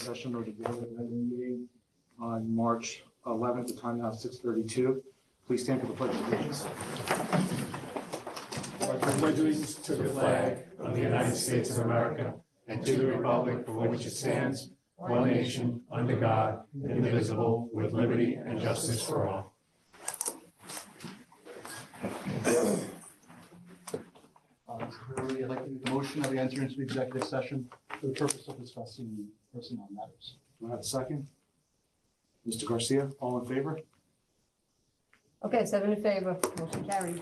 session of the Board of Ed meeting on March 11th, the time now 6:32. Please stand for the pledge of allegiance. I pledge allegiance to the flag of the United States of America and to the republic for which it stands, one nation, under God, indivisible, with liberty and justice for all. I'd like to make a motion that we enter into executive session for the purpose of discussing personnel matters. Do I have a second? Mr. Garcia, all in favor? Okay, 7 in favor, motion carried.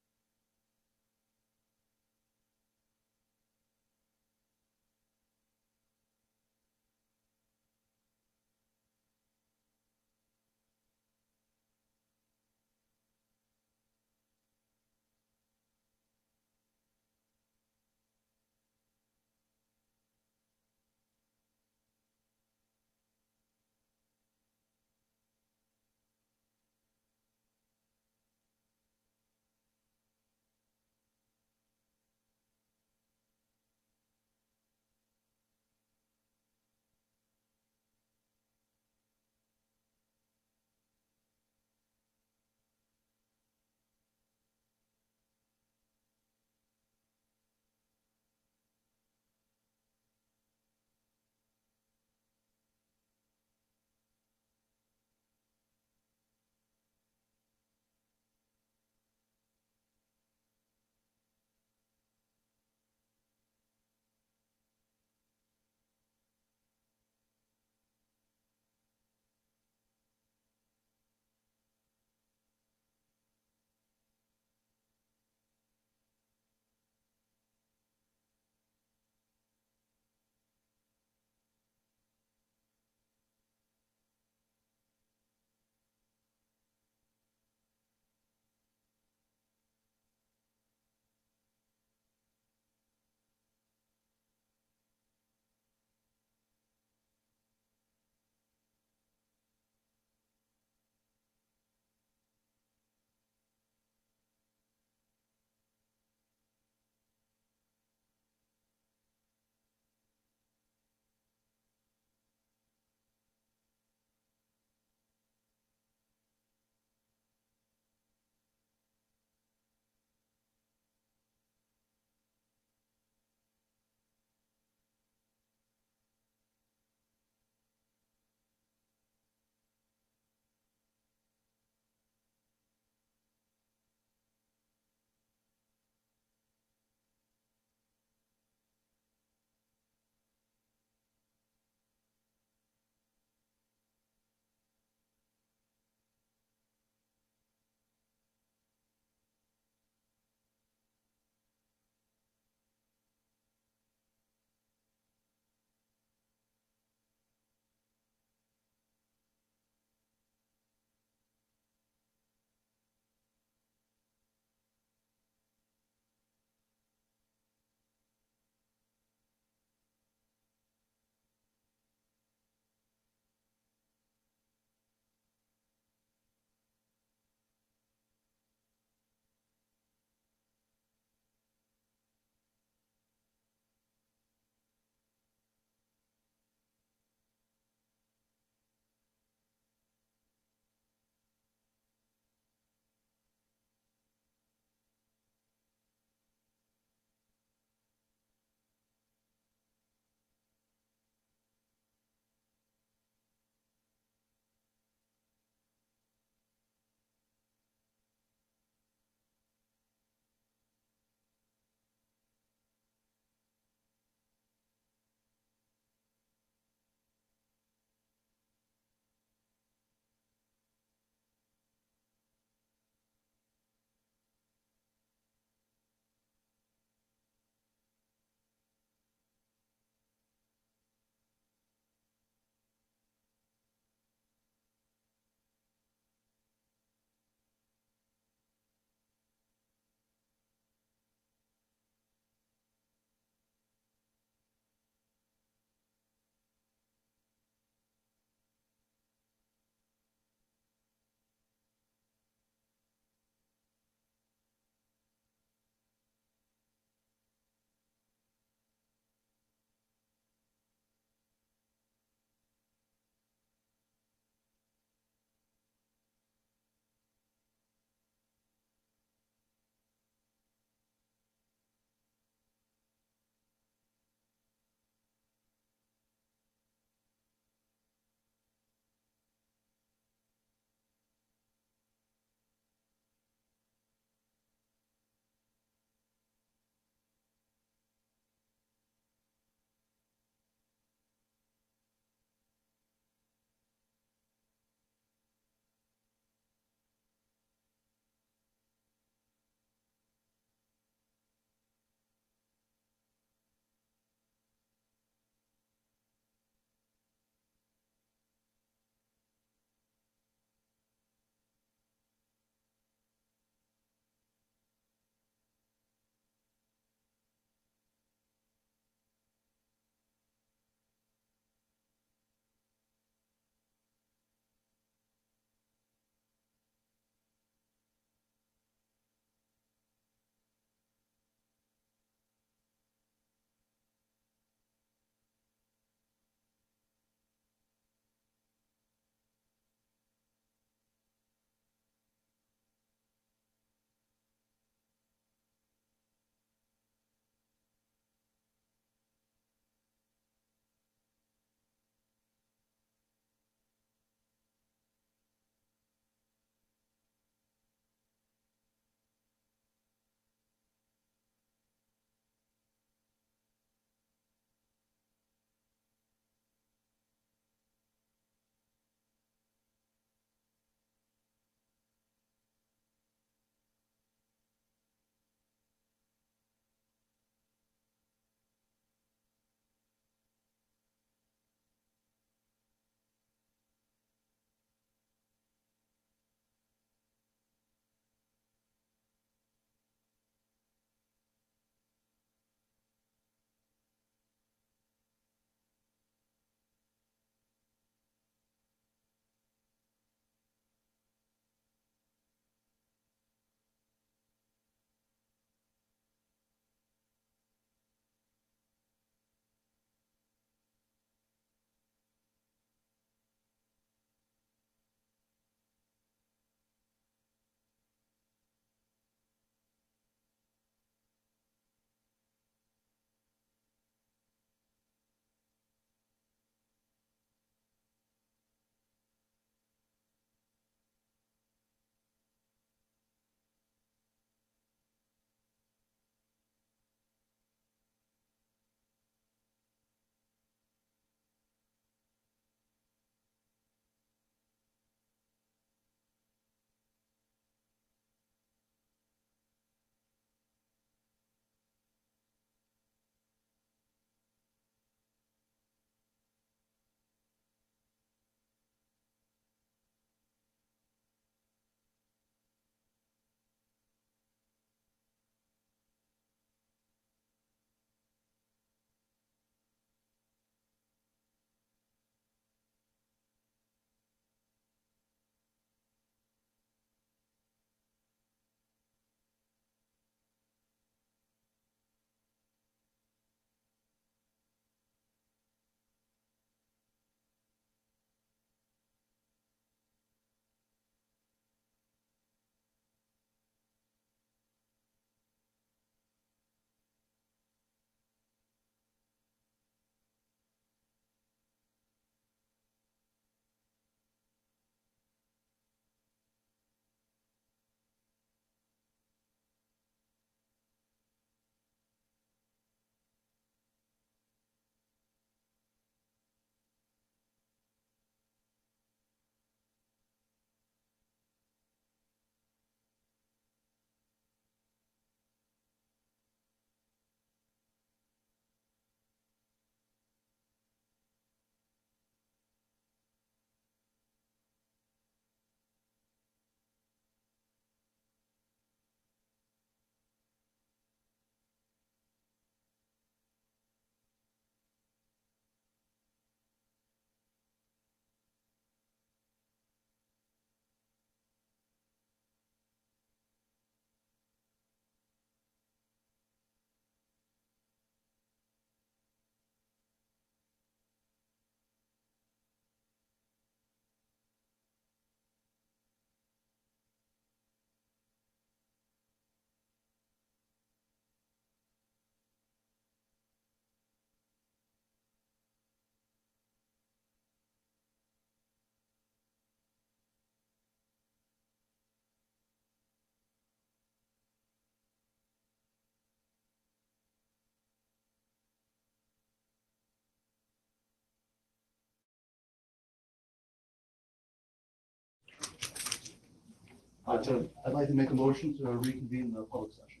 I'd like to make a motion to reconvene the public session.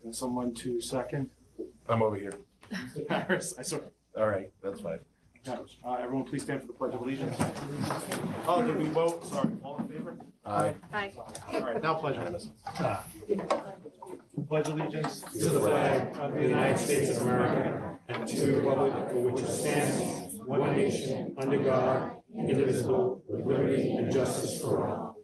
And someone to second. I'm over here. Mr. Paris, I saw. All right, that's fine. Everyone, please stand for the Pledge of Allegiance. Oh, did we vote? Sorry, all in favor? Aye. Aye. All right, now pledge allegiance. Pledge allegiance To the flag of the United States of America and to the republic for which it stands, one nation, under God, indivisible, with liberty and justice for all.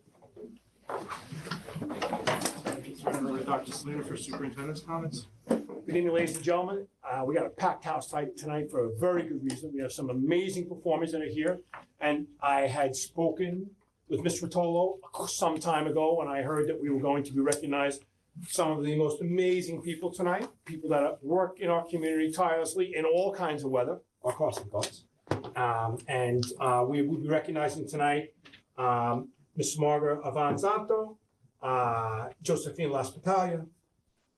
Turn it over to Dr. Slater for superintendent's comments. Good evening, ladies and gentlemen. We got a packed house tonight for a very good reason. We have some amazing performers that are here. And I had spoken with Mr. Rotolo some time ago when I heard that we were going to be recognized some of the most amazing people tonight, people that work in our community tirelessly in all kinds of weather, our crossing guards. We will be recognizing tonight Ms. Margaret Avanzanto, Josephine Laspitalia,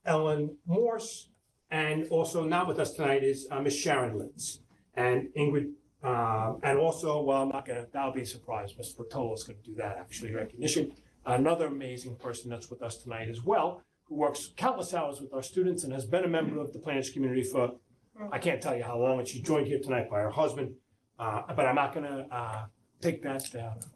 Ellen Morse, and also not with us tonight is Ms. Sharon Litz and Ingrid. And also, well, I'm not gonna, that'll be a surprise. Ms. Rotolo is gonna do that actually, recognition. Another amazing person that's with us tonight as well, who works countless hours with our students and has been a member of the Plainage community for, I can't tell you how long, and she joined here tonight by her husband. But I'm not gonna take that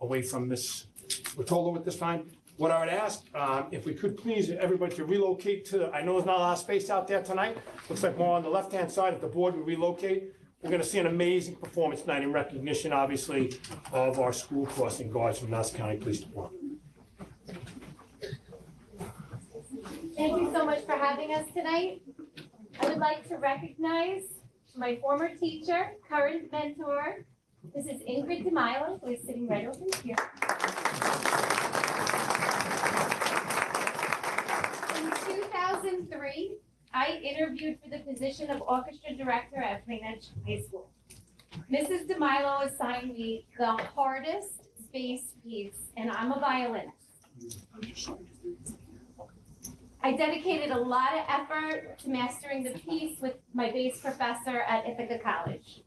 away from Ms. Rotolo at this time. What I would ask, if we could please, everybody to relocate to, I know there's not a lot of space out there tonight. Looks like more on the left-hand side. If the board would relocate, we're gonna see an amazing performance tonight in recognition, obviously, of our school crossing guards from Nassau County Police Department. Thank you so much for having us tonight. I would like to recognize my former teacher, current mentor. This is Ingrid DeMilo, who is sitting right over here. In 2003, I interviewed for the position of orchestra director at Plainedge High School. Mrs. DeMilo assigned me the hardest bass piece, and I'm a violinist. I dedicated a lot of effort to mastering the piece with my bass professor at Ithaca College.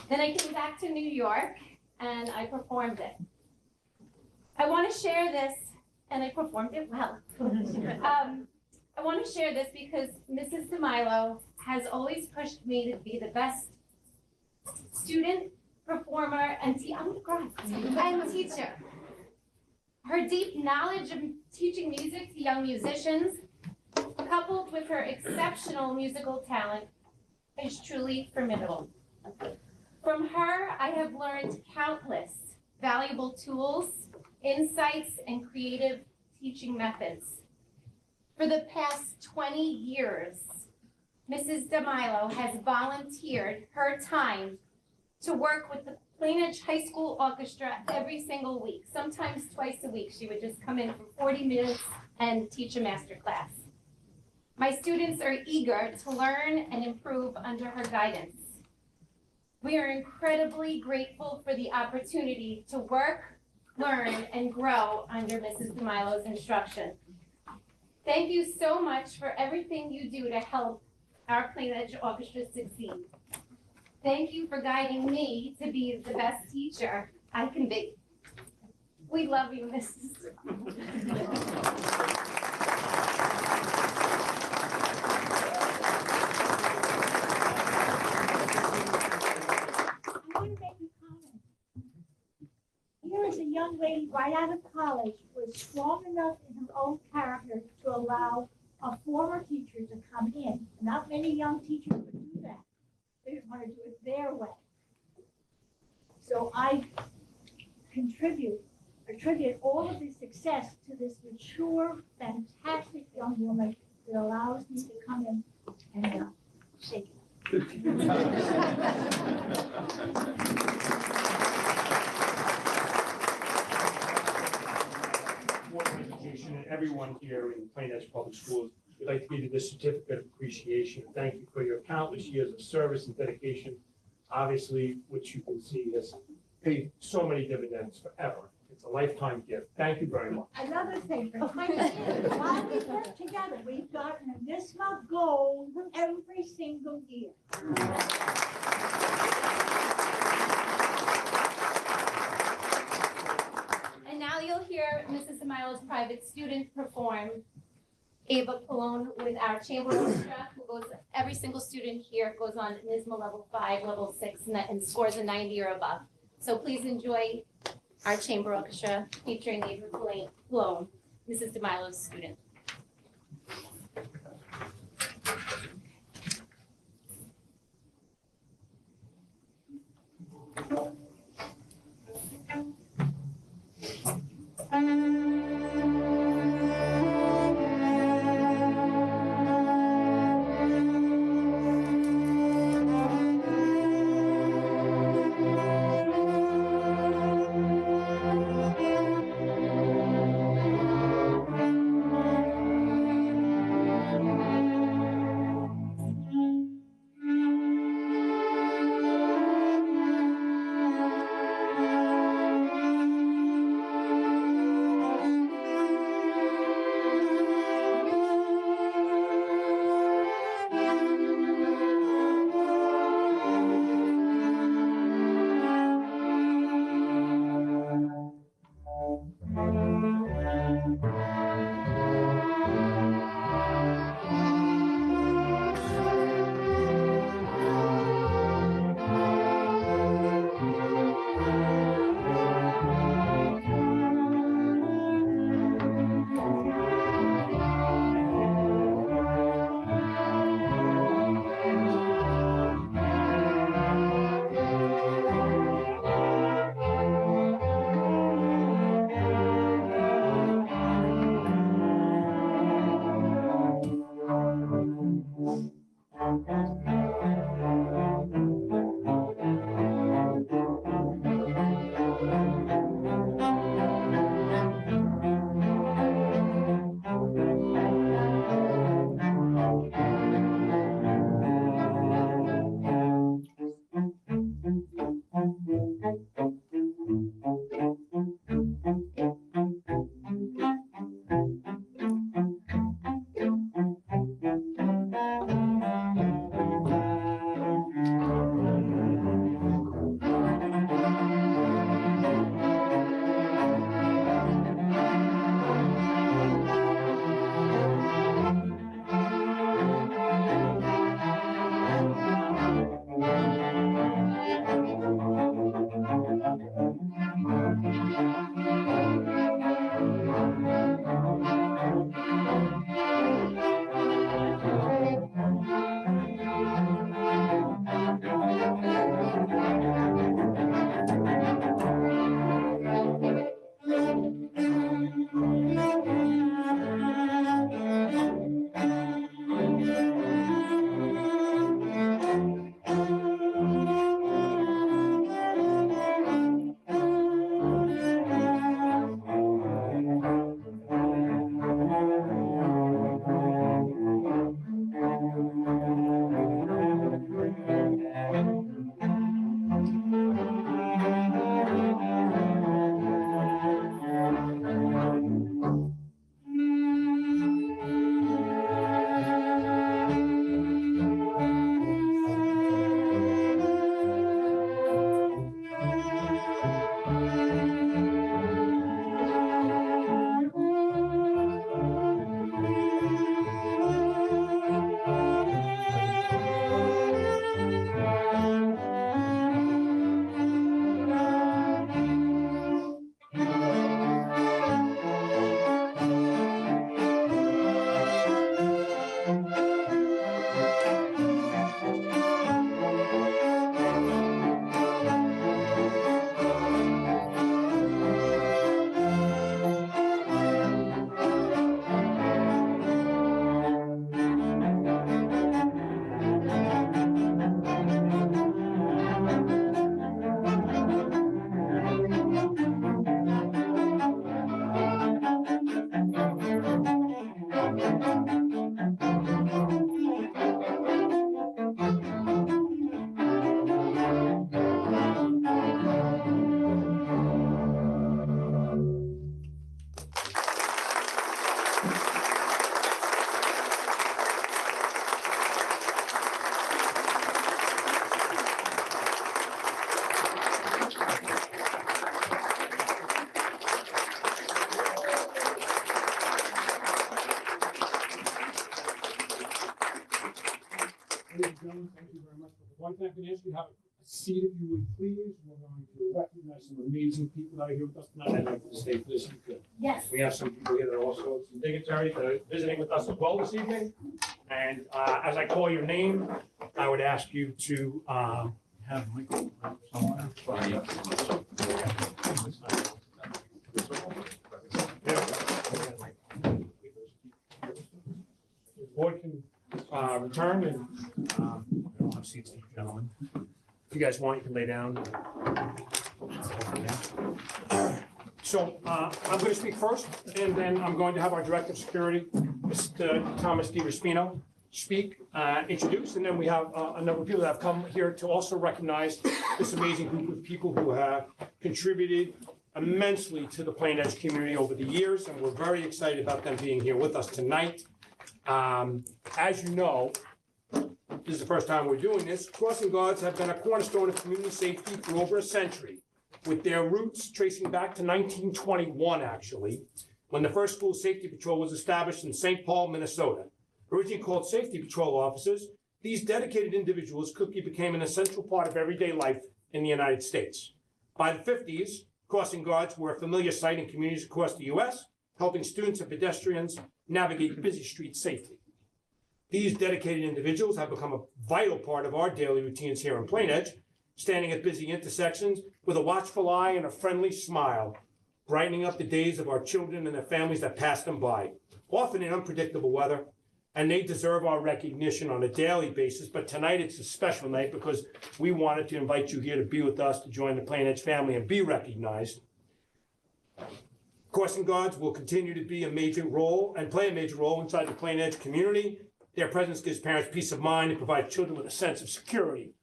Then I came back to New York and I performed it. I want to share this, and I performed it well. I want to share this because Mrs. DeMilo has always pushed me to be the best student, performer, and teacher. Her deep knowledge of teaching music to young musicians, coupled with her exceptional musical talent, is truly formidable. From her, I have learned countless valuable tools, insights, and creative teaching methods. For the past 20 years, Mrs. DeMilo has volunteered her time to work with the Plainedge High School Orchestra every single week, sometimes twice a week. She would just come in for 40 minutes and teach a master class. My students are eager to learn and improve under her guidance. We are incredibly grateful for the opportunity to work, learn, and grow under Mrs. DeMilo's instruction. Thank you so much for everything you do to help our Plainedge Orchestra succeed. Thank you for guiding me to be the best teacher I can be. We love you, Mrs. I want to make a comment. Here is a young lady right out of college who is strong enough in her own character to allow a former teacher to come in. Not many young teachers would do that. They want to do it their way. So I attribute all of the success to this mature, fantastic young woman that allows me to come in and shake it. Board of Education and everyone here in Plainedge Public Schools, we'd like to give you this certificate of appreciation. Thank you for your countless years of service and dedication, obviously, which you can see has paid so many dividends forever. It's a lifetime gift. Thank you very much. Another thing, while we work together, we've gotten a NISMA gold every single year. And now now you'll hear Mrs. DeMilo's private student perform Ava Polone with our chamber orchestra, who goes, every single student here goes on NISMA level 5, level 6, and scores a 90 or above. So please enjoy our chamber orchestra featuring Ava Polone, Mrs. DeMilo's student. Ladies and gentlemen, thank you very much. One thing I can ask you, have a seat if you would please. We're going to recognize some amazing people that are here with us tonight. I'd like to stay for this if you could. Yes. We have some people here that are also some dignitaries that are visiting with us as well this evening. And as I call your name, I would ask you to have a microphone somewhere. The board can return and I don't have seats, gentlemen. If you guys want, you can lay down. So I'm going to speak first, and then I'm going to have our Director of Security, Mr. Thomas DiRespino, speak, introduce, and then we have a number of people that have come here to also recognize this amazing group of people who have contributed immensely to the Plain Edge community over the years, and we're very excited about them being here with us tonight. As you know, this is the first time we're doing this. Crossing guards have been a cornerstone of community safety for over a century, with their roots tracing back to 1921, actually, when the first school safety patrol was established in St. Paul, Minnesota. Originally called safety patrol officers, these dedicated individuals quickly became an essential part of everyday life in the United States. By the 50s, crossing guards were a familiar sight in communities across the U.S., helping students and pedestrians navigate busy streets safely. These dedicated individuals have become a vital part of our daily routines here in Plain Edge, standing at busy intersections with a watchful eye and a friendly smile, brightening up the days of our children and their families that pass them by, often in unpredictable weather, and they deserve our recognition on a daily basis. But tonight it's a special night because we wanted to invite you here to be with us, to join the Plain Edge family and be recognized. Crossing guards will continue to be a major role and play a major role inside the Plain Edge community. Their presence gives parents peace of mind and provides children with a sense of security.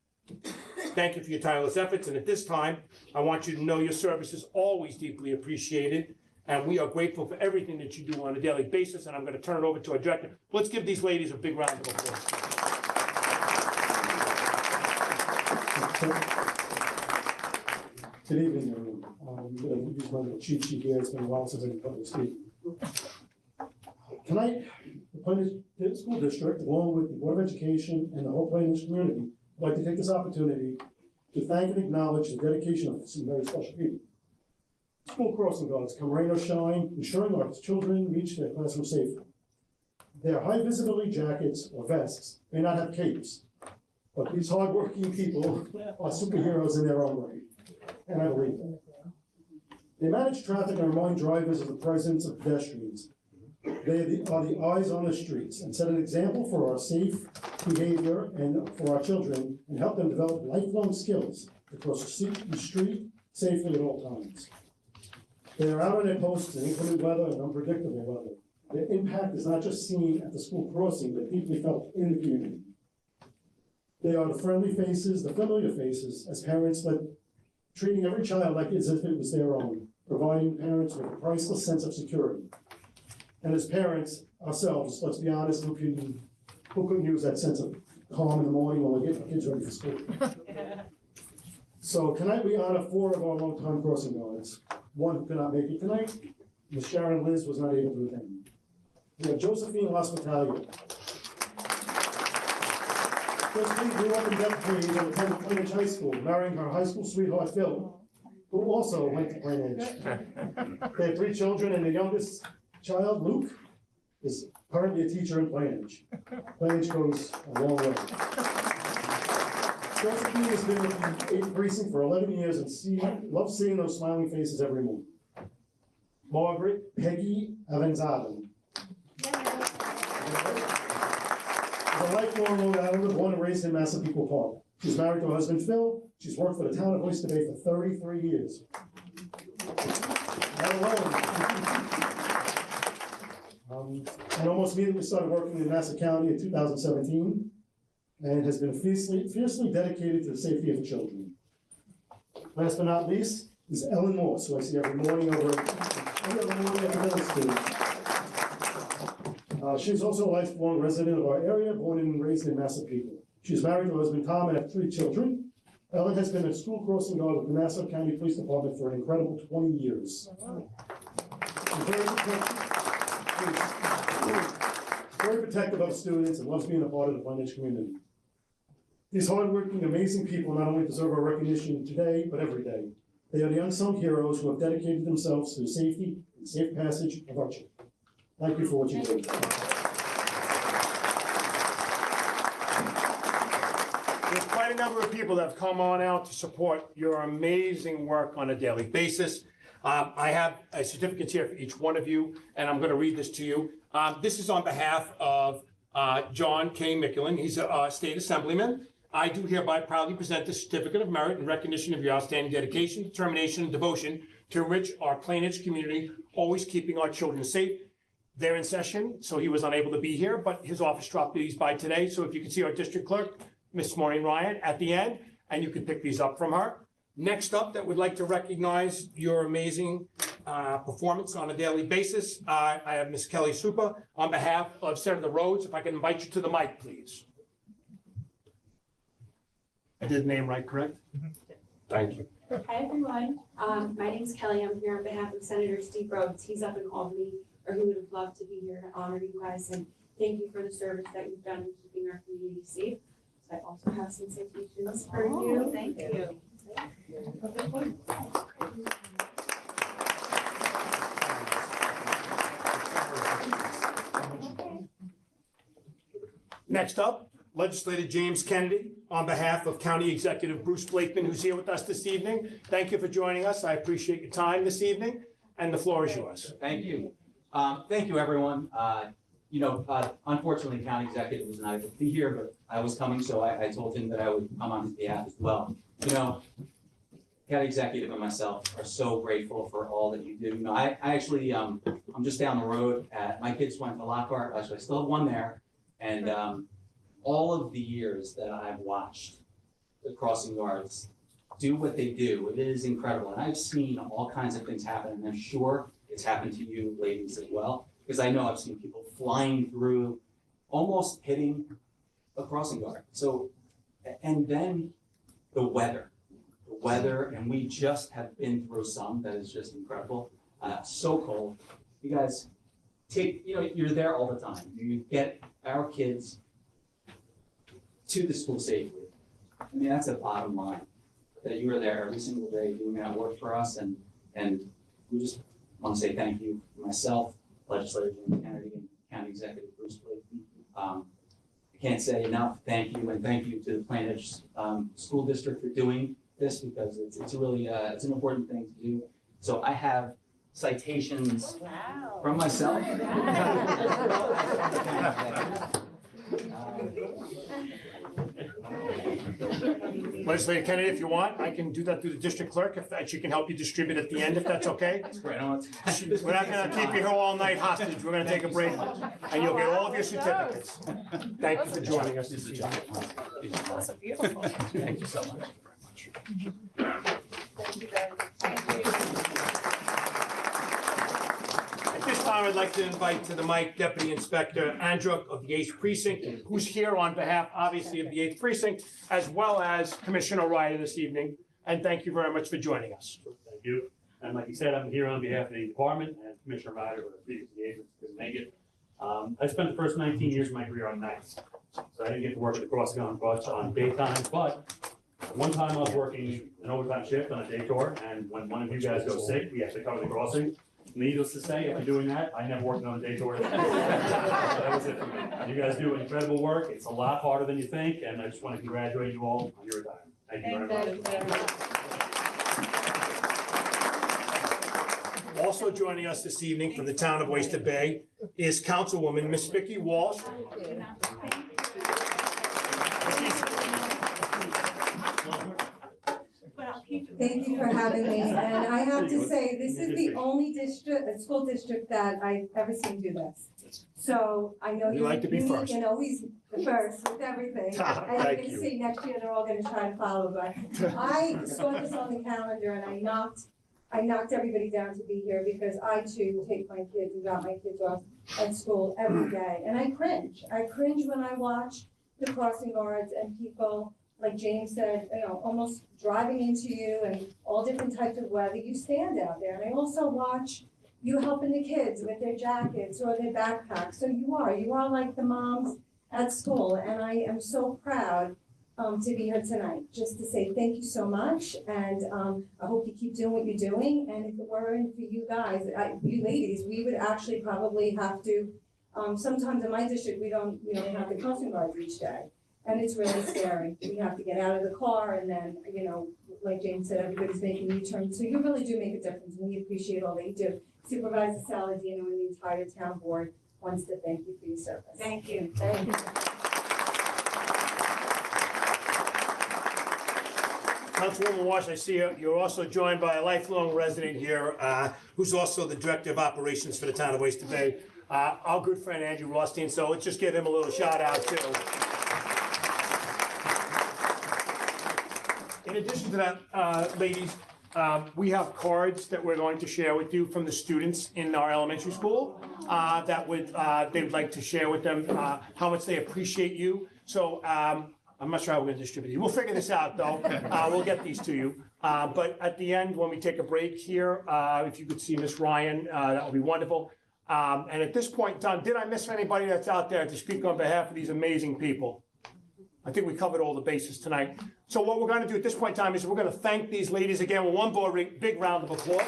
Thank you for your tireless efforts, and at this time, I want you to know your service is always deeply appreciated, and we are grateful for everything that you do on a daily basis, and I'm going to turn it over to our director. Let's give these ladies a big round of applause. Good evening, everyone. I'm going to use my little cheat sheet here. It's been a while since I've been public speaking. Tonight, the Plain Edge School District, along with the Board of Education and the whole Plain Edge community, would like to take this opportunity to thank and acknowledge the dedication of some very special people. School crossing guards come rain or shine, ensuring our children reach their classroom safely. Their high visibility jackets or vests may not have capes, but these hardworking people are superheroes in their own right, and I believe that. They manage traffic and remind drivers of the presence of pedestrians. They are the eyes on the streets and set an example for our safe behavior and for our children and help them develop lifelong skills to cross the street safely at all times. They are out on their posts in inclement weather and unpredictable weather. Their impact is not just seen at the school crossing, but deeply felt in the community. They are the friendly faces, the familiar faces, as parents, but treating every child like as if it was their own, providing parents with a priceless sense of security. And as parents ourselves, let's be honest, who couldn't use that sense of calm in the morning when we get our kids ready for school? So tonight we honor 4 of our longtime crossing guards. 1 who could not make it tonight, Ms. Sharon Liz was not able to attend. We have Josephine Hospitalia. Josephine grew up in Bethpage and attended Plain Edge High School, marrying her high school sweetheart Phil, who also went to Plain Edge. They have 3 children, and the youngest child, Luke, is currently a teacher in Plain Edge. Plain Edge goes a long way. Josephine has been with the 8th precinct for 11 years and loves seeing those smiling faces every morning. Margaret Peggy Avanzaden is a lifelong Rhode Islander, born and raised in Massapequa Park. She's married to her husband Phil. She's worked for the town of Oyster Bay for 33 years. Not alone. And almost immediately started working in Nassau County in 2017 and has been fiercely dedicated to the safety of the children. Last but not least is Ellen Morse, who I see every morning every other morning at the middle school. She's also a lifelong resident of our area, born and raised in Massapequa. She's married to her husband Tom and have 3 children. Ellen has been a school crossing guard with the Nassau County Police Department for an incredible 20 years. Very protective of students and loves being a part of the Plain Edge community. These hardworking, amazing people not only deserve our recognition today, but every day. They are the unsung heroes who have dedicated themselves to the safety and safe passage of our children. Thank you for what you do. There's quite a number of people that have come on out to support your amazing work on a daily basis. I have certificates here for each one of you, and I'm going to read this to you. This is on behalf of John K. Mickelin. He's a state assemblyman. I do hereby proudly present the certificate of merit in recognition of your outstanding dedication, determination, and devotion to enrich our Plainedge community, always keeping our children safe. They're in session, so he was unable to be here, but his office dropped these by today. So if you can see our district clerk, Miss Maureen Ryan, at the end, and you can pick these up from her. Next up, that would like to recognize your amazing performance on a daily basis. I have Miss Kelly Supa on behalf of Senator Rhodes. If I can invite you to the mic, please. I did the name right, correct? Thank you. Hi, everyone. My name is Kelly. I'm here on behalf of Senator Steve Rhodes. He's up in Albany, or he would have loved to be here to honor you guys. And thank you for the service that you've done in keeping our community safe. So I also have some citations for you. Thank you. Next up, Legislator James Kennedy, on behalf of County Executive Bruce Blakeman, who's here with us this evening. Thank you for joining us. I appreciate your time this evening, and the floor is yours. Thank you. Thank you, everyone. Unfortunately, County Executive was not able to be here, but I was coming, so I told him that I would come on his behalf as well. County Executive and myself are so grateful for all that you do. I actually, I'm just down the road my kids went to Lockhart. Actually, I still have one there. And all of the years that I've watched the crossing guards do what they do, it is incredible. And I've seen all kinds of things happen, and I'm sure it's happened to you ladies as well, because I know I've seen people flying through, almost hitting a crossing guard. So, and then the weather, and we just have been through some that is just incredible. So cold. You guys you're there all the time. You get our kids to the school safely. I mean, that's the bottom line, that you are there every single day doing that work for us. And we just want to say thank you for myself, Legislator James Kennedy, and County Executive Bruce Blakeman. I can't say enough thank you, and thank you to the Plainedge School District for doing this, because it's really, it's an important thing to do. So I have citations from myself. Legislator Kennedy, if you want, I can do that through the district clerk, if that she can help you distribute at the end, if that's okay. That's great. We're not gonna keep you here all night hostage. We're gonna take a break, and you'll get all of your certificates. Thank you for joining us this evening. That's beautiful. Thank you so much. At this time, I'd like to invite to the mic Deputy Inspector Andruk of the 8th Precinct, who's here on behalf, obviously, of the 8th Precinct, as well as Commissioner Ryder this evening. And thank you very much for joining us. Thank you. And like you said, I'm here on behalf of the department and Commissioner Ryder, who previous engagements couldn't make it. I spent the first 19 years of my career on nights, so I didn't get to work at the crossing guard much on daytime. But one time I was working an overtime shift on a day tour, and when one of you guys goes sick, we actually cover the crossing. Needless to say, after doing that, I never worked on a day tour. So that was it for me. You guys do incredible work. It's a lot harder than you think, and I just want to congratulate you all on your retirement. Thank you very much. Also joining us this evening from the town of Oyster Bay is Councilwoman Miss Vicki Walsh. Thank you for having me, and I have to say, this is the only school district that I've ever seen do this. So I know We you're like to be unique first. and always the first with everything. And you're Thank gonna you. see next year, they're all gonna try to follow, but I saw this on the calendar and I knocked everybody down to be here because I too take my kids and drop my kids off at school every day. And I cringe when I watch the crossing guards and people, like James said, almost driving into you and all different types of weather. You stand out there. And I also watch you helping the kids with their jackets or their backpacks. So you are like the moms at school. And I am so proud to be here tonight, just to say thank you so much, and I hope you keep doing what you're doing, and if it weren't for you guys, you ladies, we would actually probably have to, sometimes in my district, we don't, have the crossing guards each day, and it's really scary. We have to get out of the car, and then, like Jane said, everybody's making U-turns, so you really do make a difference, and we appreciate all that you do. Supervisor Saladino and the entire town board wants to thank you for your service. Thank you. Thank you. Councilwoman Walsh, I see you're also joined by a lifelong resident here, who's also the Director of Operations for the town of Oyster Bay, our good friend Andrew Rothstein, so let's just give him a little shout out too. In addition to that, ladies, we have cards that we're going to share with you from the students in our elementary school that they would like to share with them how much they appreciate you. So I'm not sure how we're gonna distribute these. We'll figure this out, though. We'll get these to you. But at the end, when we take a break here, if you could see Miss Ryan, that would be wonderful. And at this point in time, did I miss anybody that's out there to speak on behalf of these amazing people? I think we covered all the bases tonight. So what we're gonna do at this point in time is we're gonna thank these ladies again with one more big round of applause.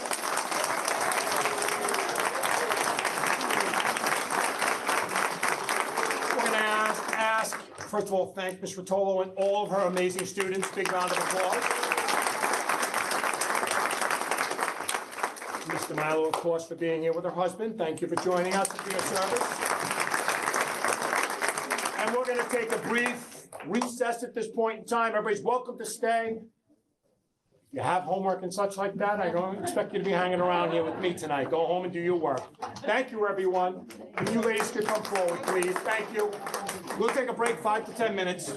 We're gonna ask, first of all, thank Ms. Rotolo and all of her amazing students. Big round of applause. Mr. Milo, of course, for being here with her husband. Thank you for joining us and for your service. And we're gonna take a brief recess at this point in time. Everybody's welcome to stay. If you have homework and such like that, I don't expect you to be hanging around here with me tonight. Go home and do your work. Thank you, everyone. If you ladies could come forward, please. Thank you. We'll take a break, 5 to 10 minutes.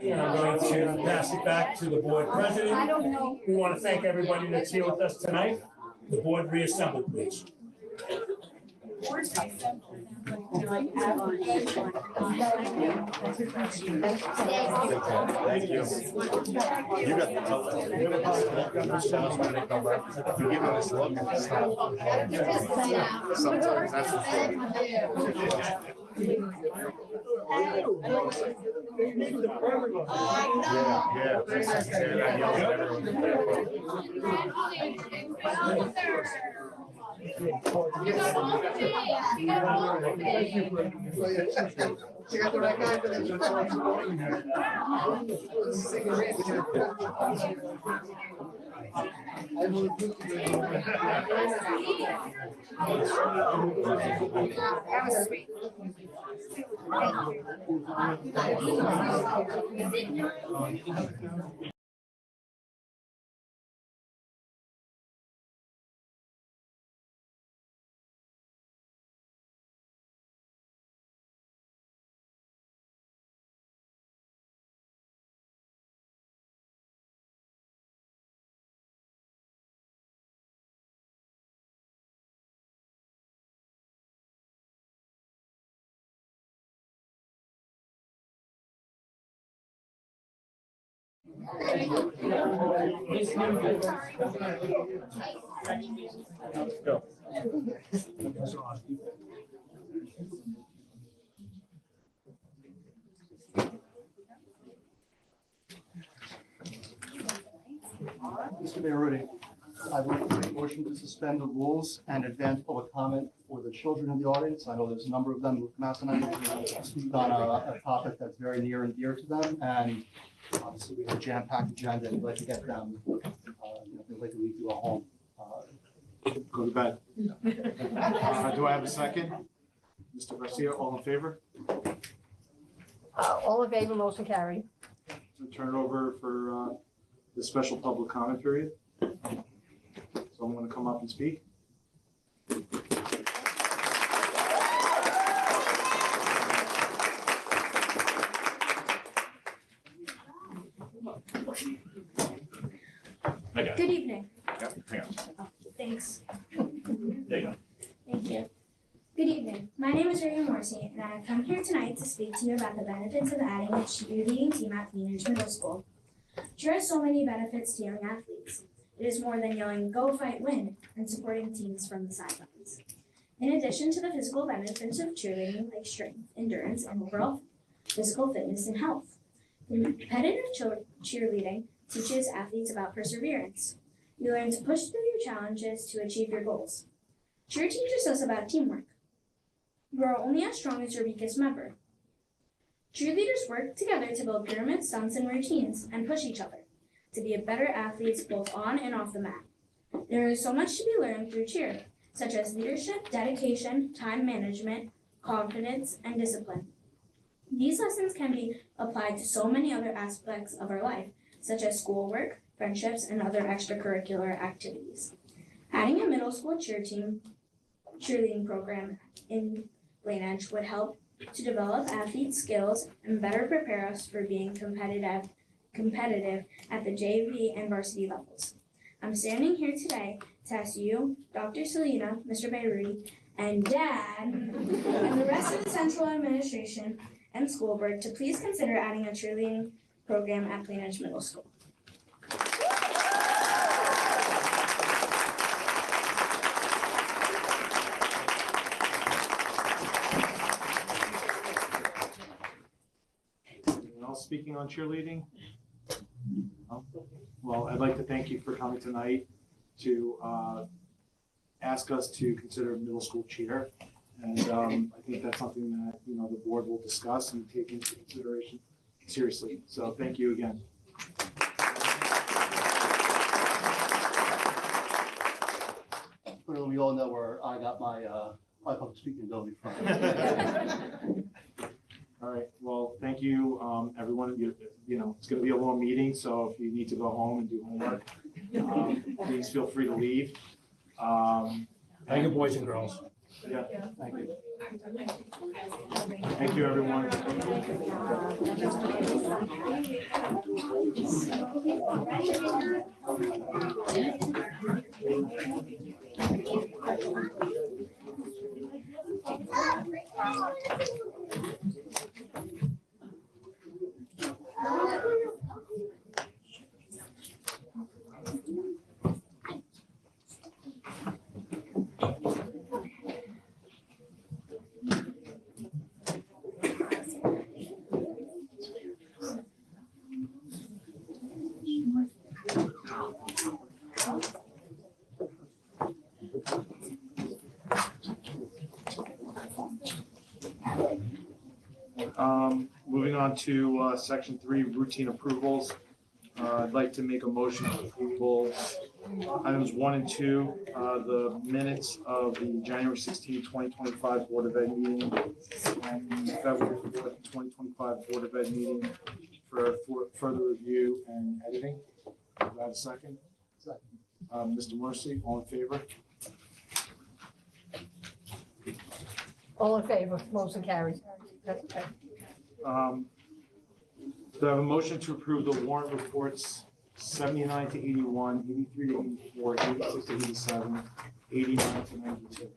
And I'm going to pass it back to the board president. We want to thank everybody that's here with us tonight. The board reassembled, please. Thank you. You got the tough one. You give them this look and sometimes that's You got the right guy for this. That was sweet. Go. Mr. Mayor, I'd like to make a motion to suspend the rules and advance public comment for the children in the audience. I know there's a number of them who come out tonight to speak on a topic that's very near and dear to them. And obviously we have a jam-packed agenda and we'd like to get them, they'd like to leave to go home. Go to bed. Do I have a second? Mr. Garcia, all in favor? All in favor, motion carried. So turn it over for the special public comment period. Someone to come up and speak? Good evening. Yep, hang on. Thanks. There you go. Thank you. Good evening. My name is Ryan Morrissey, and I have come here tonight to speak to you about the benefits of adding a cheerleading team at Greenwich Middle School. Cheer has so many benefits to young athletes. It is more than yelling, "Go fight, win," and supporting teams from the sidelines. In addition to the physical benefits of cheerleading, like strength, endurance, and overall physical fitness and health, competitive cheerleading teaches athletes about perseverance. You learn to push through your challenges to achieve your goals. Cheer teaches us about teamwork. You are only as strong as your weakest member. Cheerleaders work together to build pyramids, stunts, and routines, and push each other to be better athletes both on and off the mat. There is so much to be learned through cheer, such as leadership, dedication, time management, confidence, and discipline. These lessons can be applied to so many other aspects of our life, such as schoolwork, friendships, and other extracurricular activities. Adding a middle school cheerleading program in Plain Edge would help to develop athlete skills and better prepare us for being competitive at the JV and varsity levels. I'm standing here today to ask you, Dr. Selena, Mr. Beiruti, and Dad, and the rest of the central administration and school board to please consider adding a cheerleading program at Plain Edge Middle School. Anyone else speaking on cheerleading? No? Well, I'd like to thank you for coming tonight to ask us to consider middle school cheer. And I think that's something that, the board will discuss and take into consideration seriously. So thank you again. Clearly, we all know where I got my public speaking ability from. All right, well, thank you, everyone. It's gonna be a long meeting, so if you need to go home and do homework, please feel free to leave. Thank you, boys and girls. Yeah, thank you. Thank you, everyone. Moving on to section 3, routine approvals. I'd like to make a motion to approval items 1 and 2, the minutes of the January 16, 2025 Board of Ed meeting and the February 4th, 2025 Board of Ed meeting for further review and editing. Do I have a second? Second. Mr. Morrissey, all in favor? All in favor, motion carries. That's okay. Do I have a motion to approve the warrant reports 79 to 81, 83 to 84, 86 to 87, 89 to 92?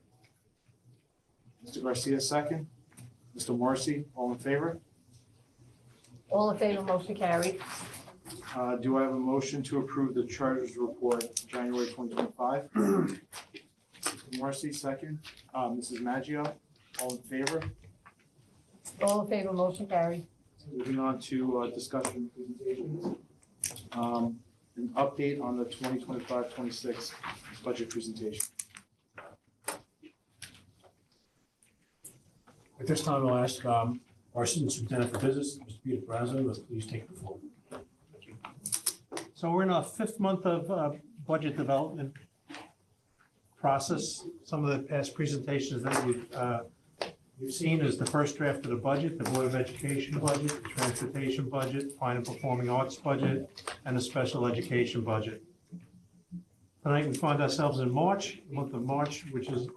Mr. Garcia, second. Mr. Morrissey, all in favor? All in favor, motion carries. Do I have a motion to approve the treasurer's report, January 2025? Mr. Morrissey, second. Mrs. Maggio, all in favor? All in favor, motion carries. Moving on to discussion presentations. An update on the 2025-26 budget presentation. At this time, I'll ask our Assistant Superintendent for Business, Mr. Peter Brazzo, to please take the floor. So we're in our 5th month of budget development process. Some of the past presentations that you've seen is the first draft of the budget, the Board of Education budget, the transportation budget, fine and performing arts budget, and the special education budget. Tonight we find ourselves in March, the month of March, which is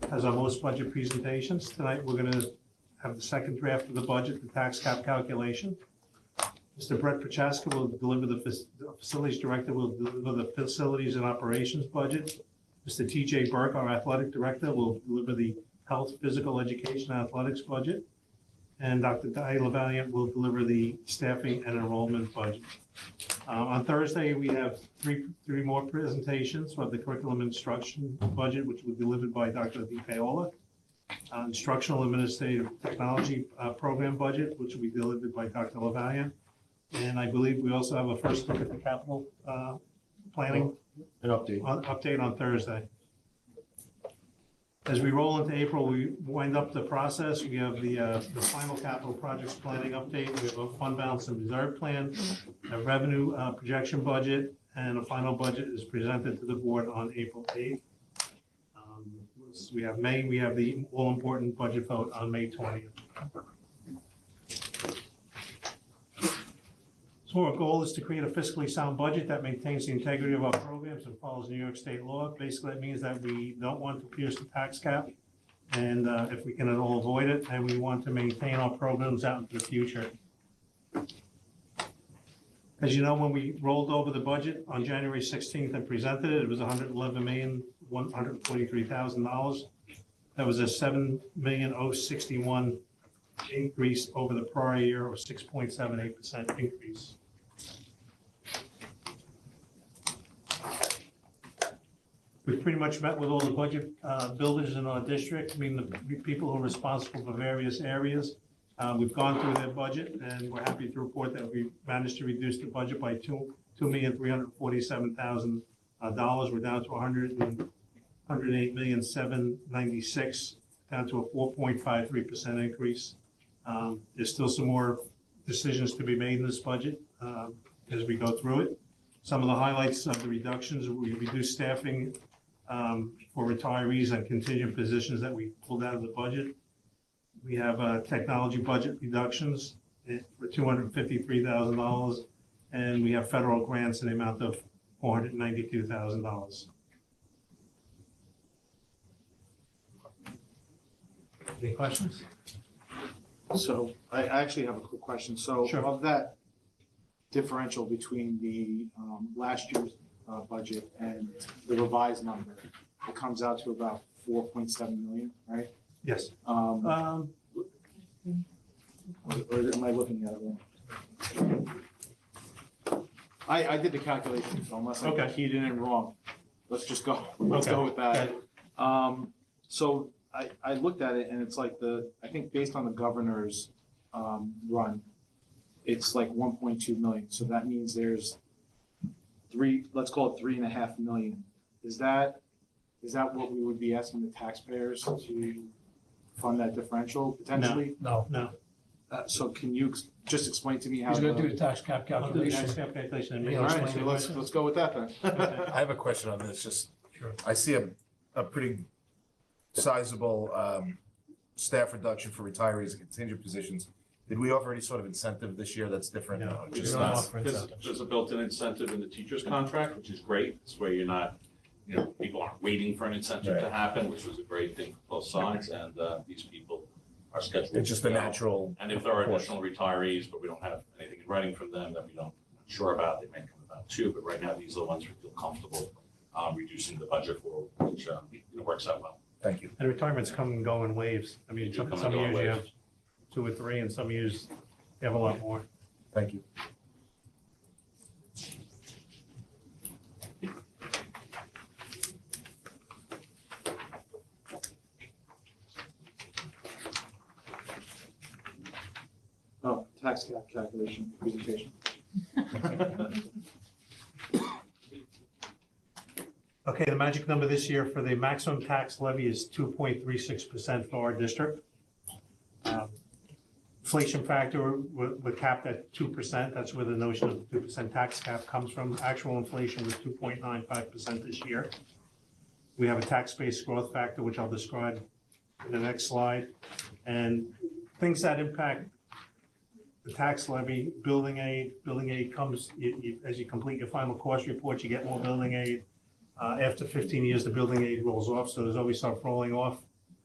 has our most budget presentations. Tonight we're going to have the second draft of the budget, the tax cap calculation. Mr. Brett Prochaska will deliver the facilities director will deliver the facilities and operations budget. Mr. TJ Burke, our athletic director, will deliver the health, physical education, and athletics budget. And Dr. Guy LaValliant will deliver the staffing and enrollment budget. On Thursday, we have three more presentations of the curriculum instruction budget, which will be delivered by Dr. DePaola. Instructional administrative technology program budget, which will be delivered by Dr. LaValliant. And I believe we also have a first look at the capital planning. An update. Update on Thursday. As we roll into April, we wind up the process. We have the final capital projects planning update. We have a fund balance and reserve plan, a revenue projection budget, and a final budget is presented to the board on April 8th. We have May, we have the all-important budget vote on May 20th. So our goal is to create a fiscally sound budget that maintains the integrity of our programs and follows New York State law. Basically, that means that we don't want to pierce the tax cap, and if we can at all avoid it, and we want to maintain our programs out into the future. As you know, when we rolled over the budget on January 16th and presented it, it was $111,143,000. That was a $7,061,000 increase over the prior year, or 6.78% increase. We've pretty much met with all the budget builders in our district, I mean, the people who are responsible for various areas. We've gone through their budget, and we're happy to report that we managed to reduce the budget by $2,347,000. We're down to $108,796,000, down to a 4.53% increase. There's still some more decisions to be made in this budget as we go through it. Some of the highlights of the reductions: we reduced staffing for retirees and contingent positions that we pulled out of the budget. We have technology budget reductions for $253,000, and we have federal grants in the amount of $492,000. Any questions? So I actually have a quick question. So Sure. of that differential between the last year's budget and the revised number, it comes out to about 4.7 million, right? Yes. Or am I looking at it wrong? I did the calculation, so unless I Okay. keyed it in wrong, let's just go, let's go with that. So I looked at it and it's like I think based on the governor's run, it's like 1.2 million. So that means there's let's call it 3.5 million. Is that what we would be asking the taxpayers to fund that differential potentially? No. So can you just explain to me how? He's gonna do the tax cap I'll do the calculation. tax cap calculation. and Yeah, All explain right, so the let's question. go with that then. I have a question on this, just, Sure. I see a pretty sizable staff reduction for retirees and contingent positions. Did we offer any sort of incentive this year that's different? No, we Just don't not- offer There's incentives. there's a built-in incentive in the teacher's contract, which is great. It's where you're not, people aren't waiting for an incentive to happen, which was a great thing for both sides, and these people are scheduled. It's just to a go. natural. And if there are course. additional retirees, but we don't have anything in writing from them that we don't, not sure about, they may come about too, but right now, these are the ones we feel comfortable reducing the budget for, which works out well. Thank you. And retirements come and go in waves. I mean, They do some come and some go in years you waves. have 2 or 3, and some years you have a lot more. Thank you. Oh, tax cap calculation presentation. Okay, the magic number this year for the maximum tax levy is 2.36% for our district. Inflation factor, we're capped at 2%. That's where the notion of the 2% tax cap comes from. Actual inflation was 2.95% this year. We have a tax-based growth factor, which I'll describe in the next slide. And things that impact the tax levy, building aid. Building aid comes, as you complete your final cost report, you get more building aid. After 15 years, the building aid rolls off, so there's always stuff rolling off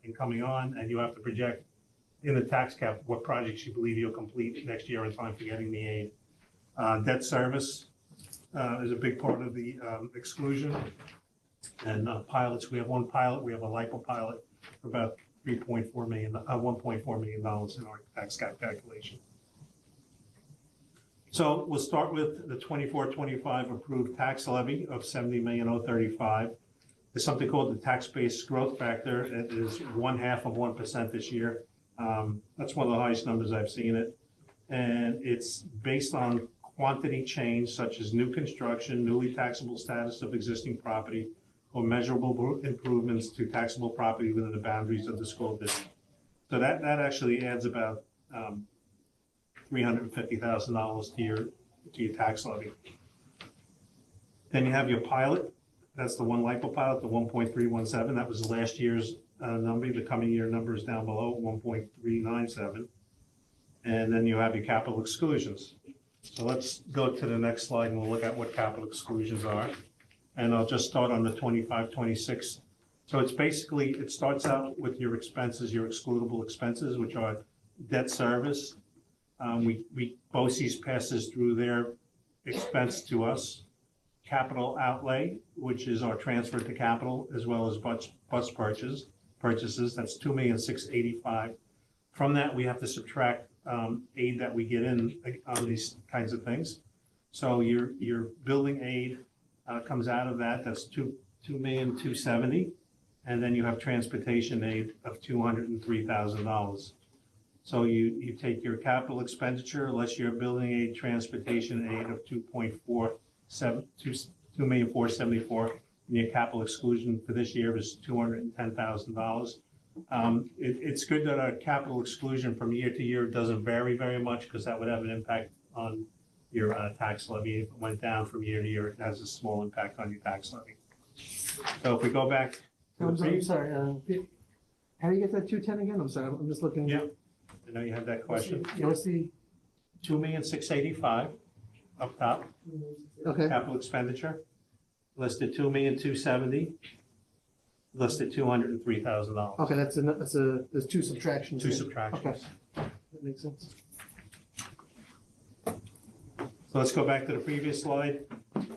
and coming on, and you have to project in the tax cap what projects you believe you'll complete next year in time for getting the aid. Debt service is a big part of the exclusion. And pilots, we have one pilot, we have a LIPO pilot for about $1.4 million in our tax cap calculation. So we'll start with the 24-25 approved tax levy of $70,035,000. There's something called the tax-based growth factor. It is 0.5% this year. That's one of the highest numbers I've seen it. And it's based on quantity change such as new construction, newly taxable status of existing property, or measurable improvements to taxable property within the boundaries of the school district. So that actually adds about $350,000 to your tax levy. Then you have your pilot. That's the one LIPO pilot, the 1.317. That was last year's number. The coming year number is down below 1.397. And then you have your capital exclusions. So let's go to the next slide and we'll look at what capital exclusions are. And I'll just start on the 25-26. So it's basically, it starts out with your expenses, your excludable expenses, which are debt service. BOCES passes through their expense to us. Capital outlay, which is our transfer to capital, as well as bus purchases. That's $2,685,000. From that, we have to subtract aid that we get in on these kinds of things. So your building aid comes out of that. That's $2,270,000, and then you have transportation aid of $203,000. So you take your capital expenditure less your building aid, transportation aid of $2,474,000, and your capital exclusion for this year is $210,000. It's good that our capital exclusion from year to year doesn't vary very much, because that would have an impact on your tax levy. If it went down from year to year, it has a small impact on your tax levy. So if we go back. I'm sorry, how do you get that 210 again? I'm sorry, I'm just looking. Yeah, I know you had that question. What's the? $2,685,000 up top. Okay. Capital expenditure listed $2,270,000. listed $203,000. Okay, there's two subtractions. Two here. subtractions. Okay, that makes sense. So let's go back to the previous slide.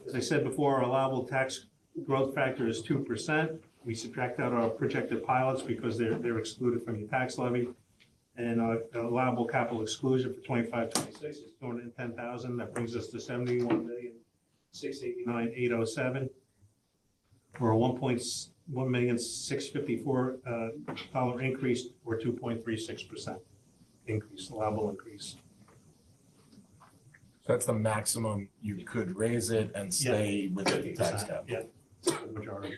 As I said before, our allowable tax growth factor is 2%. We subtract out our projected pilots because they're excluded from your tax levy. And our allowable capital exclusion for 25-26 is $210,000. That brings us to $71,689,807. For a $1,654,000 increase, or 2.36% increase, allowable increase. So that's the maximum you could raise it and stay within the tax cap. Yeah, the majority.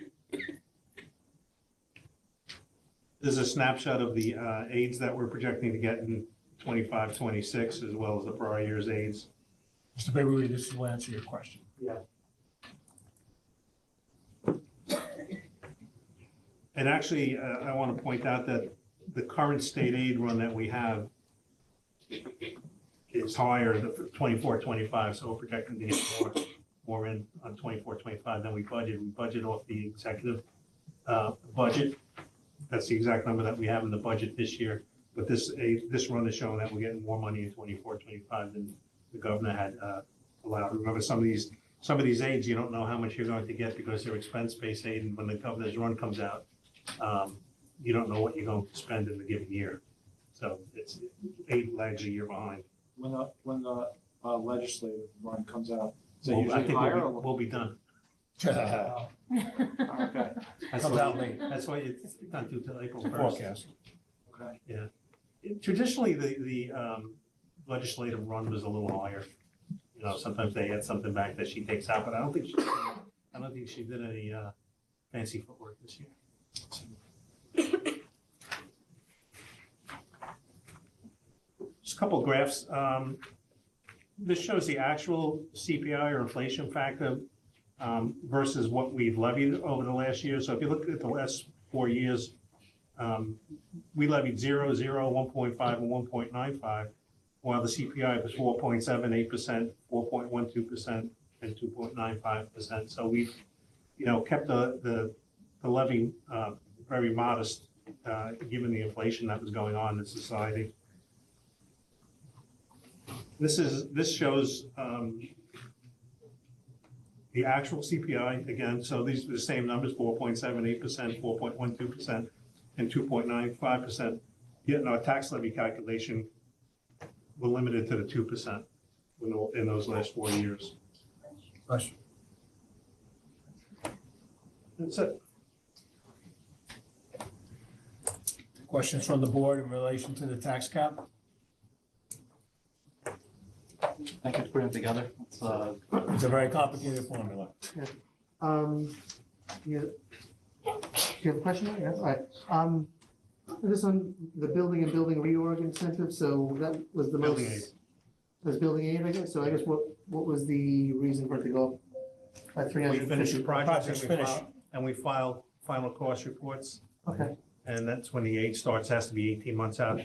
This is a snapshot of the aids that we're projecting to get in 25-26, as well as the prior year's aids. Mr. Bayrudi, this will answer your question. Yeah. And actually, I want to point out that the current state aid run that we have is higher than 24-25, so we're projecting to get more in on 24-25 than we budgeted. We budget off the executive budget. That's the exact number that we have in the budget this year. But this run is showing that we're getting more money in 24-25 than the governor had allowed. Remember, some of these aids, you don't know how much you're going to get because they're expense-based aid, and when the governor's run comes out, you don't know what you're going to spend in the given year. So it's 8 lags a year behind. When the legislative run comes out, is that I usually think higher? we'll be done. Okay. Comes out late. That's why it's not due till April 1st. Forecast. Okay. Yeah. Traditionally, the legislative run was a little higher. You know, sometimes they had something back that she takes out, but I don't think she did any fancy footwork this year. Just a couple of graphs. This shows the actual CPI or inflation factor versus what we've levied over the last year. So if you look at the last 4 years, we levied 0, 0, 1.5, and 1.95, while the CPI was 4.78%, 4.12%, and 2.95%. So we've, kept the levy very modest, given the inflation that was going on in society. This shows the actual CPI again. So these are the same numbers: 4.78%, 4.12%, and 2.95%. Yet in our tax levy calculation, we're limited to the 2% in those last 4 years. Question. That's it. Questions from the board in relation to the tax cap? Thank you for putting it together. It's a very complicated formula. You have a question? Yes, all right. This on the building and building reorg incentive, so that was the most. Building aid. That's building aid, I guess. So I guess what was the reason for it to go up by 350? We finished the project finished. and we filed final cost reports. Okay. And that's when the aid starts, has to be 18 months out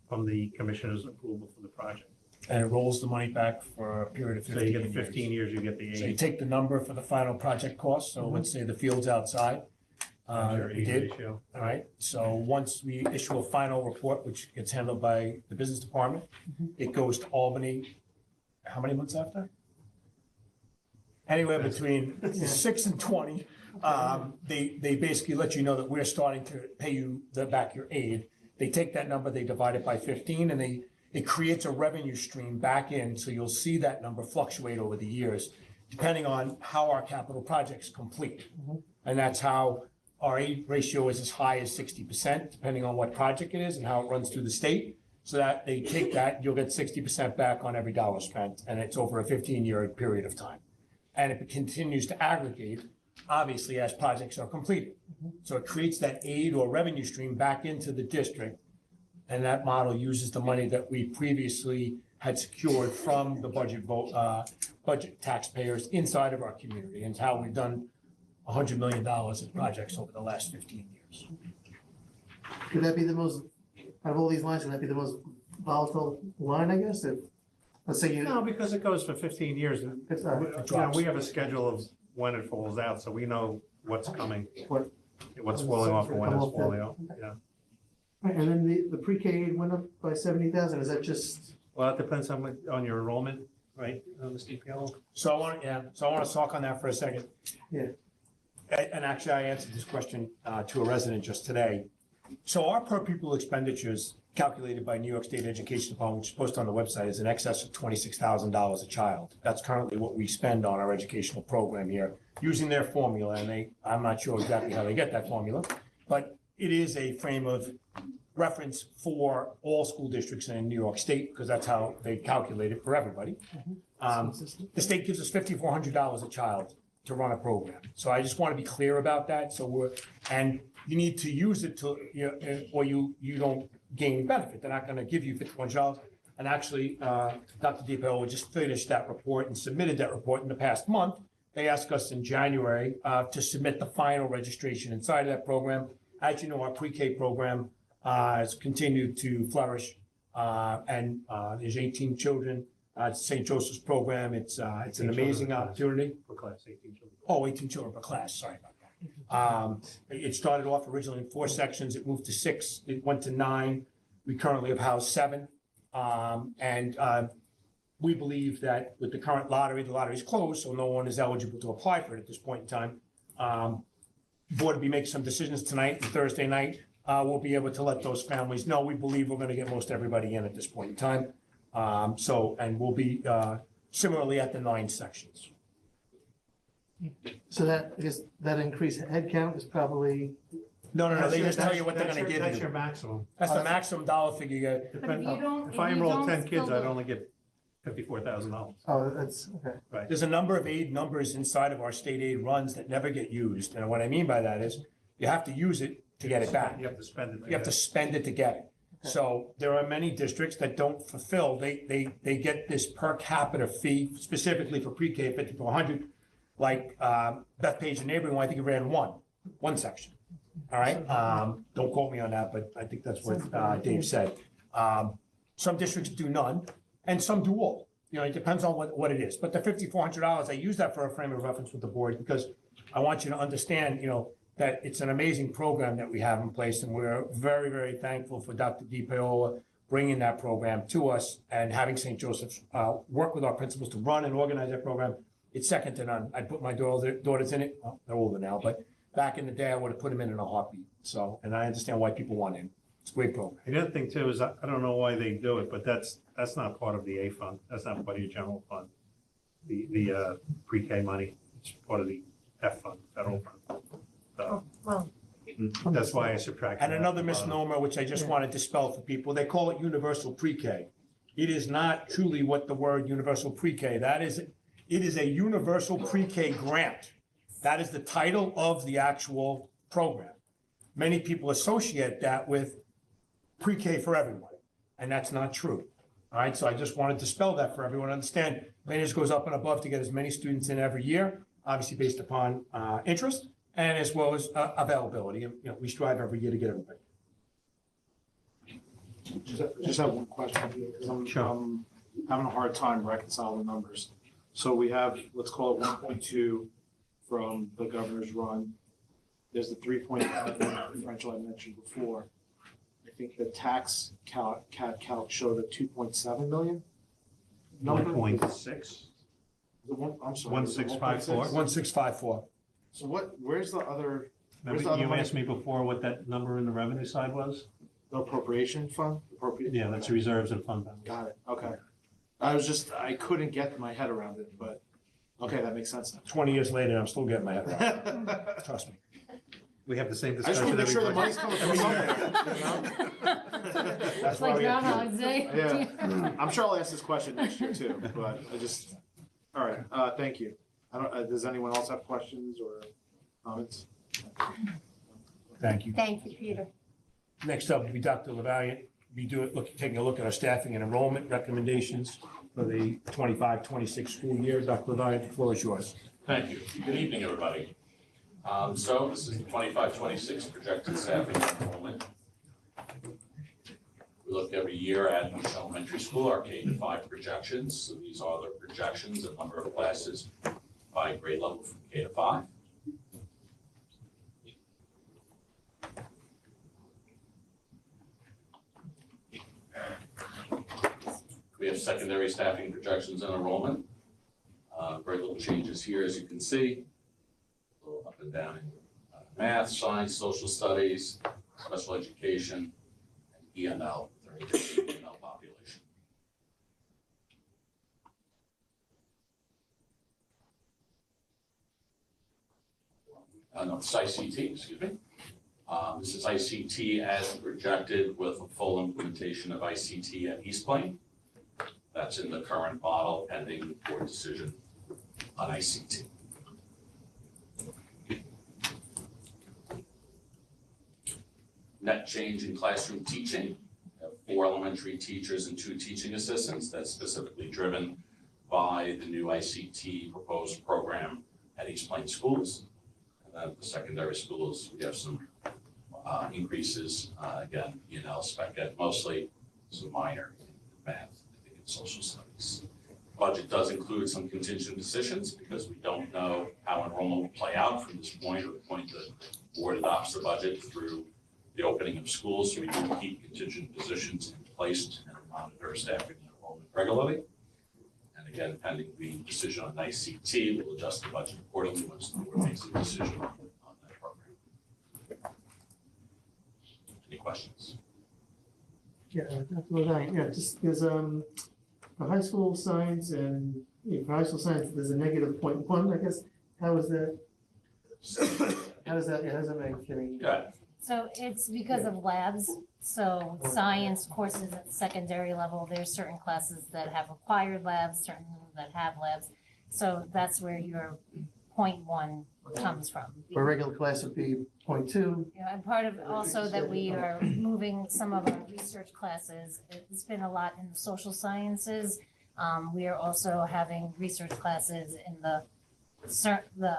from the commissioner's approval for the project. And it rolls the money back for a period of 15 So you get the years. 15 years, you get the So you aid. take the number for the final project cost, so let's say the field's outside. Your We aid did, ratio. all right, so once we issue a final report, which gets handled by the business department, it goes to Albany, how many months after? Anywhere between 6 and 20. They basically let you know that we're starting to pay you back your aid. They take that number, they divide it by 15, and it creates a revenue stream back in, so you'll see that number fluctuate over the years, depending on how our capital projects complete. And that's how our aid ratio is as high as 60%, depending on what project it is and how it runs through the state. So that they take that, you'll get 60% back on every dollar spent, and it's over a 15-year period of time. And it continues to aggregate, obviously, as projects are completed. So it creates that aid or revenue stream back into the district. And that model uses the money that we previously had secured from the budget taxpayers inside of our community, and how we've done $100 million in projects over the last 15 years. Could that be the most, out of all these lines, would that be the most volatile line, I guess? If, let's say you. No, because it goes for 15 years. It's, We have a schedule of when it falls out, so we know what's coming. What's falling off and when it's falling off, yeah. Right, and then the pre-K went up by 70,000, is that just? Well, it depends on your enrollment, right, Mr. Piello? So I want to talk on that for a second. Yeah. And actually, I answered this question to a resident just today. So our per pupil expenditures calculated by New York State Education Department, which is posted on the website, is in excess of $26,000 a child. That's currently what we spend on our educational program here, using their formula, and I'm not sure exactly how they get that formula, but it is a frame of reference for all school districts in New York State, because that's how they calculate it for everybody. The state gives us $5,400 a child to run a program. So I just want to be clear about that. So and you need to use it to, or you don't gain benefit. They're not going to give you $5,400. And actually, Dr. DiPaolo just finished that report and submitted that report in the past month. They asked us in January to submit the final registration inside of that program. As you know, our pre-K program has continued to flourish, and there's 18 children. It's St. Joseph's program. It's an amazing opportunity. Per class, 18 children. Oh, 18 children per class, sorry about that. It started off originally in 4 sections. It moved to 6. It went to 9. We currently have housed 7. We believe that with the current lottery, the lottery is closed, so no one is eligible to apply for it at this point in time. Board will be making some decisions tonight and Thursday night. We'll be able to let those families know. We believe we're going to get most everybody in at this point in time. And we'll be similarly at the 9 sections. So that, I guess, that increased headcount is probably. No, they just tell you what they're gonna give you. That's your maximum. That's the maximum dollar figure you get. But if you don't. If I you enroll don't 10 kids, still I'd do- only get $54,000. Oh, that's, okay. Right. There's a number of aid numbers inside of our state aid runs that never get used. And what I mean by that is you have to use it to get it back. You have to spend it. You have to spend it to get it. So there are many districts that don't fulfill. They get this per capita fee specifically for pre-K, 50 to 100. Like Beth Page and neighboring, I think it ran one section. All right. Don't quote me on that, but I think that's what Dave said. Some districts do none, and some do all. It depends on what it is. But the $5,400, I use that for a frame of reference with the board because I want you to understand, that it's an amazing program that we have in place, and we're very, very thankful for Dr. DiPaolo bringing that program to us and having St. Joseph's work with our principals to run and organize that program. It's second to none. I put my daughters in it. Well, they're older now, but back in the day, I would have put them in a heartbeat. So, and I understand why people want in. It's a great program. The other thing too is, I don't know why they do it, but that's not part of the A fund. That's not part of your general fund. The pre-K money, it's part of the F fund, federal fund. So, Well, that's why I subtracted. And that another from the bottom. misnomer, which I just wanted to spell for people, they call it universal pre-K. It is not truly what the word universal pre-K, it is a universal pre-K grant. That is the title of the actual program. Many people associate that with pre-K for everyone, and that's not true. All right, so I just wanted to spell that for everyone to understand. Management goes up and above to get as many students in every year, obviously based upon interest and as well as availability. And, we strive every year to get everybody. Just have one question here, because I'm having a hard time reconciling the numbers. So we have, let's call it 1.2 from the governor's run. There's the 3.5 differential I mentioned before. I think the tax calc showed a 2.7 million number. 1.6. I'm sorry. 1654. 1654. So where's the other? Where's the Remember, other you money? asked me before what that number in the revenue side was? The appropriation fund? Yeah, that's reserves and fund balance. Got it, okay. I couldn't get my head around it, but, okay, that makes sense now. 20 years later, I'm still getting my head around it. Trust me. We have the same I just want discussion to make every sure the budget. money's coming from somewhere. it's like Groundhog Day. Yeah, I'm sure I'll ask this question next year too, but all right, thank you. Does anyone else have questions or comments? Thank you. Thank you, Peter. Next up will be Dr. LaValliant. Taking a look at our staffing and enrollment recommendations for the 25-26 school year. Dr. LaValliant, the floor is yours. Thank you. Good evening, everybody. So this is the 25-26 projected staffing and enrollment. We look every year at each elementary school, our K-5 projections. So these are the projections of number of classes by grade level from K-5. have secondary staffing projections and enrollment. Very little changes here, as you can see. A little up and down in math, science, social studies, special education, and EML, EML population. No, it's ICT, excuse me. This is ICT as projected with a full implementation of ICT at East Plain. That's in the current model pending board decision on ICT. Net change in classroom teaching. We have 4 elementary teachers and 2 teaching assistants. That's specifically driven by the new ICT proposed program at East Plain Schools. And then the secondary schools, we have some increases, again, ENL, spec ed, mostly some minor in math, I think in social studies. Budget does include some contingent positions because we don't know how enrollment will play out from this point or the point that the board adopts the budget through the opening of schools. So we do keep contingent positions in place and monitor staffing and enrollment regularly. And again, pending the decision on ICT, we'll adjust the budget accordingly once the board makes a decision on that program. Any questions? Yeah, Dr. Levine, yeah, just there's for high school science and for high school science, there's a -0.1, I guess. How is that? How does that make feeling? Good. So it's because of labs. So science courses at the secondary level, there's certain classes that have required labs, certain that have labs. So that's where your 0.1 comes from. For a regular class would be 0.2. Yeah, and part of also that we are moving some of our research classes. It's been a lot in the social sciences. We are also having research classes in the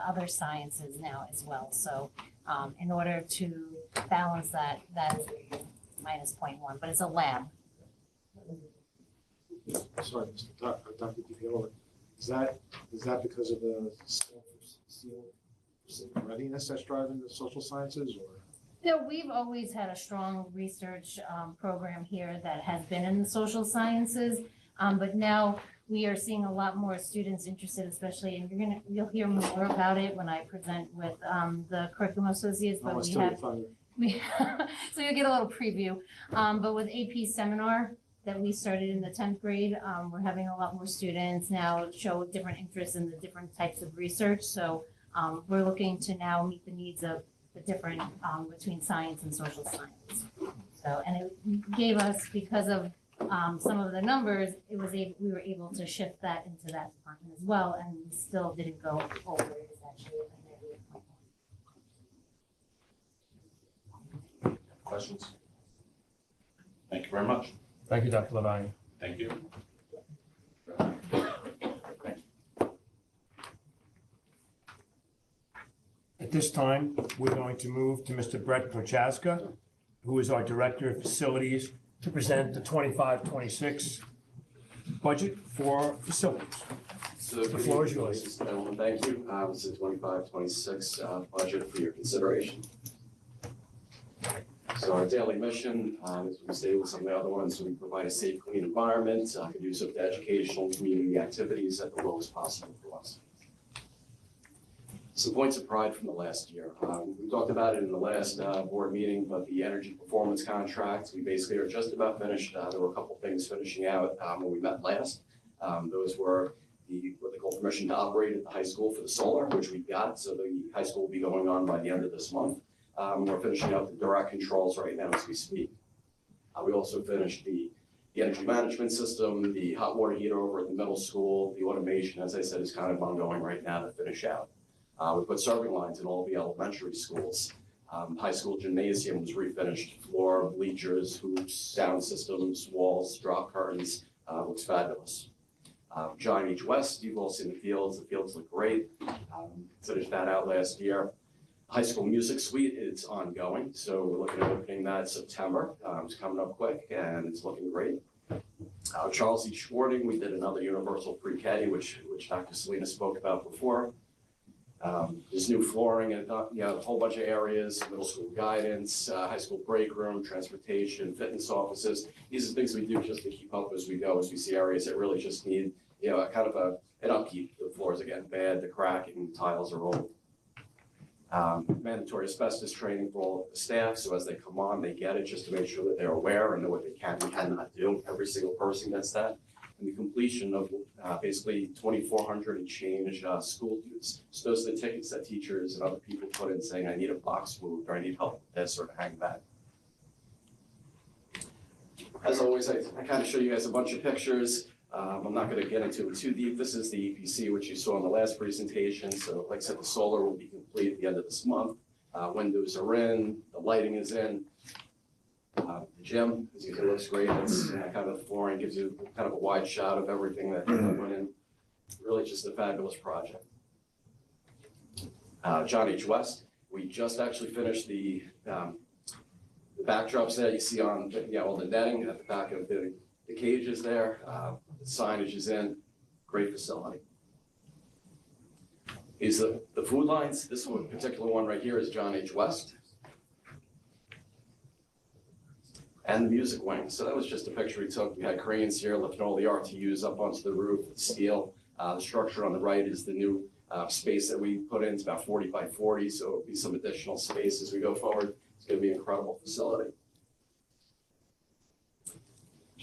other sciences now as well. So in order to balance that, that is -0.1, but it's a lab. Sorry, Dr. DiPiolo, is that because of the readiness that's driving the social sciences, or? No, we've always had a strong research program here that has been in the social sciences, but now we are seeing a lot more students interested, especially, and you'll hear more about it when I present with the curriculum associates. But so you'll get a little preview. But with AP seminar that we started in the 10th grade, we're having a lot more students now show different interests in the different types of research. So we're looking to now meet the needs of the different between science and social science. So, and it gave us, because of some of the numbers, we were able to shift that into that department as well, and we still didn't go over it. It's actually Questions? Thank you very much. Thank you, Dr. Levine. Thank you. At this time, we're going to move to Mr. Brett Prochaska, who is our Director of Facilities, to present the 25-26 budget for facilities. So The floor is yours. Mr. Gentlemen, thank you. This is the 25-26 budget for your consideration. So our daily mission, as we say with some of the other ones, we provide a safe, clean environment, conducive to educational community activities at the lowest possible cost. Some points of pride from the last year. We talked about it in the last board meeting, but the energy performance contracts, we basically are just about finished. There were a couple things finishing out when we met last. Those were what they call permission to operate at the high school for the solar, which we got. So the high school will be going on by the end of this month. We're finishing up the direct controls right now as we speak. We also finished the energy management system, the hot water heater over at the middle school. The automation, as I said, is kind of ongoing right now to finish out. We put serving lines in all the elementary schools. High school gymnasium was refinished, floor, bleachers, hoops, sound systems, walls, drop curtains, looks fabulous. John Beach West, you've all seen the fields look great. Finished that out last year. High school music suite, it's ongoing, so we're looking at opening that September. It's coming up quick and it's looking great. Charles E. Schwarting, we did another universal pre-K, which Dr. Selena spoke about before. There's new flooring and, a whole bunch of areas, middle school guidance, high school break room, transportation, fitness offices. These are things we do just to keep up as we go, as we see areas that really just need, a kind of an upkeep. The floors are getting bad, the cracking, tiles are old. Mandatory asbestos training for all of the staff, so as they come on, they get it, just to make sure that they're aware and know what they can and cannot do. Every single person gets that. And the completion of basically 2,400 and change school dues. So those are the tickets that teachers and other people put in saying, I need a box moved, or I need help with this, or to hang back. As always, I kind of show you guys a bunch of pictures. I'm not going to get into it too deep. This is the EPC, which you saw in the last presentation. So like I said, the solar will be complete at the end of this month. Windows are in, the lighting is in. The gym, as you can, looks great. It's kind of the flooring, gives you kind of a wide shot of everything that went in. Really just a fabulous project. John H. West, we just actually finished the backdrops there you see on all the netting at the back of the cages there. The signage is in, great facility. Is the food lines. This one, particular one right here is John H. West. And the music wing. So that was just a picture we took. We had cranes here lifting all the RTUs up onto the roof with steel. The structure on the right is the new space that we put in. It's about 40 by 40, so it'll be some additional space as we go forward. It's going to be an incredible facility.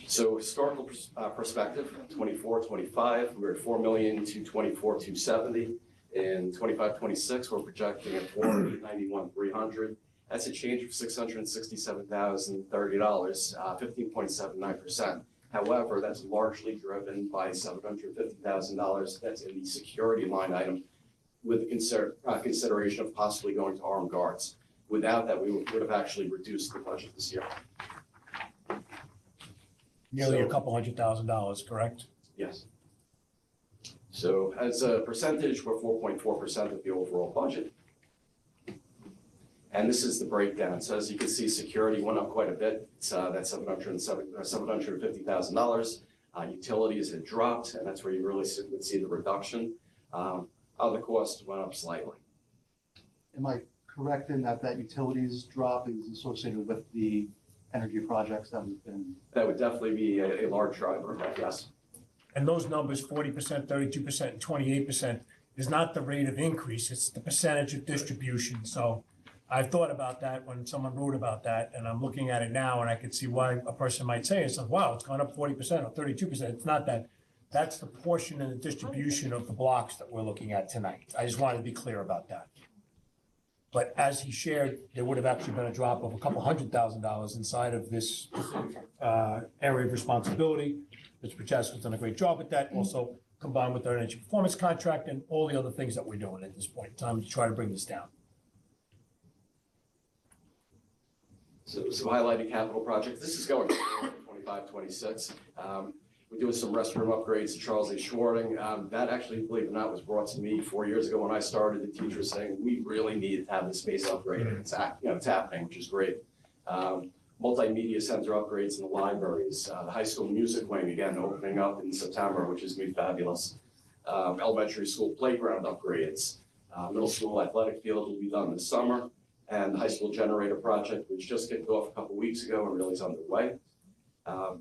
So historical perspective, 24-25, we were at 4 million to 24,270. In 25-26, we're projecting at 491,300. That's a change of $667,030, 15.79%. However, that's largely driven by $750,000 that's in the security line item with the consideration of possibly going to armed guards. Without that, we would have actually reduced the budget this year. Nearly a couple $100,000, correct? Yes. So as a percentage, we're 4.4% of the overall budget. And this is the breakdown. So as you can see, security went up quite a bit. It's that's $750,000. Utilities had dropped, and that's where you really would see the reduction. Other costs went up slightly. Am I correct in that utilities drop is associated with the energy projects that we've been? That would definitely be a large driver of that, yes. And those numbers, 40%, 32%, and 28%, is not the rate of increase, it's the percentage of distribution. So I thought about that when someone wrote about that, and I'm looking at it now, and I can see why a person might say, it's like, wow, it's gone up 40% or 32%. It's not that. That's the portion and the distribution of the blocks that we're looking at tonight. I just wanted to be clear about that. But as he shared, there would have actually been a drop of a couple $100,000 inside of this area of responsibility. Mr. Prochaska's done a great job at that, also combined with our energy performance contract and all the other things that we're doing at this point in time to try to bring this down. So highlighting capital projects. This is going forward, 25-26. We're doing some restroom upgrades to Charles A. Schwarting. That actually, believe it or not, was brought to me 4 years ago when I started. The teacher was saying, we really need to have the space upgraded. It's happening, which is great. Multimedia center upgrades in the libraries. The high school music wing, again, opening up in September, which is going to be fabulous. Elementary school playground upgrades. Middle school athletic field will be done this summer. And the high school generator project, which just kicked off a couple weeks ago and really is underway.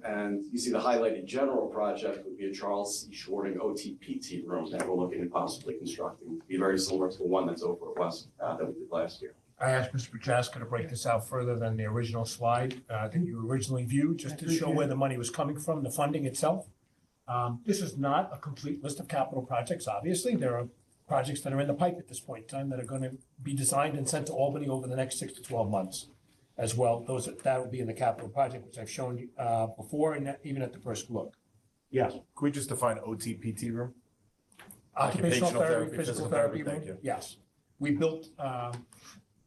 And you see the highlighted general project would be a Charles E. Schwarting OT-PT room that we're looking at possibly constructing. Be very similar to the one that's over at West that we did last year. I asked Mr. Prochaska to break this out further than the original slide that you originally viewed, just to show where the money was coming from, the funding itself. This is not a complete list of capital projects, obviously. There are projects that are in the pipe at this point in time that are going to be designed and sent to Albany over the next 6 to 12 months as well. That will be in the capital project, which I've shown you before and even at the first look. Yes. Can we just define OT-PT room? Occupational therapy, physical therapy room. Thank you. Yes. We built,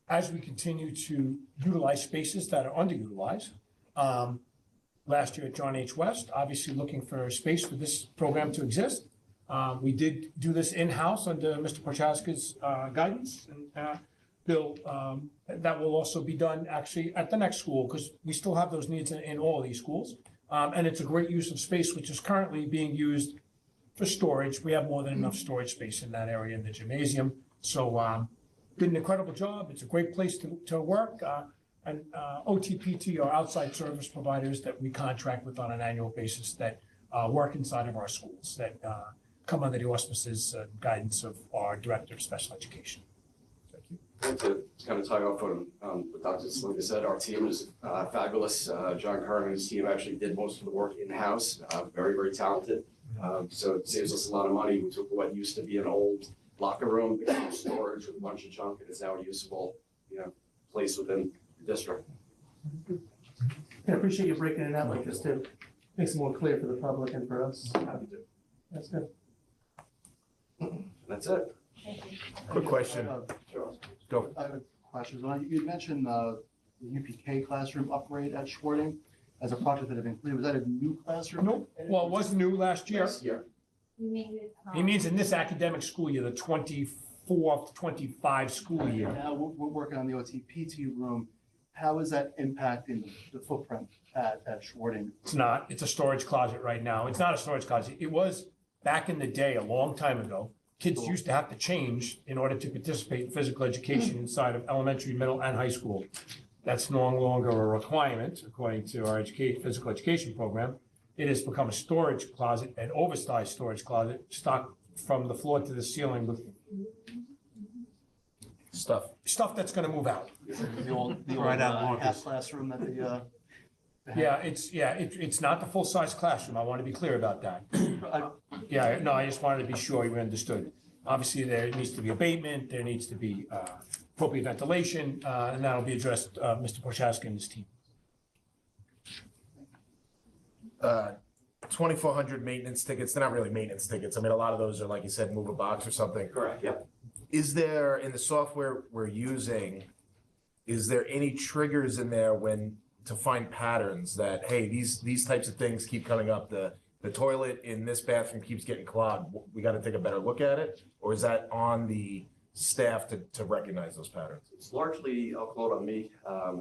as we continue to utilize spaces that are underutilized. Last year at John H. West, obviously looking for a space for this program to exist. We did do this in-house under Mr. Prochaska's guidance. And Bill, that will also be done actually at the next school because we still have those needs in all of these schools. And it's a great use of space, which is currently being used for storage. We have more than enough storage space in that area in the gymnasium. So did an incredible job. It's a great place to work. And OTPT are outside service providers that we contract with on an annual basis that work inside of our schools, that come under the auspices and guidance of our Director of Special Education. To kind of tie off on what Dr. Saliga said, our team is fabulous. John Kern and his team actually did most of the work in-house, very, very talented. So it saves us a lot of money. We took what used to be an old locker room, became storage with a bunch of junk, and it's now a usable, place within the district. I appreciate you breaking it out like this too. Makes it more clear for the public and for us. That's good. That's it. Quick question. Sure. Go. I have a question. You mentioned the UPK classroom upgrade at Schwarting as a project that had been completed. Was that a new classroom? Nope. Well, it was new last year. Last year. He means in this academic school year, the 24-25 school year. Now we're working on the OTPT room. How is that impacting the footprint at Schwarting? It's not. It's a storage closet right now. It's not a storage closet. It was back in the day, a long time ago. Kids used to have to change in order to participate in physical education inside of elementary, middle, and high school. That's no longer a requirement, according to our physical education program. It has become a storage closet, an oversized storage closet, stocked from the floor to the ceiling with stuff that's gonna move out. The old Right out of half classroom that the Yeah, it's not the full-size classroom. I want to be clear about that. Yeah, no, I just wanted to be sure you understood. Obviously, there needs to be abatement, there needs to be appropriate ventilation, and that'll be addressed, Mr. Prochaska and his team. 2,400 maintenance tickets, they're not really maintenance tickets. I mean, a lot of those are, like you said, move a box or something. Correct, yep. Is there, in the software we're using, is there any triggers in there to find patterns that, hey, these types of things keep coming up, the toilet in this bathroom keeps getting clogged, we gotta take a better look at it? Or is that on the staff to recognize those patterns? It's largely, I'll call it on me,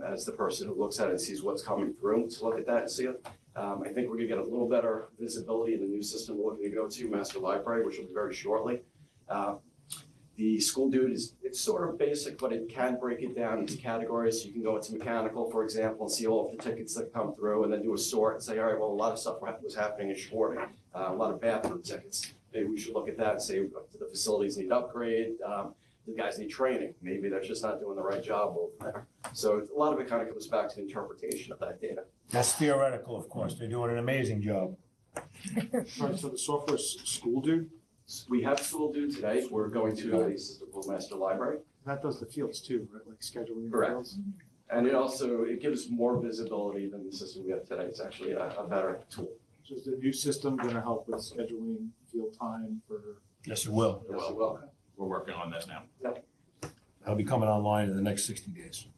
as the person who looks at it and sees what's coming through to look at that and see it. I think we're gonna get a little better visibility in the new system we're looking to go to, Master Library, which will be very shortly. The school dude it's sort of basic, but it can break it down into categories. So you can go into mechanical, for example, and see all of the tickets that come through and then do a sort and say, all right, well, a lot of stuff was happening in Schwarting, a lot of bathroom tickets. Maybe we should look at that and say, do the facilities need upgrade? The guys need training. Maybe they're just not doing the right job over there. So a lot of it kind of comes back to the interpretation of that data. That's theoretical, of course. They're doing an amazing job. Right, so the software's school dude? We have school due today. We're going to a system called Master Library. That does the fields too, right? Like scheduling the Correct. fields? And it gives more visibility than the system we have today. It's actually a better tool. So is the new system gonna help with scheduling field time for? Yes, it will. Yes, it will. We're working on that now. That'll be coming online in the next 60 days.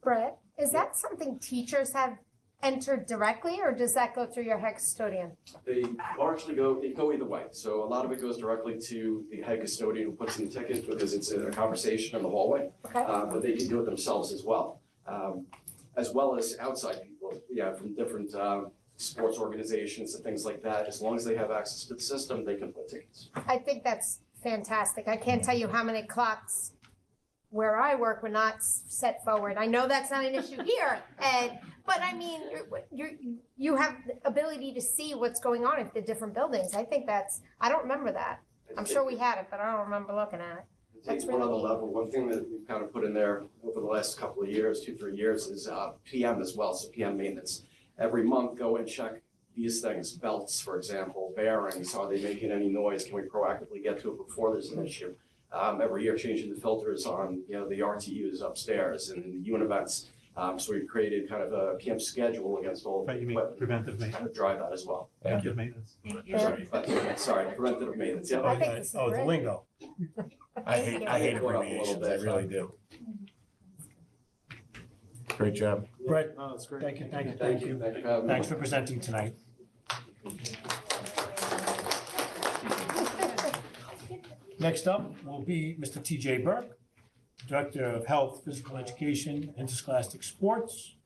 Brett, is that something teachers have entered directly, or does that go through your head custodian? They largely go either way. So a lot of it goes directly to the head custodian who puts in the ticket because it's a conversation in the hallway. Okay. But they can do it themselves as well as outside people, from different sports organizations and things like that. As long as they have access to the system, they can put tickets. I think that's fantastic. I can't tell you how many clocks where I work were not set forward. I know that's not an issue here, Ed, but I mean, you have the ability to see what's going on at the different buildings. I think I don't remember that. I'm sure we had it, but I don't remember looking at it. Take one other level. One thing that we've kind of put in there over the last couple of years, 2-3 years, is PM as well, so PM maintenance. Every month, go and check these things, belts, for example, bearings, are they making any noise? Can we proactively get to it before there's an issue? Every year changing the filters on, the RTUs upstairs and in the univents. So we've created kind of a PM schedule against all. But you mean preventive maintenance? Drive that as well. Thank you. Maintenance. Sorry, preventative maintenance, yeah. I think this is Oh, the great. lingo. I hate abbreviations, I really do. Great job. Brett, Oh, that's great. thank you. Thank you for having me. Thanks for presenting tonight. Next up will be Mr. TJ Burke, Director of Health, Physical Education, Interscholastic Sports.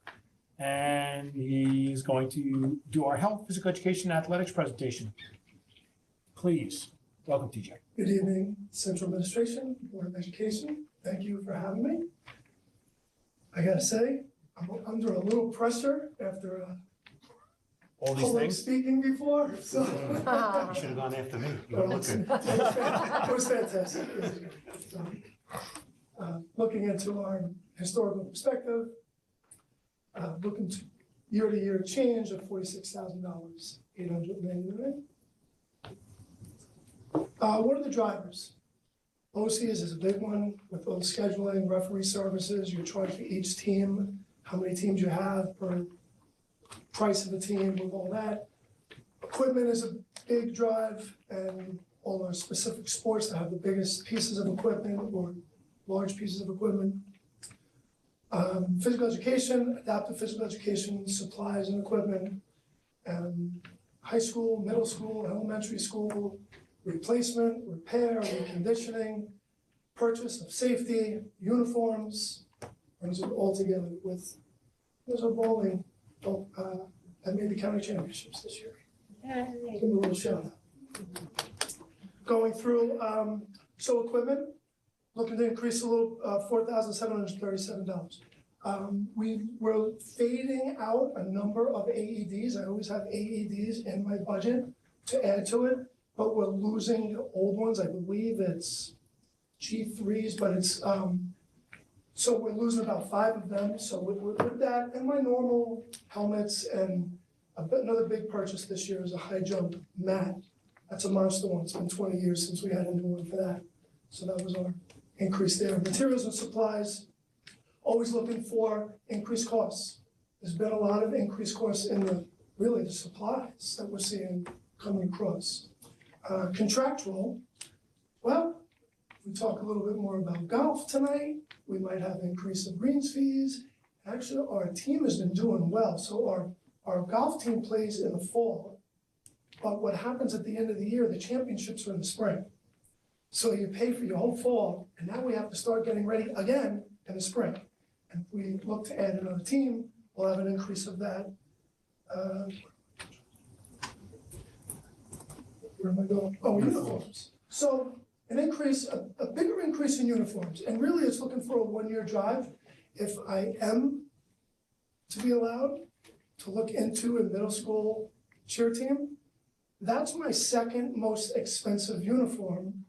And he is going to do our health, physical education, athletics presentation. Please. Welcome, TJ. Good evening, Central Administration, Board of Education. Thank you for having me. I gotta say, I'm under a little pressure after All these public things? speaking before, so. You should have gone after me. You Well, were It looking. was fantastic. It was great. So, looking into our historical perspective, looking to year-to-year change of $46,000, $899. What are the drivers? OCs is a big one with all the scheduling, referee services, you're charged for each team, how many teams you have per price of the team with all that. Equipment is a big drive, and all our specific sports that have the biggest pieces of equipment or large pieces of equipment. Physical education, adaptive physical education, supplies and equipment. High school, middle school, elementary school, replacement, repair, reconditioning, purchase of safety, uniforms, brings it all together with, there's a bowling, that made the county championships this year. Give them a little shout out. Going through, so equipment, looking to increase a little, $4,737. We're fading out a number of AEDs. I always have AEDs in my budget to add to it, but we're losing the old ones. I believe it's G3s, but it's, so we're losing about 5 of them. So with that and my normal helmets and another big purchase this year is a high jump mat. That's a monster one. It's been 20 years since we had a new one for that. So that was our increase there. Materials and supplies, always looking for increased costs. There's been a lot of increased costs in the supplies that we're seeing coming across. Contractual, well, we talk a little bit more about golf tonight. We might have an increase of greens fees. Actually, our team has been doing well. So our golf team plays in the fall, but what happens at the end of the year, the championships are in the spring. So you pay for your whole fall, and now we have to start getting ready again in the spring. And if we look to add another team, we'll have an increase of that. Where am I going? Oh, uniforms. So an increase, a bigger increase in uniforms, and really it's looking for a 1-year drive. If I am to be allowed to look into a middle school cheer team, that's my second most expensive uniform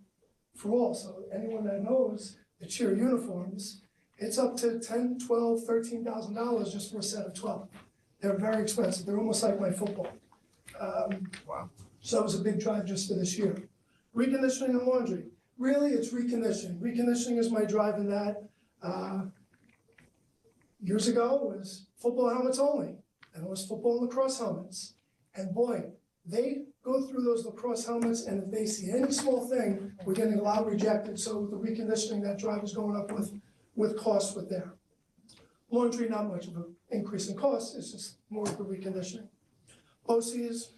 for all. So anyone that knows the cheer uniforms, it's up to $10,000, $12,000, $13,000 just for a set of 12. They're very expensive. They're almost like my football. Wow. So it was a big drive just for this year. Reconditioning and laundry. Really, it's reconditioning. Reconditioning is my drive in that. Years ago, it was football helmets only, and it was football and lacrosse helmets. And boy, they go through those lacrosse helmets, and if they see any small thing, we're getting a lot rejected. So with the reconditioning, that drive is going up with costs with there. Laundry, not much of an increase in cost, it's just more of the reconditioning. OCs,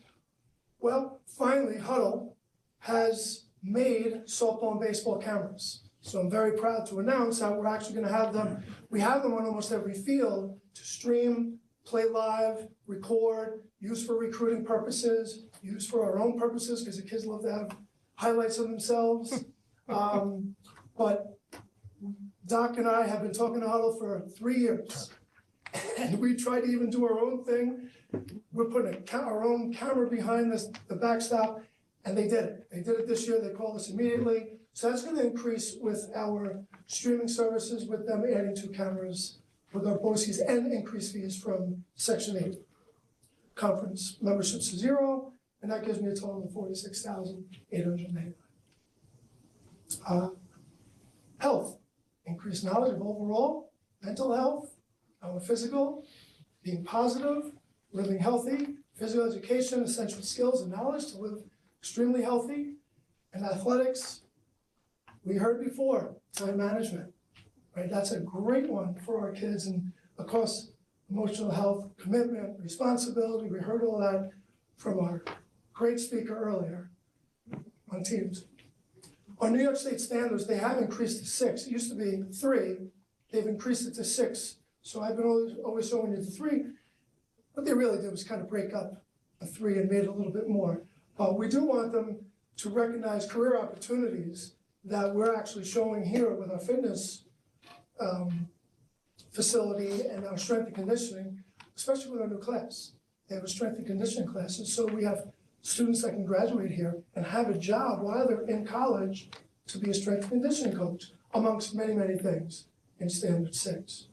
well, finally, Huddle has made softball and baseball cameras. So I'm very proud to announce that we're actually gonna have them, we have them on almost every field to stream, play live, record, use for recruiting purposes, use for our own purposes, because the kids love to have highlights of themselves. But Doc and I have been talking to Huddle for 3 years. And we tried to even do our own thing. We're putting our own camera behind the backstop, and they did it. They did it this year. They called us immediately. So that's gonna increase with our streaming services, with them adding 2 cameras with our BOCES and increased fees from Section 8. Conference memberships to 0, and that gives me a total of $46,889. Health, increased knowledge of overall mental health, our physical, being positive, living healthy, physical education, essential skills and knowledge to live extremely healthy, and athletics. We heard before, time management, right? That's a great one for our kids, and of course, emotional health, commitment, responsibility. We heard all that from our great speaker earlier on Teams. On New York State standards, they have increased to 6. It used to be 3. They've increased it to 6. So I've been always showing you the 3. What they really did was kind of break up a 3 and made it a little bit more. We do want them to recognize career opportunities that we're actually showing here with our fitness facility and our strength and conditioning, especially with our new class. They have a strength and conditioning classes, so we have students that can graduate here and have a job while they're in college to be a strength and conditioning coach, amongst many, many things in Standard 6.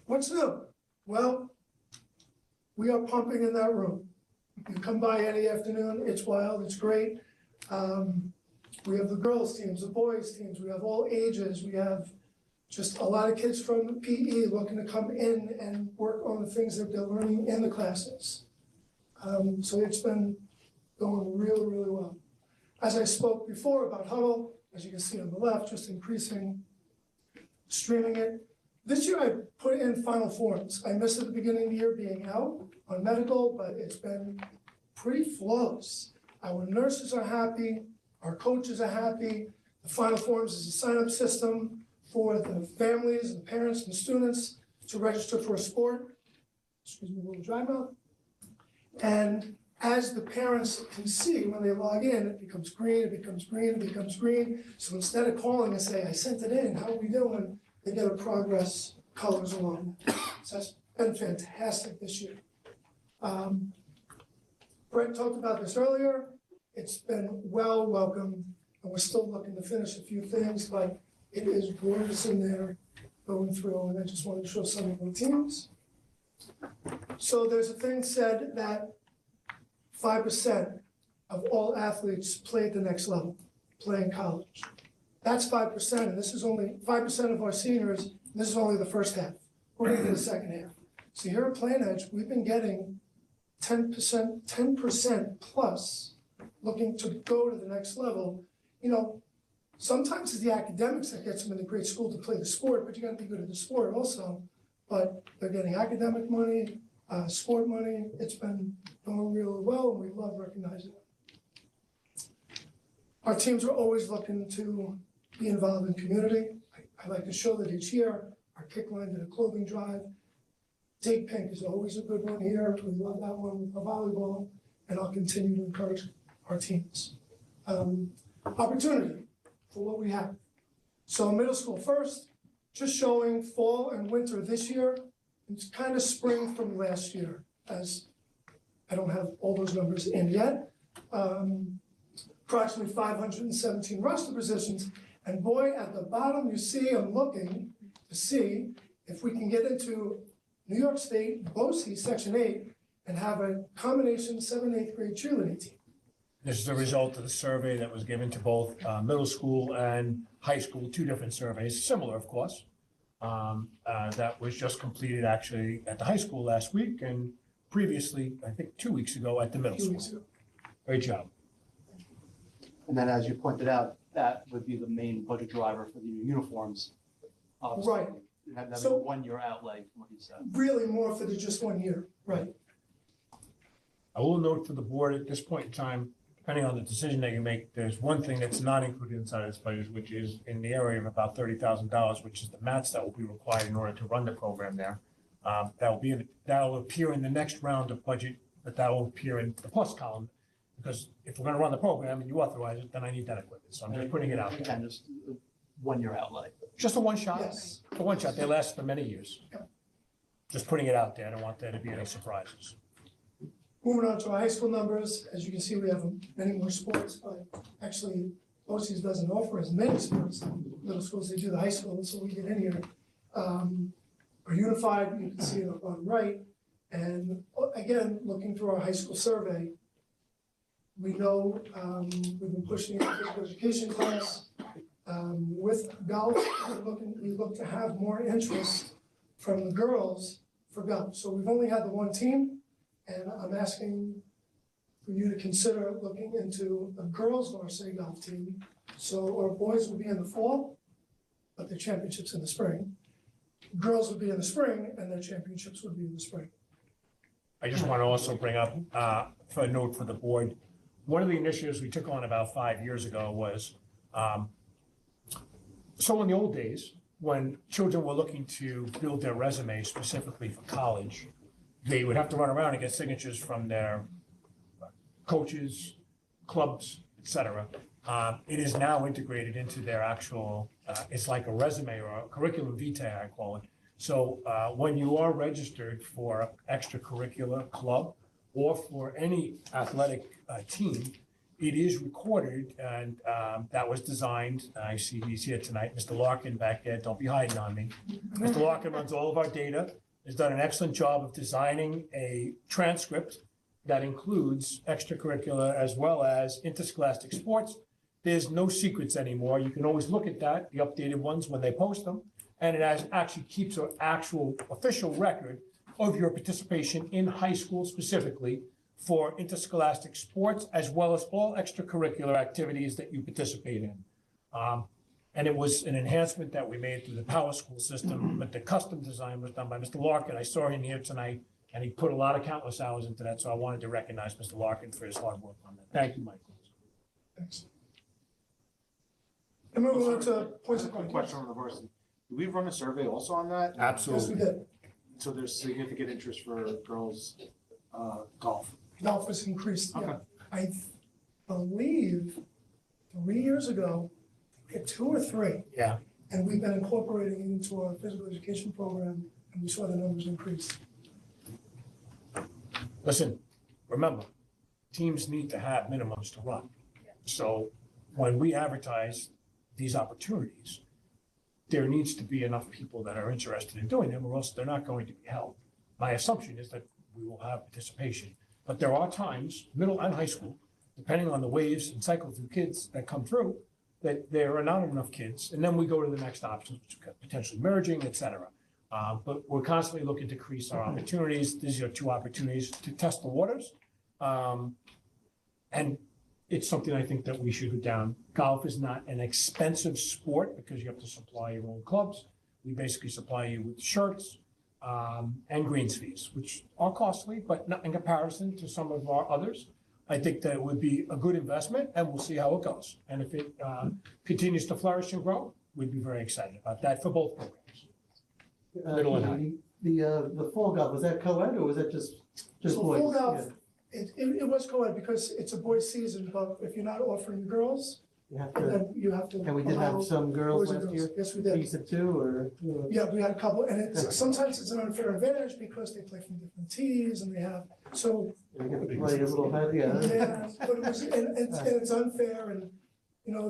What's new? Well, we are pumping in that room. You come by any afternoon, it's wild, it's great. We have the girls teams, the boys teams, we have all ages, we have just a lot of kids from PE looking to come in and work on the things that they're learning in the classes. So it's been going really, really well. As I spoke before about Huddle, as you can see on the left, just increasing, streaming it. This year I put in final forms. I missed at the beginning of the year being out on medical, but it's been pretty flawless. Our nurses are happy, our coaches are happy. The final forms is a sign-up system for the families and parents and students to register for a sport. Excuse me, a little dry mouth. And as the parents can see, when they log in, it becomes green, it becomes green, it becomes green. So instead of calling and say, I sent it in, how are we doing? They get a progress colors along. So that's been fantastic this year. Brett talked about this earlier. It's been well welcomed, and we're still looking to finish a few things, but it is gorgeous in there going through, and I just wanted to show some of the teams. So there's a thing said that 5% of all athletes play at the next level, play in college. That's 5%, and this is only 5% of our seniors, and this is only the first half. We're gonna get the second half. So here at Plain Edge, we've been getting 10% plus looking to go to the next level. You know, sometimes it's the academics that gets them in a great school to play the sport, but you gotta be good at the sport also. But they're getting academic money, sport money. It's been going really well, and we love recognizing it. Our teams are always looking to be involved in community. I like to show that each year. Our kick line did a clothing drive. Take Pink is always a good one here. We love that one with the volleyball, and I'll continue to encourage our teams. Opportunity for what we have. So middle school first, just showing fall and winter this year. It's kind of spring from last year, as I don't have all those numbers in yet. Approximately 517 roster positions. And boy, at the bottom, you see, I'm looking to see if we can get into New York State, BOCES Section 8, and have a combination 7th and 8th grade cheerleading team. This is the result of the survey that was given to both middle school and high school, two different surveys, similar, of course. That was just completed actually at the high school last week and previously, I think 2 weeks ago at the middle school. Great job. And then as you pointed out, that would be the main budget driver for the uniforms. Obviously, Right. You have that So- 1 year outlay, from what you said. Really more for the just 1 year, right? I will note for the board at this point in time, depending on the decision that you make, there's one thing that's not included inside this budget, which is in the area of about $30,000, which is the mats that will be required in order to run the program there. That will appear in the next round of budget, but that will appear in the plus column. Because if we're gonna run the program and you authorize it, then I need that equipment. So I'm just putting it out there. And just 1 year outlay. Just a one shot. Yes. A one shot. They last for many years. Just putting it out there. I don't want there to be any surprises. Moving on to our high school numbers, as you can see, we have many more sports, but actually, BOCES doesn't offer as many sports. Middle schools, they do the high school, and so we get in here. We're unified, you can see it up on the right. And again, looking through our high school survey, we know we've been pushing the physical education class. With golf, we look to have more interest from the girls for golf. So we've only had the one team. And I'm asking for you to consider looking into a girls' varsity golf team. So our boys will be in the fall, but their championships in the spring. Girls would be in the spring, and their championships would be in the spring. I just want to also bring up, for a note for the board, one of the initiatives we took on about 5 years ago was, so in the old days, when children were looking to build their resume specifically for college, they would have to run around and get signatures from their coaches, clubs, et cetera. It is now integrated into their actual, it's like a resume or a curriculum vitae, I call it. So when you are registered for extracurricular club or for any athletic team, it is recorded, and that was designed. I see he's here tonight, Mr. Larkin back there. Don't be hiding on me. Mr. Larkin runs all of our data, has done an excellent job of designing a transcript that includes extracurricular as well as interscholastic sports. There's no secrets anymore. You can always look at that, the updated ones when they post them. And it actually keeps an actual official record of your participation in high school specifically for interscholastic sports, as well as all extracurricular activities that you participate in. And it was an enhancement that we made through the Power School system, but the custom design was done by Mr. Larkin. I saw him here tonight, and he put a lot of countless hours into that, so I wanted to recognize Mr. Larkin for his hard work on that. Thank you, Michael. Thanks. And moving on to points of Quick contact. question on the varsity. Do we run a survey also on that? Absolutely. Yes, we did. So there's significant interest for girls' golf. Golf has increased, yeah. Okay. I believe 3 years ago, we had 2 or 3. Yeah. And we've been incorporating it into our physical education program, and we saw the numbers increase. Listen, remember, teams need to have minimums to run. So when we advertise these opportunities, there needs to be enough people that are interested in doing them, or else they're not going to be held. My assumption is that we will have participation, but there are times, middle and high school, depending on the waves and cycle through kids that come through, that there are not enough kids, and then we go to the next option, which is potentially merging, et cetera. But we're constantly looking to increase our opportunities. These are 2 opportunities to test the waters. And it's something I think that we should go down. Golf is not an expensive sport because you have to supply your own clubs. We basically supply you with shirts and greens fees, which are costly, but not in comparison to some of our others. I think that it would be a good investment, and we'll see how it goes. And if it continues to flourish and grow, we'd be very excited about that for both programs. Middle and high. The fall golf, was that co-ed or was that just So boys? full golf, Yeah. it was co-ed because it's a boys' season, but if you're not offering girls, You have then to, you have to. and we did allow have some girls boys and last year? Yes, we did. You said 2 or? Yeah, we had a couple, and it's, sometimes it's an unfair advantage because they play from different tees and they have, so. You get to play a little bit, yeah. Yeah, but it was, and it's unfair, and,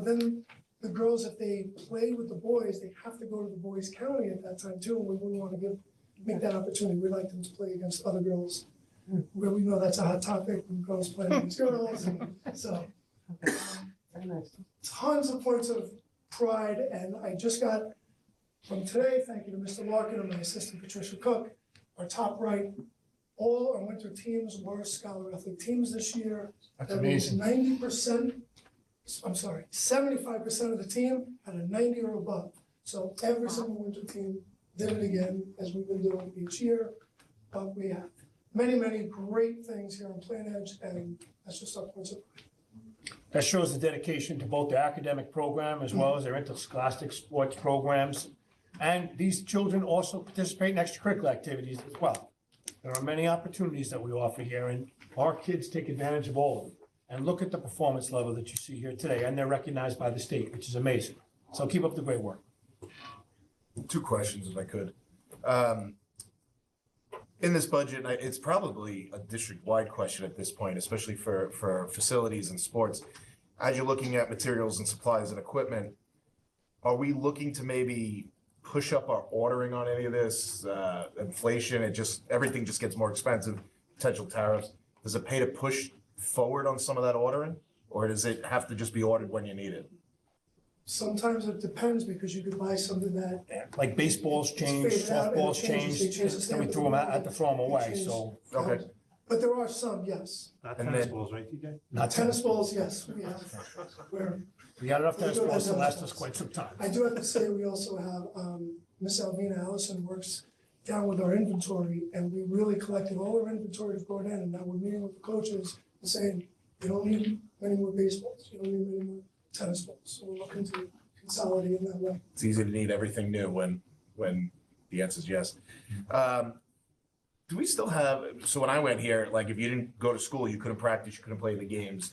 then the girls, if they play with the boys, they have to go to the boys' county at that time too, and we wouldn't want to make that opportunity. We'd like them to play against other girls, where we know that's a hot topic, when girls play against girls, and so. Very nice. Tons of points of pride, and I just got from today, thank you to Mr. Larkin and my assistant Patricia Cook, our top right, all our winter teams were Scholar Athlete teams this year. That's That means amazing. 75% of the team had a 90 or above. So every single winter team did it again, as we've been doing each year. But we have many, many great things here on Plan Edge, and that's just our points of pride. That shows the dedication to both the academic program as well as their interscholastic sports programs. And these children also participate in extracurricular activities as well. There are many opportunities that we offer here, and our kids take advantage of all of them. And look at the performance level that you see here today, and they're recognized by the state, which is amazing. So keep up the great work. 2 questions, if I could. In this budget, it's probably a district-wide question at this point, especially for facilities and sports. As you're looking at materials and supplies and equipment, are we looking to maybe push up our ordering on any of this? Inflation, everything just gets more expensive, potential tariffs. Does it pay to push forward on some of that ordering? Or does it have to just be ordered when you need it? Sometimes it depends, because you could buy something that. Like baseballs change, It's faded out and it softballs changes, they change, change the and we stamp throw them out, have to throw them away, They so. change. Okay. But there are some, yes. Not And tennis then- balls, right, TJ? Not Tennis balls, yes, we have. We got enough tennis We do have balls to tennis last us balls. quite some time. I do have to say, we also have, Miss Alvina Allison works down with our inventory, and we really collected all our inventory to brought in, and now we're meeting with the coaches and saying, you don't need many more baseballs, you don't need many more tennis balls, so we're looking to consolidate in that way. It's easy to need everything new when the answer is yes. do we still have, so when I went here, like if you didn't go to school, you couldn't practice, you couldn't play the games.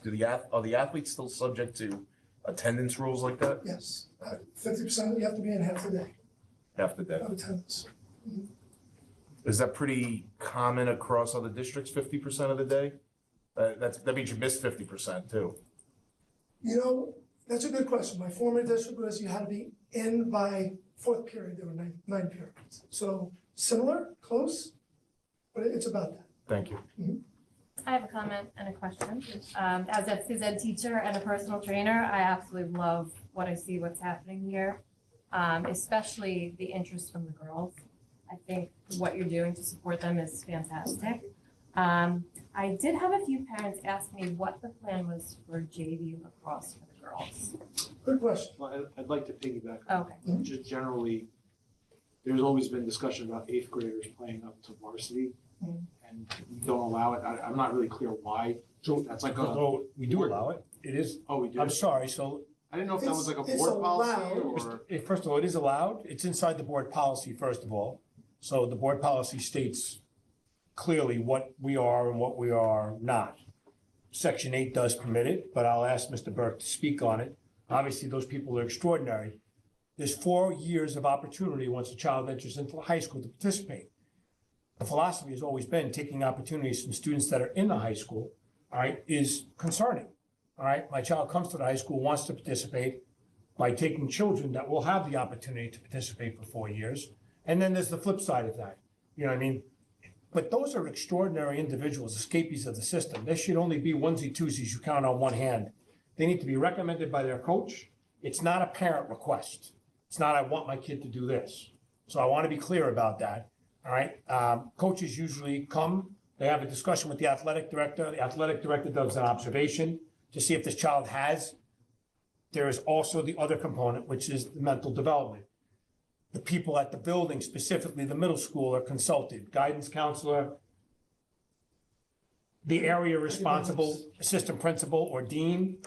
Are the athletes still subject to attendance rules like that? Yes, 50%, you have to be in half the day Half the day. of attendance. Is that pretty common across other districts, 50% of the day? That means you missed 50% too. You know, that's a good question. My former district was you had to be in by fourth period, there were nine periods. So similar, close, but it's about that. Thank you. I have a comment and a question. As a phys ed teacher and a personal trainer, I absolutely love what I see, what's happening here, especially the interest from the girls. I think what you're doing to support them is fantastic. I did have a few parents ask me what the plan was for JV lacrosse for the girls. Good question. Well, I'd like to piggyback. Okay. Just generally, there's always been discussion about eighth graders playing up to varsity, and we don't allow it. I'm not really clear why. So That's like so we do allow it. It is, Oh, we do? I'm sorry, so I didn't know if that was like a It's board policy allowed. or. first of all, it is allowed. It's inside the board policy, first of all. So the board policy states clearly what we are and what we are not. Section 8 does permit it, but I'll ask Mr. Burke to speak on it. Obviously, those people are extraordinary. There's 4 years of opportunity once a child enters into high school to participate. The philosophy has always been taking opportunities from students that are in the high school, all right, is concerning. All right, my child comes to the high school, wants to participate by taking children that will have the opportunity to participate for 4 years. And then there's the flip side of that. You know what I mean? But those are extraordinary individuals, escapees of the system. There should only be onesie twosies you count on one hand. They need to be recommended by their coach. It's not a parent request. It's not, I want my kid to do this. So I want to be clear about that. All right. Coaches usually come, they have a discussion with the athletic director. The athletic director does an observation to see if this child has. There is also the other component, which is the mental development. The people at the building, specifically the middle school, are consulted, guidance counselor, the area responsible assistant principal or dean,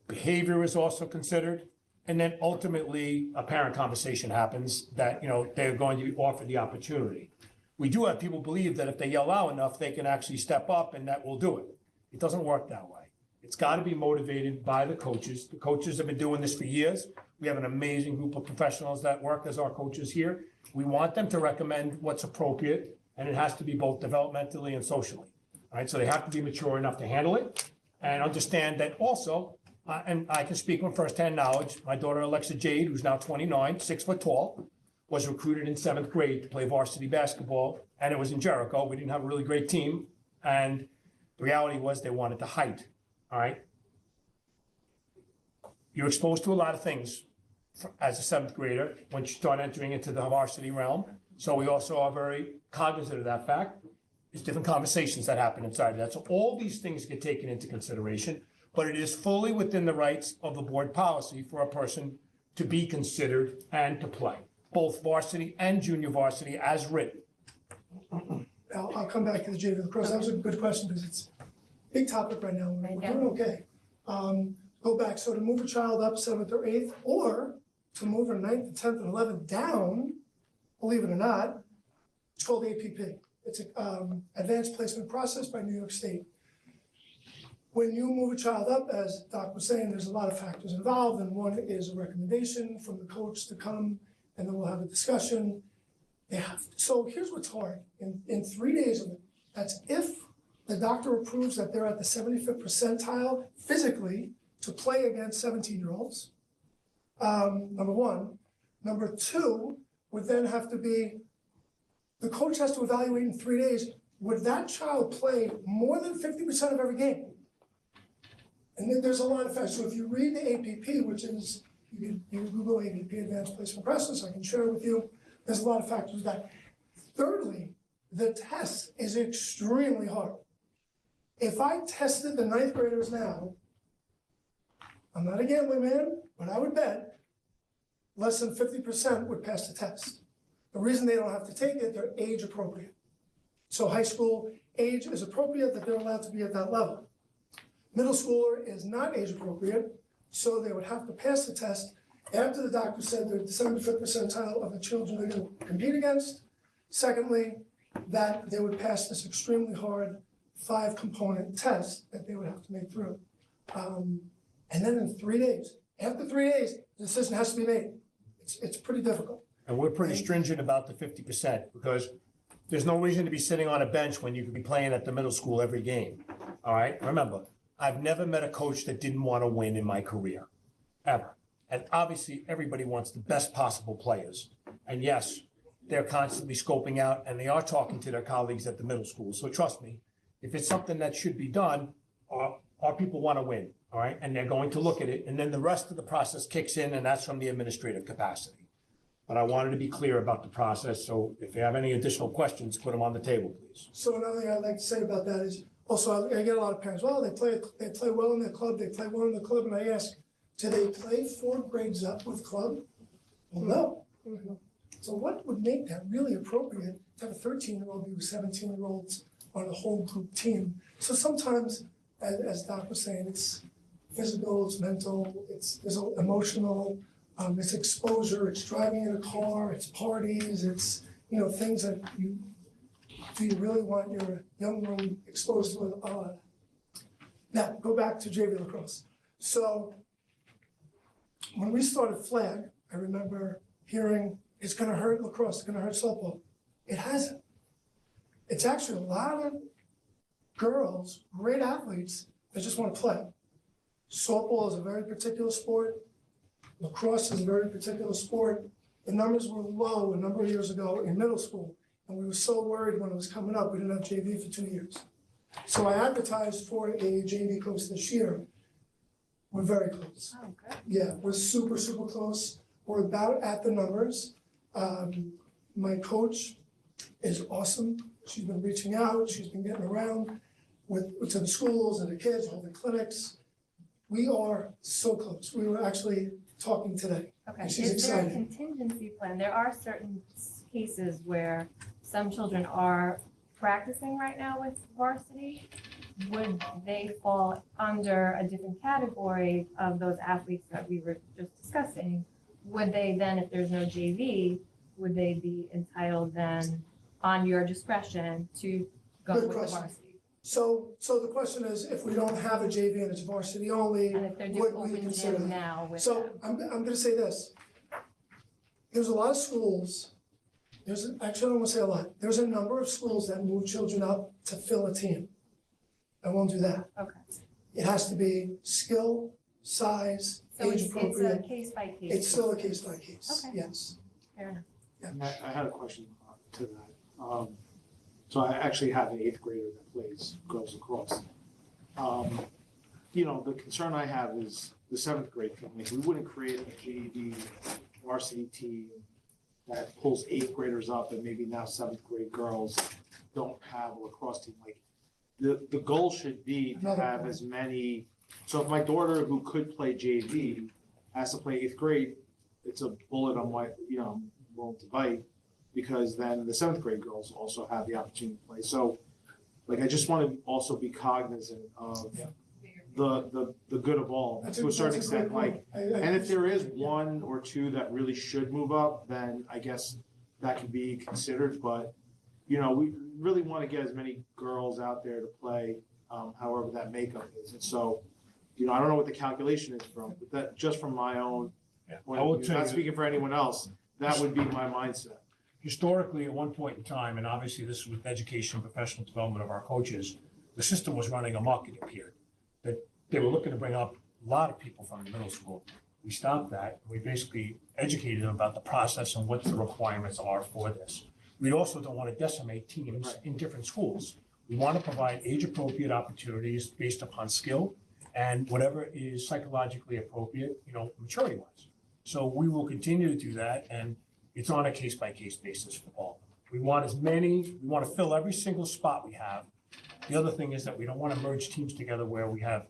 behavior is also considered. And then ultimately, a parent conversation happens that, you know, they're going to be offered the opportunity. We do have people believe that if they yell out enough, they can actually step up and that will do it. It doesn't work that way. It's got to be motivated by the coaches. The coaches have been doing this for years. We have an amazing group of professionals that work as our coaches here. We want them to recommend what's appropriate, and it has to be both developmentally and socially. All right, so they have to be mature enough to handle it and understand that also, and I can speak from firsthand knowledge, my daughter Alexa Jade, who's now 29, 6 foot tall, was recruited in 7th grade to play varsity basketball, and it was in Jericho. We didn't have a really great team, and the reality was they wanted the height. All right. You're exposed to a lot of things as a 7th grader when you start entering into the varsity realm. So we also are very cognizant of that fact. There's different conversations that happen inside of that. So all these things get taken into consideration, but it is fully within the rights of the board policy for a person to be considered and to play, both varsity and junior varsity as written. I'll come back to the JV lacrosse. That was a good question because it's a big topic right now. We're doing okay. Go back, so to move a child up 7th or 8th, or to move a 9th, 10th, and 11th down, believe it or not, it's called APP. It's an advanced placement process by New York State. When you move a child up, as Doc was saying, there's a lot of factors involved, and one is a recommendation from the coach to come, and then we'll have a discussion. So here's what's hard. In 3 days of it, that's if the doctor approves that they're at the 75th percentile physically to play against 17-year-olds, number one. Number two would then have to be, the coach has to evaluate in 3 days, would that child play more than 50% of every game? And then there's a lot of factors. So if you read the APP, which is, you can Google APP, Advanced Placement Process, I can share it with you. There's a lot of factors that. Thirdly, the test is extremely hard. If I tested the 9th graders now, I'm not a gambling man, but I would bet less than 50% would pass the test. The reason they don't have to take it, they're age appropriate. So high school age is appropriate that they're allowed to be at that level. Middle schooler is not age appropriate, so they would have to pass the test after the doctor said they're the 75th percentile of the children they're going to compete against. Secondly, that they would pass this extremely hard 5-component test that they would have to make through. And then in 3 days, after 3 days, the decision has to be made. It's pretty difficult. And we're pretty stringent about the 50% because there's no reason to be sitting on a bench when you could be playing at the middle school every game. All right, remember, I've never met a coach that didn't want to win in my career, ever. And obviously, everybody wants the best possible players. And yes, they're constantly scoping out and they are talking to their colleagues at the middle school. So trust me, if it's something that should be done, our people want to win, all right? And they're going to look at it. And then the rest of the process kicks in, and that's from the administrative capacity. But I wanted to be clear about the process. So if you have any additional questions, put them on the table, please. So another thing I'd like to say about that is, also, I get a lot of parents, well, they play well in their club, they play well in the club, and I ask, do they play 4 grades up with club? Well, no. So what would make that really appropriate to have a 13-year-old be with 17-year-olds on a whole group team? So sometimes, as Doc was saying, it's physical, it's mental, there's emotional, it's exposure, it's driving in a car, it's parties, it's, things that do you really want your young one exposed to? Now, go back to JV lacrosse. So when we started flag, I remember hearing, it's gonna hurt lacrosse, it's gonna hurt softball. It hasn't. It's actually a lot of girls, great athletes, that just wanna play. Softball is a very particular sport. Lacrosse is a very particular sport. The numbers were low a number of years ago in middle school, and we were so worried when it was coming up, we didn't have JV for 2 years. So I advertised for a JV coach this year. We're very close. Oh, good. Yeah, we're super, super close. We're about at the numbers. My coach is awesome. She's been reaching out, she's been getting around to the schools and the kids, holding clinics. We are so close. We were actually talking today. Okay, And she's is there a excited. contingency plan? There are certain cases where some children are practicing right now with varsity. Would they fall under a different category of those athletes that we were just discussing? Would they then, if there's no JV, would they be entitled then, on your discretion, to go Good with the question. varsity? So the question is, if we don't have a JV and it's varsity only, And if they're doing would we open consider gym that? now with So I'm gonna say this. There's a lot of schools, actually I don't wanna say a lot, there's a number of schools that move children up to fill a team. I won't do that. Okay. It has to be skill, size, So age it's a appropriate. case by case. It's still a case by case, Okay. yes. Fair enough. And I had a question to that. So I actually have an 8th grader that plays girls lacrosse. The concern I have is the 7th grade thing. Like, we wouldn't create a JV varsity team that pulls 8th graders up and maybe now 7th grade girls don't have a lacrosse team. Like, the goal should be to have as many, so if my daughter who could play JV has to play 8th grade, it's a bullet on my, I'm willing to bite, because then the 7th grade girls also have the opportunity to play. So, like, I just want to also be cognizant of the good of all, to a certain extent, like, and if there is 1 or 2 that really should move up, then I guess that could be considered, but, we really want to get as many girls out there to play, however that makeup is. And so, I don't know what the calculation is from, but that, just from my own point I will of view, tell not you- speaking for anyone else, that would be my mindset. Historically, at one point in time, and obviously this was education, professional development of our coaches, the system was running amok, it appeared. That they were looking to bring up a lot of people from the middle school. We stopped that. We basically educated them about the process and what the requirements are for this. We also don't want to decimate teams in different schools. We want to provide age-appropriate opportunities based upon skill and whatever is psychologically appropriate, maturity-wise. So we will continue to do that, and it's on a case-by-case basis for all. We want we want to fill every single spot we have. The other thing is that we don't want to merge teams together where we have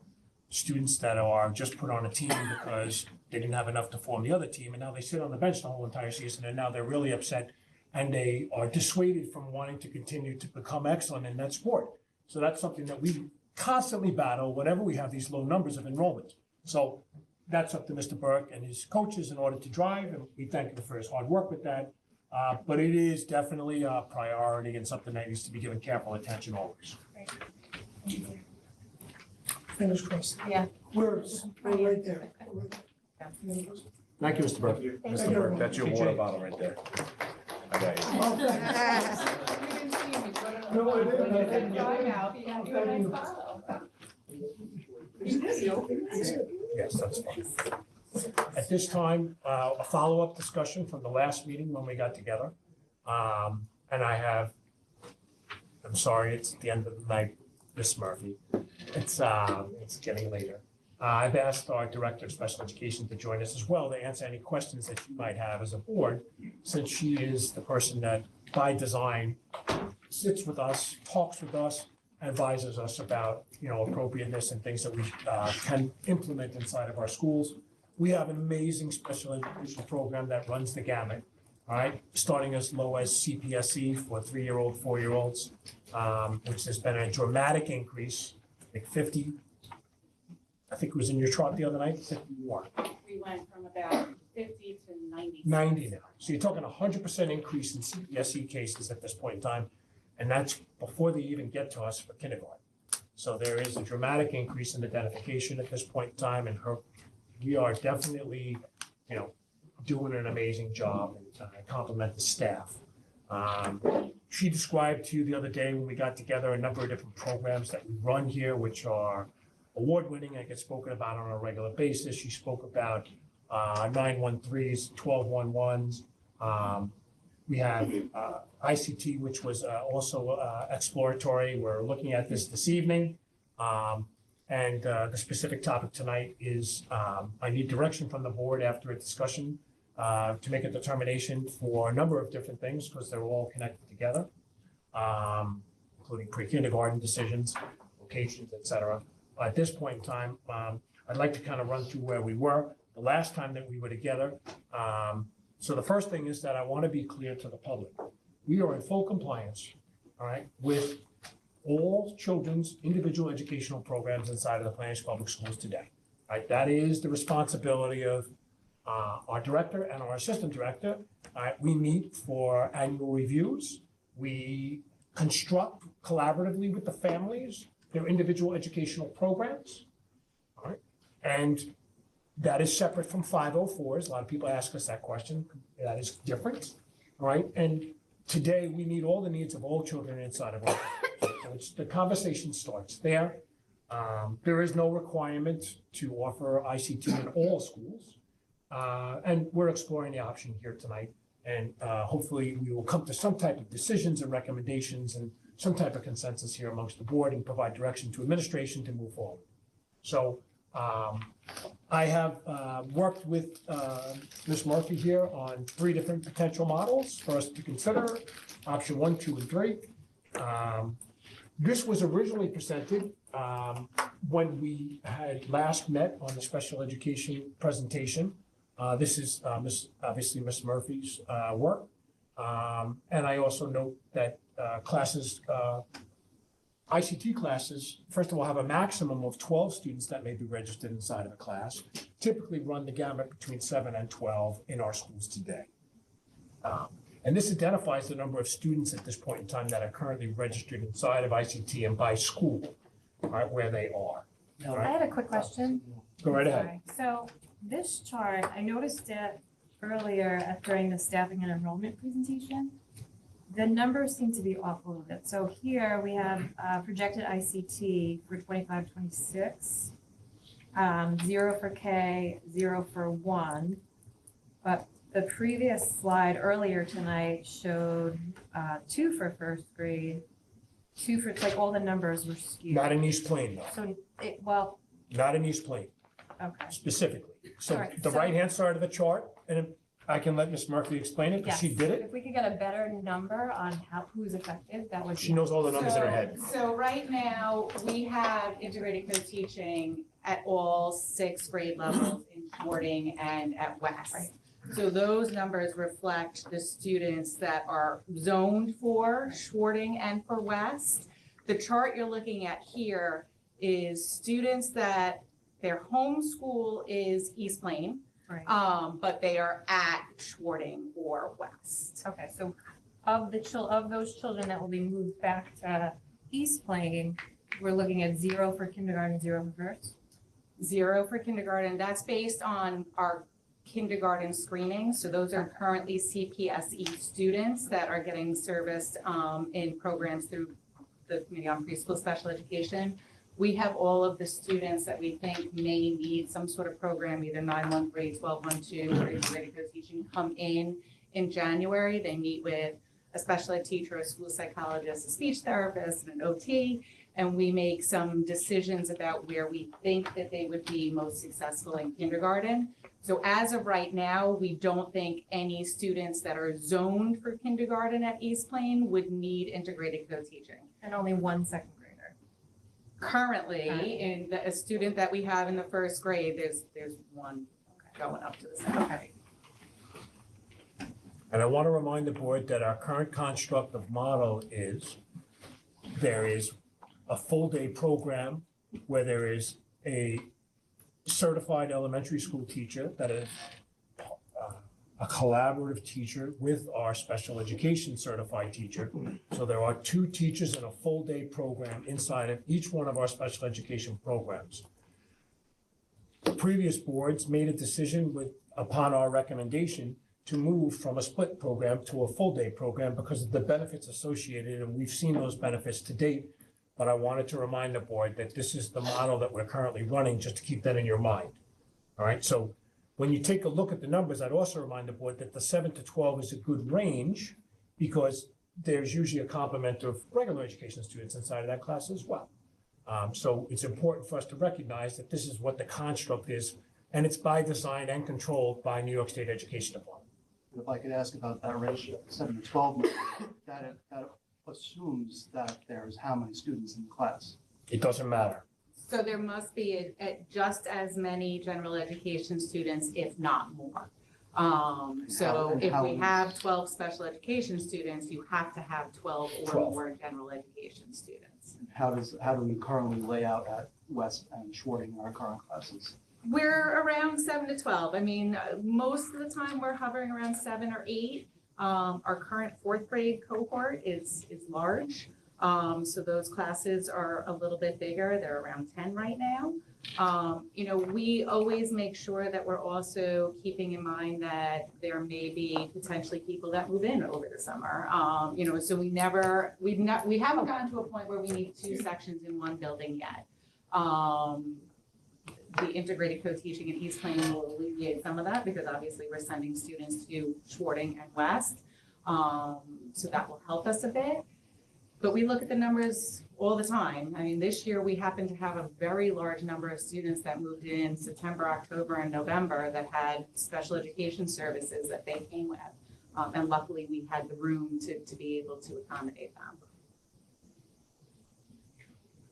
students that are just put on a team because they didn't have enough to form the other team, and now they sit on the bench the whole entire season, and now they're really upset, and they are dissuaded from wanting to continue to become excellent in that sport. So that's something that we constantly battle whenever we have these low numbers of enrollment. So that's up to Mr. Burke and his coaches in order to drive, and we thank him for his hard work with that. But it is definitely a priority and something that needs to be given careful attention always. Fingers crossed. Yeah. We're right there. Thank you, Mr. Burke. Mr. Burke, that's your water bottle right there. I got you. No, I didn't. Yes, that's fine. At this time, a follow-up discussion from the last meeting when we got together. And I'm sorry, it's the end of the night, Miss Murphy. It's getting later. I've asked our Director of Special Education to join us as well to answer any questions that you might have as a board, since she is the person that, by design, sits with us, talks with us, advises us about, appropriateness and things that we can implement inside of our schools. We have an amazing special education program that runs the gamut, all right? Starting as low as CPSE for 3-year-old, 4-year-olds, which has been a dramatic increase, like 50, I think it was in your chart the other night, 51. We went from about 50 to 90. 90 now. So you're talking 100% increase in CPSE cases at this point in time, and that's before they even get to us for kindergarten. So there is a dramatic increase in identification at this point in time, and we are definitely, doing an amazing job, and I compliment the staff. She described to you the other day when we got together a number of different programs that we run here, which are award-winning and get spoken about on a regular basis. She spoke about 913s, 1211s. We have ICT, which was also exploratory. We're looking at this evening. And the specific topic tonight is I need direction from the board after a discussion to make a determination for a number of different things because they're all connected together, including pre-kindergarten decisions, locations, et cetera. At this point in time, I'd like to kind of run through where we were the last time that we were together. So the first thing is that I want to be clear to the public. We are in full compliance, all right, with all children's individual educational programs inside of the Plymouth Public Schools today. Right, that is the responsibility of our director and our assistant director. We meet for annual reviews. We construct collaboratively with the families their individual educational programs. All right, and that is separate from 504s. A lot of people ask us that question. That is different. All right, and today we meet all the needs of all children inside of our the conversation starts there. There is no requirement to offer ICT in all schools. And we're exploring the option here tonight. And hopefully we will come to some type of decisions and recommendations and some type of consensus here amongst the board and provide direction to administration to move forward. So I have worked with Ms. Murphy here on 3 different potential models for us to consider, option 1, 2, and 3. This was originally presented when we had last met on the special education presentation. This is obviously Ms. Murphy's work. And I also note that classes, ICT classes, first of all, have a maximum of 12 students that may be registered inside of a class, typically run the gamut between 7 and 12 in our schools today. And this identifies the number of students at this point in time that are currently registered inside of ICT and by school, right, where they are. I had a quick question. Go right ahead. Sorry. So this chart, I noticed it earlier during the staffing and enrollment presentation. The numbers seem to be off a little bit. So here we have projected ICT for 25-26, 0 for K, 0 for 1. But the previous slide earlier tonight showed 2 for first grade, 2 for, it's like all the numbers were skewed. Not in East Plain, though. So it, well, Not in East Plain, okay. specifically. So All right, the so- right-hand side of the chart, and I can let Ms. Murphy explain it, because she Yes. did it. If we could get a better number on who's affected, that would be. She knows all the numbers in her head. So right now, we have integrated co-teaching at all 6 grade levels in Shorting and at West. So those numbers reflect the students that are zoned for Shorting and for West. The chart you're looking at here is students that their home school is East Plain. Right. But they are at Schwarting or West. Okay, so of those children that will be moved back to East Plain, we're looking at 0 for kindergarten, 0 for first? 0 for kindergarten. That's based on our kindergarten screening. So those are currently CPSE students that are getting serviced in programs through the Committee on Preschool Special Education. We have all of the students that we think may need some sort of program, either 9-1 grade, 12-1-2, or integrated co-teaching, come in January. They meet with a special ed teacher, a school psychologist, a speech therapist, and an OT, and we make some decisions about where we think that they would be most successful in kindergarten. So as of right now, we don't think any students that are zoned for kindergarten at East Plain would need integrated co-teaching. And only 1 second grader. Currently, in a student that we have in the first grade, there's one going up to the second grade. And I want to remind the board that our current construct of model is there is a full-day program where there is a certified elementary school teacher that is a collaborative teacher with our special education certified teacher. So there are 2 teachers in a full-day program inside of each one of our special education programs. The previous boards made a decision upon our recommendation to move from a split program to a full-day program because of the benefits associated, and we've seen those benefits to date. But I wanted to remind the board that this is the model that we're currently running, just to keep that in your mind. All right, so when you take a look at the numbers, I'd also remind the board that the 7 to 12 is a good range because there's usually a complement of regular education students inside of that class as well. So it's important for us to recognize that this is what the construct is, and it's by design and controlled by New York State Education Department. If I could ask about that ratio, 7 to 12, that assumes that there's how many students in the class? It doesn't matter. So there must be just as many general education students, if not more. So if we have 12 special education students, you have to have 12 or more general education students. How do we currently lay out at West and Schwarting in our current classes? We're around 7 to 12. I mean, most of the time we're hovering around 7 or 8. Our current 4th grade cohort is large. So those classes are a little bit bigger. They're around 10 right now. We always make sure that we're also keeping in mind that there may be potentially people that move in over the summer. So we haven't gotten to a point where we need 2 sections in one building yet. The integrated co-teaching in East Plain will alleviate some of that because obviously we're sending students to Schwarting and West. So that will help us a bit. But we look at the numbers all the time. I mean, this year we happen to have a very large number of students that moved in September, October, and November that had special education services that they came with. And luckily we had the room to be able to accommodate them.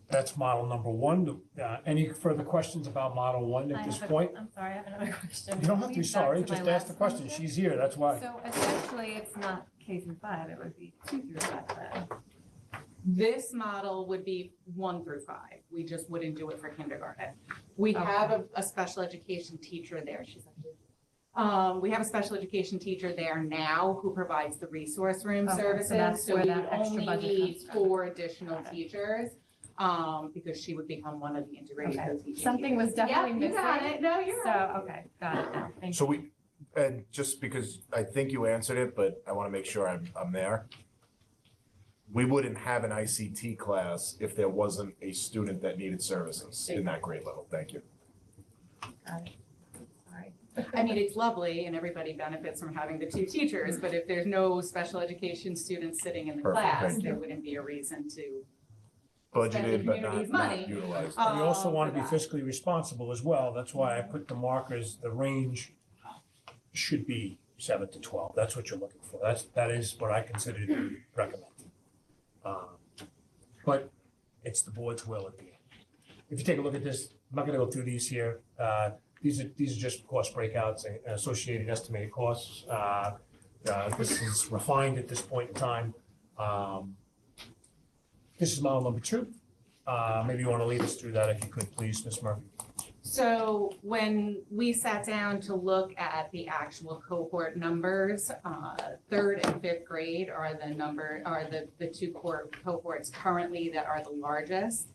That's model number 1. Any further questions about model 1 at this point? I'm sorry, I have another question. You don't have to be Back sorry, to my just ask the last question. She's here, that's why. So essentially, it's not K through 5, it would be 2 through 5 then. This model would be 1 through 5. We just wouldn't do it for kindergarten. We have a special education teacher there. We have a special education teacher there now who provides the resource room services. So that's where we that extra only budget need comes from. 4 additional teachers because she would become one of the integrated co-teaching Something was teachers. definitely Yep, missing. you got it. No, you're right. So, okay, got it now. Thank So you. and just because I think you answered it, but I want to make sure I'm there. We wouldn't have an ICT class if there wasn't a student that needed services in that grade level. Thank you. Got it. Sorry. I mean, it's lovely and everybody benefits from having the 2 teachers, but if there's no special education students sitting in the Perfect, class, thank there you. wouldn't be a reason to. Budgeted but community's not money. utilized. We also want to be for that. fiscally responsible as well. That's why I put the markers, the range should be 7 to 12. That's what you're looking for. That is what I consider to be recommended. But it's the board's will at the end. If you take a look at this, I'm not going to go through these here. These are just cost breakouts and associated estimated costs. This is refined at this point in time. This is model number 2. Maybe you want to lead us through that if you could, please, Ms. Murphy. So when we sat down to look at the actual cohort numbers, third and fifth grade are the two core cohorts currently that are the largest.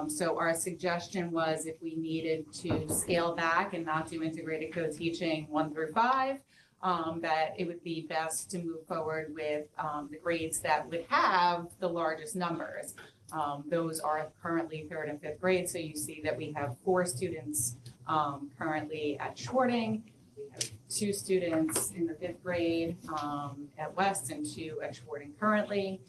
So our suggestion was if we needed to scale back and not do integrated co-teaching 1 through 5, that it would be best to move forward with the grades that would have the largest numbers. Those are currently third and fifth grade, so you see that we have 4 students currently at Schwarting. We have 2 students in the 5th grade at West and 2 at Schwarting currently.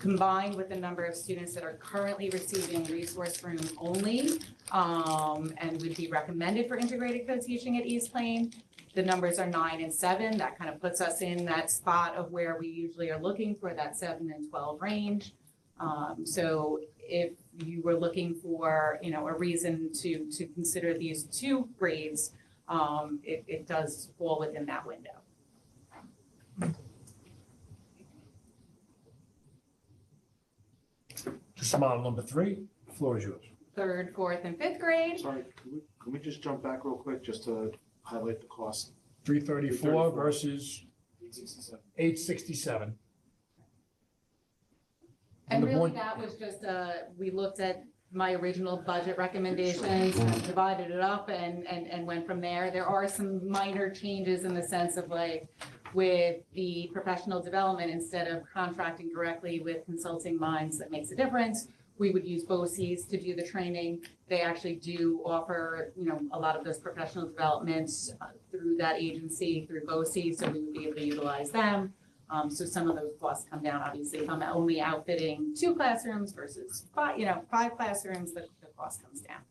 Combined with the number of students that are currently receiving resource room only and would be recommended for integrated co-teaching at East Plain, the numbers are 9 and 7. That kind of puts us in that spot of where we usually are looking for that 7 and 12 range. So if you were looking for, a reason to consider these 2 grades, it does fall within that window. Just model number 3, the floor is yours. 3rd, 4th, and 5th grade. Sorry, can we just jump back real quick just to highlight the cost? 334 versus 867. 867. And the really board- that was just, we looked at my original budget recommendations and divided it up and went from there. There are some minor changes in the sense of like, with the professional development, instead of contracting directly with Consulting Minds that makes a difference, we would use BOCES to do the training. They actually do offer, a lot of those professional developments through that agency, through BOCES, so we would be able to utilize them. So some of those costs come down, obviously, if I'm only outfitting 2 classrooms versus 5 classrooms, the cost comes down.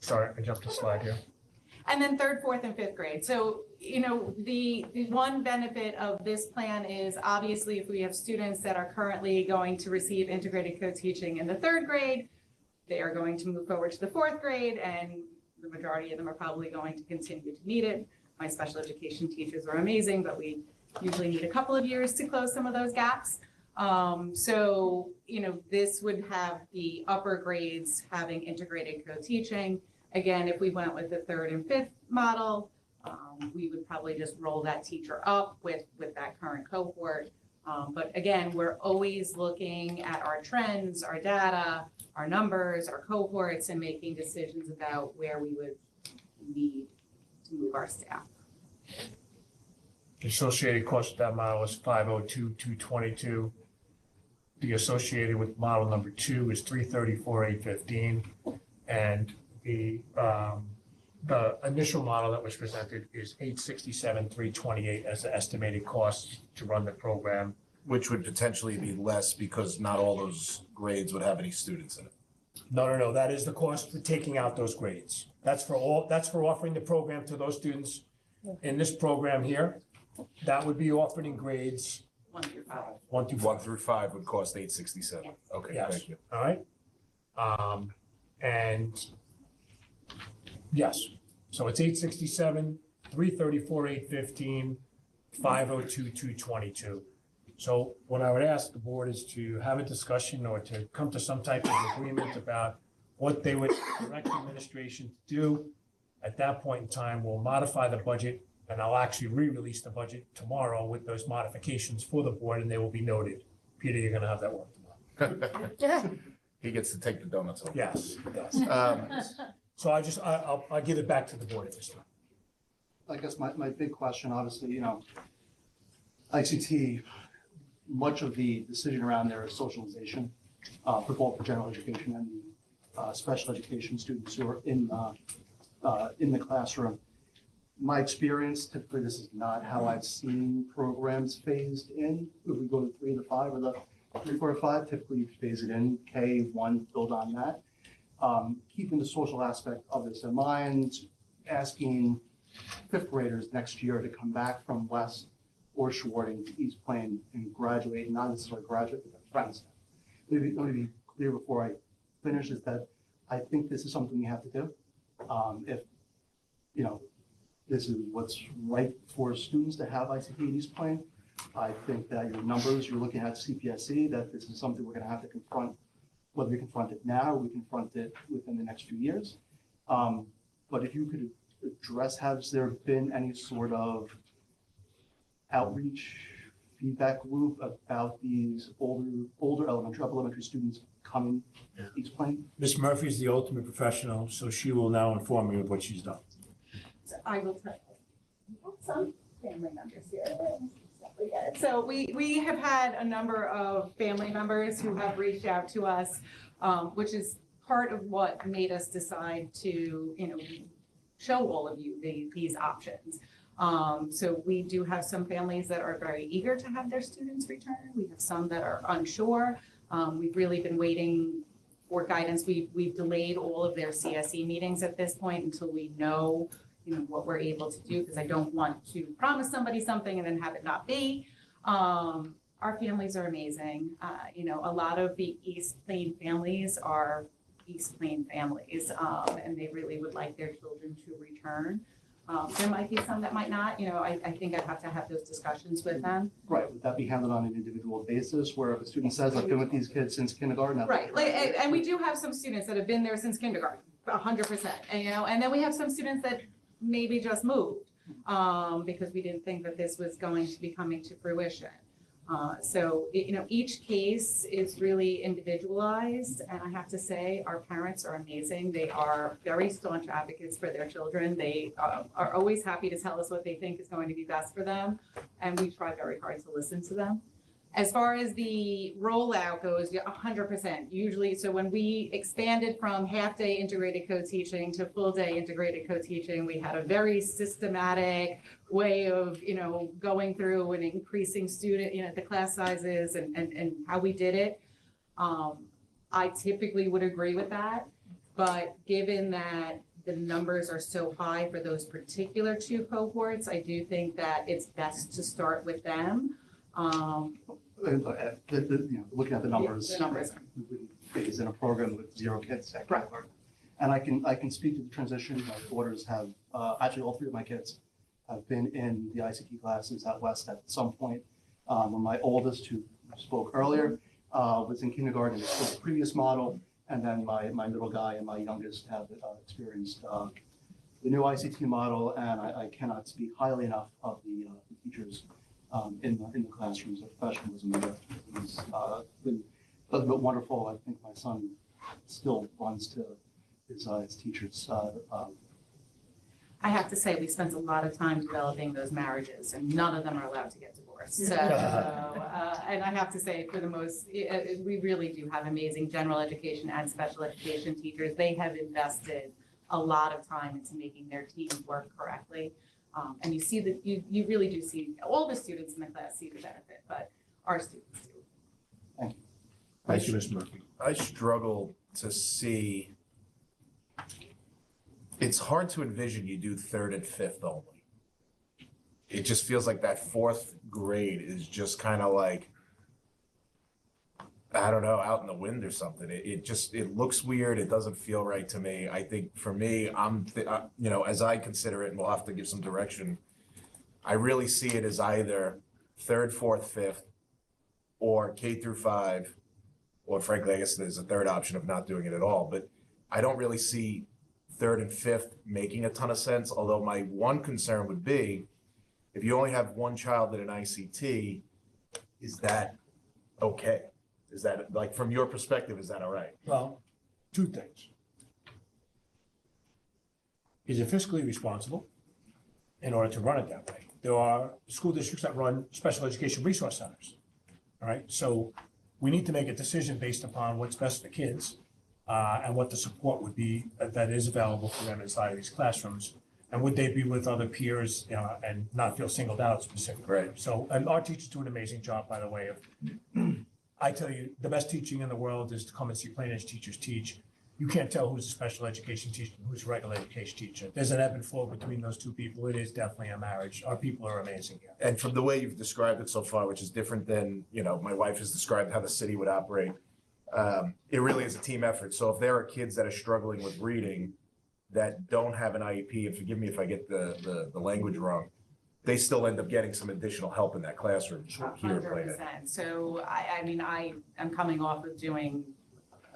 Sorry, I jumped a slide here. And then 3rd, 4th, and 5th grade. So, the one benefit of this plan is obviously if we have students that are currently going to receive integrated co-teaching in the 3rd grade, they are going to move forward to the 4th grade, and the majority of them are probably going to continue to need it. My special education teachers are amazing, but we usually need a couple of years to close some of those gaps. So, this would have the upper grades having integrated co-teaching. Again, if we went with the 3rd and 5th model, we would probably just roll that teacher up with that current cohort. But again, we're always looking at our trends, our data, our numbers, our cohorts, and making decisions about where we would need to move our staff. The associated cost of that model is 502,222. The associated with model number 2 is 334,815. And the initial model that was presented is 867,328 as the estimated cost to run the program. Which would potentially be less because not all those grades would have any students in it. No, that is the cost for taking out those grades. That's for offering the program to those students in this program here. That would be offered in grades 1 through 5. 1 through 5. 1 through 5 would cost 867. Okay, Yes. thank you. All right. And yes, so it's 867, 334, 815, 502, 222. So what I would ask the board is to have a discussion or to come to some type of agreement about what they would direct the administration to do. At that point in time, we'll modify the budget, and I'll actually re-release the budget tomorrow with those modifications for the board, and they will be noted. Peter, you're gonna have that work tomorrow. He gets to take the donuts home. Yes, yes. So I'll give it back to the board at this time. I guess my big question, obviously, ICT, much of the decision around there is socialization for both the general education and the special education students who are in the classroom. My experience, typically this is not how I've seen programs phased in. If we go to 3 to 5 or the 3, 4, 5, typically you phase it in, K1, build on that. Keeping the social aspect of this in mind, asking 5th graders next year to come back from West or Schwarting to East Plain and graduate, not necessarily graduate with their friends. Let me be clear before I finish, is that I think this is something we have to do. If, this is what's right for students to have ICT at East Plain, I think that your numbers, you're looking at CPSC, that this is something we're gonna have to confront, whether we confront it now, or we confront it within the next few years. But if you could address, has there been any sort of outreach, feedback loop about these older elementary, upper elementary students coming to East Plain? Ms. Murphy is the ultimate professional, so she will now inform you of what she's done. So I will tell you, some family members here. So we have had a number of family members who have reached out to us, which is part of what made us decide to, show all of you these options. So we do have some families that are very eager to have their students return. We have some that are unsure. We've really been waiting for guidance. We've delayed all of their CSE meetings at this point until we know, what we're able to do, because I don't want to promise somebody something and then have it not be. Our families are amazing. A lot of the East Plain families are East Plain families, and they really would like their children to return. There might be some that might not, I think I'd have to have those discussions with them. Right, would that be handled on an individual basis, where if a student says, I've been with these kids since kindergarten? Right, and we do have some students that have been there since kindergarten, 100%, and then we have some students that maybe just moved, because we didn't think that this was going to be coming to fruition. So, each case is really individualized, and I have to say, our parents are amazing. They are very staunch advocates for their children. They are always happy to tell us what they think is going to be best for them, and we try very hard to listen to them. As far as the rollout goes, 100%. Usually, so when we expanded from half-day integrated co-teaching to full-day integrated co-teaching, we had a very systematic way of, going through and increasing student, the class sizes and how we did it. I typically would agree with that, but given that the numbers are so high for those particular two cohorts, I do think that it's best to start with them. Looking at the numbers. The numbers. We wouldn't phase in a program with 0 kids at kindergarten. And I can speak to the transition. My daughters have, actually all 3 of my kids have been in the ICT classes at West at some point. When my oldest, who spoke earlier, was in kindergarten, it was the previous model. And then my middle guy and my youngest have experienced the new ICT model. And I cannot speak highly enough of the teachers in the classrooms. The professionalism there has been wonderful. I think my son still runs to his teachers. I have to say, we spent a lot of time developing those marriages, and none of them are allowed to get divorced. So, and I have to say, for the most, we really do have amazing general education and special education teachers. They have invested a lot of time into making their teams work correctly. And you see that you really do see all the students in the class see the benefit, but our students do. Thank you. Thank you, Ms. Murphy. I struggle to see, it's hard to envision you do 3rd and 5th only. It just feels like that 4th grade is just kind of like, I don't know, out in the wind or something. It looks weird. It doesn't feel right to me. I think for me, as I consider it, and we'll have to give some direction, I really see it as either 3rd, 4th, 5th, or K through 5, or frankly, I guess there's a 3rd option of not doing it at all. But I don't really see 3rd and 5th making a ton of sense. Although my one concern would be, if you only have one child in an ICT, is that okay? Is that, like, from your perspective, is that all right? Well, 2 things. Is it fiscally responsible in order to run it that way? There are school districts that run special education resource centers. All right, so we need to make a decision based upon what's best for kids and what the support would be that is available for them inside of these classrooms. And would they be with other peers and not feel singled out specifically? Right. So, and our teachers do an amazing job, by the way, of I tell you, the best teaching in the world is to come and see plain English teachers teach. You can't tell who's a special education teacher and who's a regular education teacher. There's an ebb and flow between those 2 people. It is definitely a marriage. Our people are amazing here. And from the way you've described it so far, which is different than, my wife has described how the city would operate, it really is a team effort. So if there are kids that are struggling with reading that don't have an IEP, and forgive me if I get the language wrong, they still end up getting some additional help in that classroom here. 100%. So I mean, I am coming off of doing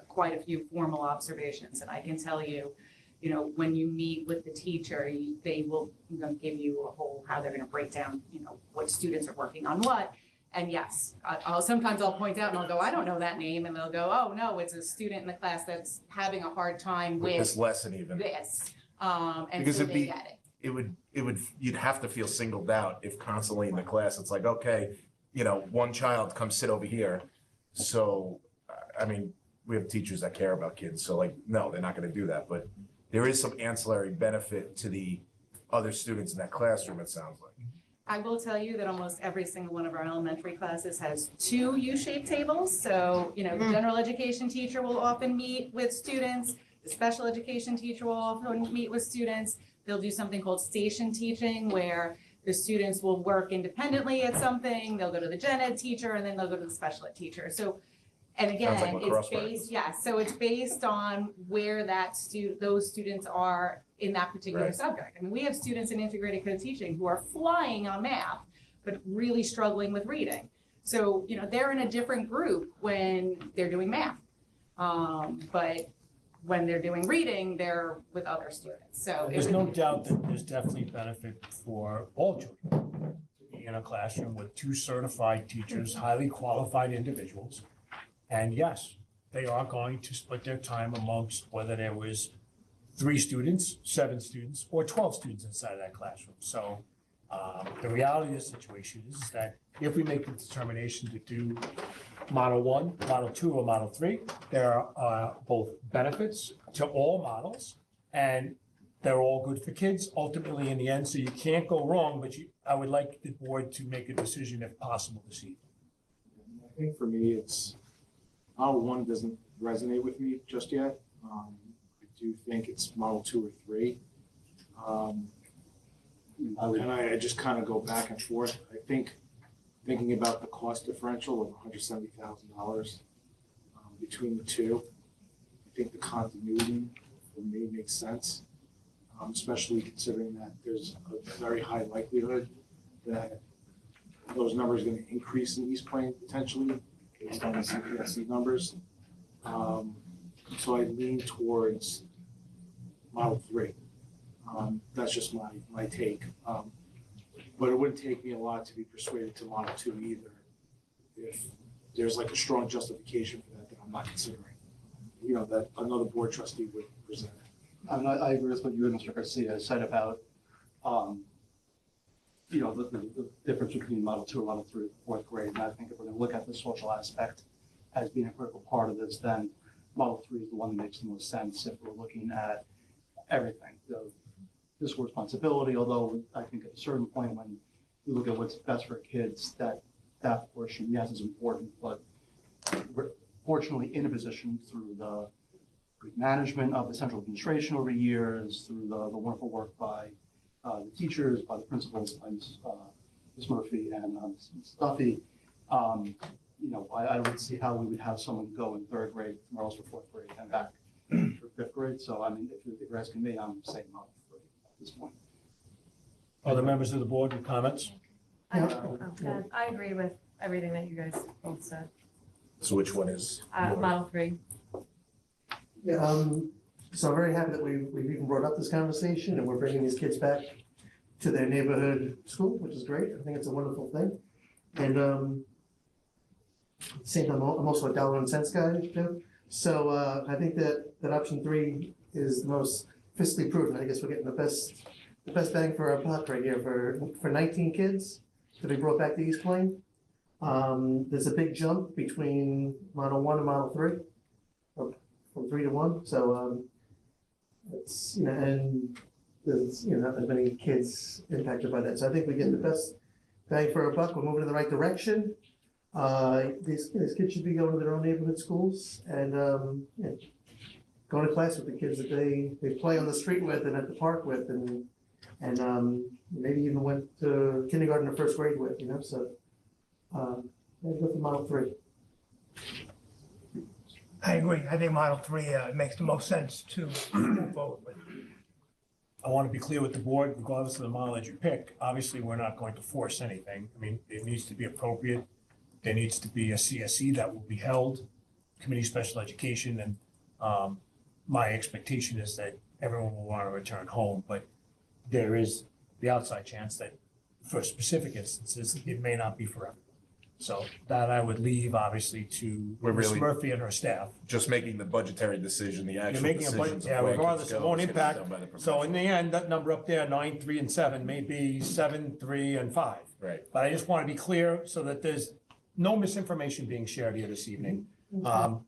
quite a few formal observations, and I can tell you, you know, when you meet with the teacher, they will, you know, give you a whole, how they're gonna break down, you know, what students are working on what. And yes, sometimes I'll point out and I'll go, I don't know that name, and they'll go, oh, no, it's a student in the class that's having a hard time with This lesson even. this. And Because so it'd they be, get it. it would, you'd have to feel singled out if constantly in the class, it's like, okay, you know, one child come sit over here. So, I mean, we have teachers that care about kids, so like, no, they're not gonna do that, but there is some ancillary benefit to the other students in that classroom, it sounds like. I will tell you that almost every single one of our elementary classes has 2 U-shaped tables. So, you know, the general education teacher will often meet with students. The special education teacher will often meet with students. They'll do something called station teaching, where the students will work independently at something. They'll go to the gen ed teacher, and then they'll go to the special ed teacher. So, and again, Sounds like lacrosse it's based, so it's based on where those students are in that particular Right. subject. I mean, we have students in integrated co-teaching who are flying on math, but really struggling with reading. So, you know, they're in a different group when they're doing math. But when they're doing reading, they're with other students, so. There's no doubt that there's definitely benefit for all children to be in a classroom with 2 certified teachers, highly qualified individuals. And yes, they are going to split their time amongst whether there was 3 students, 7 students, or 12 students inside of that classroom. So the reality of the situation is that if we make the determination to do Model 1, Model 2, or Model 3, there are both benefits to all models, and they're all good for kids ultimately in the end. So you can't go wrong, but I would like the board to make a decision if possible this evening. I think for me, it's, Model 1 doesn't resonate with me just yet. I do think it's Model 2 or 3. And I just kind of go back and forth. I think, thinking about the cost differential of $170,000 between the two, I think the continuity for me makes sense, especially considering that there's a very high likelihood that those numbers are going to increase in East Plain potentially based on the CPSC numbers. So I lean towards Model 3. That's just my take. But it wouldn't take me a lot to be persuaded to Model 2 either, if there's like a strong justification for that I'm not considering. You know, that another board trustee would present. I mean, I agree with what you and Mr. Garcia said about, you know, the difference between Model 2 and Model 3 in 4th grade. And I think if we're going to look at the social aspect as being a critical part of this, then Model 3 is the one that makes the most sense if we're looking at everything. The fiscal responsibility, although I think at a certain point when you look at what's best for kids, that portion, yes, is important, but we're fortunately in a position through the good management of the central administration over the years, through the wonderful work by the teachers, by the principals, by Ms. Murphy and Ms. Duffy. You know, I would see how we would have someone go in 3rd grade, tomorrow else for 4th grade, and back for 5th grade. So I mean, if you're asking me, I'm saying Model 3 at this point. Other members of the board with comments? I agree with everything that you guys both said. So which one is? Model 3. Yeah, so I'm very happy that we've even brought up this conversation and we're bringing these kids back to their neighborhood school, which is great. I think it's a wonderful thing. And at the same time, I'm also a dollar and cents guy too. So I think that option 3 is the most fiscally prudent. I guess we're getting the best bang for our buck right here for 19 kids to be brought back to East Plain. There's a big jump between Model 1 and Model 3, from 3 to 1. So it's, you know, and there's, you know, not as many kids impacted by that. So I think we get the best bang for our buck. We're moving in the right direction. These kids should be going to their own neighborhood schools and yeah, going to class with the kids that they play on the street with and at the park with, and maybe even went to kindergarten or 1st grade with, you know. So maybe go for Model 3. I agree. I think Model 3 makes the most sense to move forward with. I want to be clear with the board, regardless of the model that you pick, obviously, we're not going to force anything. I mean, it needs to be appropriate. There needs to be a CSE that will be held, Committee of Special Education, and my expectation is that everyone will want to return home, but there is the outside chance that for specific instances, it may not be forever. So that I would leave, obviously, to We're Ms. really- Murphy and her staff. Just making the budgetary decision, the You're actual making a budget, decisions yeah, of where regardless, kids it go won't is gonna be impact. done by the So in professionals. the end, that number up there, 9, 3, and 7, may be 7, 3, and 5. Right. But I just want to be clear so that there's no misinformation being shared here this evening. And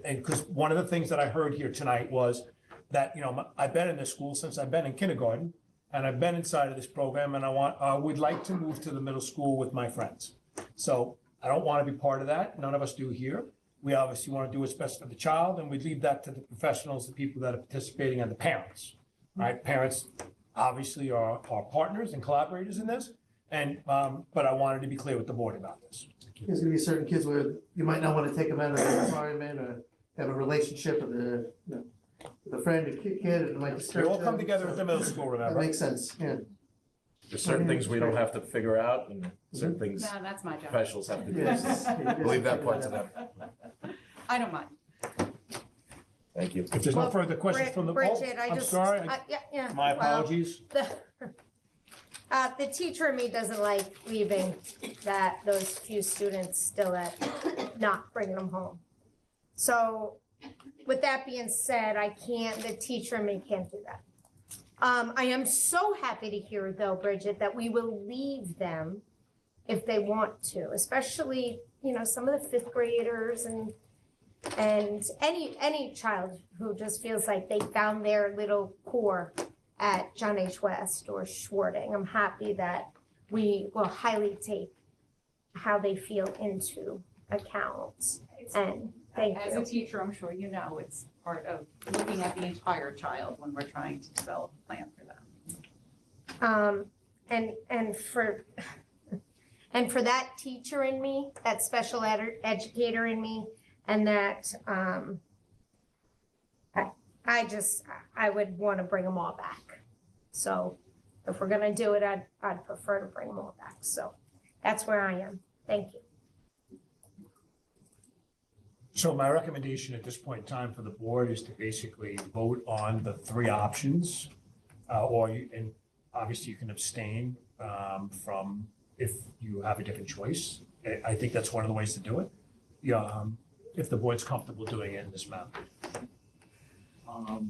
because one of the things that I heard here tonight was that, you know, I've been in this school since I've been in kindergarten, and I've been inside of this program, and I would like to move to the middle school with my friends. So I don't want to be part of that. None of us do here. We obviously want to do what's best for the child, and we leave that to the professionals, the people that are participating, and the parents. Right? Parents obviously are partners and collaborators in this, and but I wanted to be clear with the board about this. There's gonna be certain kids where you might not want to take them out of the environment or have a relationship with a friend, a kid, and it might We disturb all come them. together at the middle school, That remember? makes sense, yeah. There's certain things we don't have to figure out and certain things No, that's my job. professionals have to do. Yes. We'll leave that part to them. I don't mind. Thank you. If there's no further questions from the board, Bridget, I I'm just. sorry. Yeah. My well, apologies. The teacher in me doesn't like leaving those few students still at, not bringing them home. So with that being said, the teacher in me can't do that. I am so happy to hear though, Bridget, that we will leave them if they want to, especially, you know, some of the fifth graders and any child who just feels like they found their little core at John H. West or Schwarting. I'm happy that we will highly take how they feel into account. And thank As you. a teacher, I'm sure you know, it's part of looking at the entire child when we're trying to develop a plan for them. And for that teacher in me, that special educator in me, and that I would want to bring them all back. So if we're gonna do it, I'd prefer to bring them all back. So that's where I am. Thank you. So my recommendation at this point in time for the board is to basically vote on the three options. And obviously you can abstain from if you have a different choice. I think that's one of the ways to do it. Yeah, if the board's comfortable doing it in this manner. Are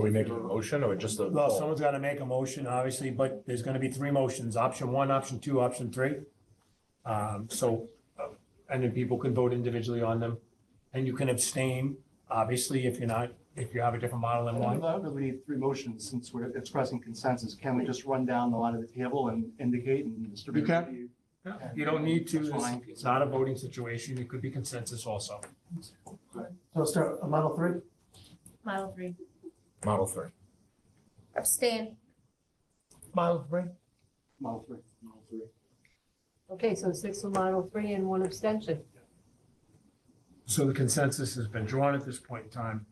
we making a motion or just a? Well, someone's got to make a motion, obviously, but there's going to be three motions, option 1, option 2, option 3. And then people can vote individually on them. And you can abstain, obviously, if you have a different model than one. I really need three motions since we're expressing consensus. Can we just run down the line of the table and indicate and Mr. You can. Bennett, Yeah, you don't need to, That's fine. it's not a voting situation, it could be consensus also. So I'll start a model 3. Model 3. Model 3. Abstain. Model 3. Model 3. Okay, so 6 for Model 3 and 1 abstention. So the consensus has been drawn at this point in time.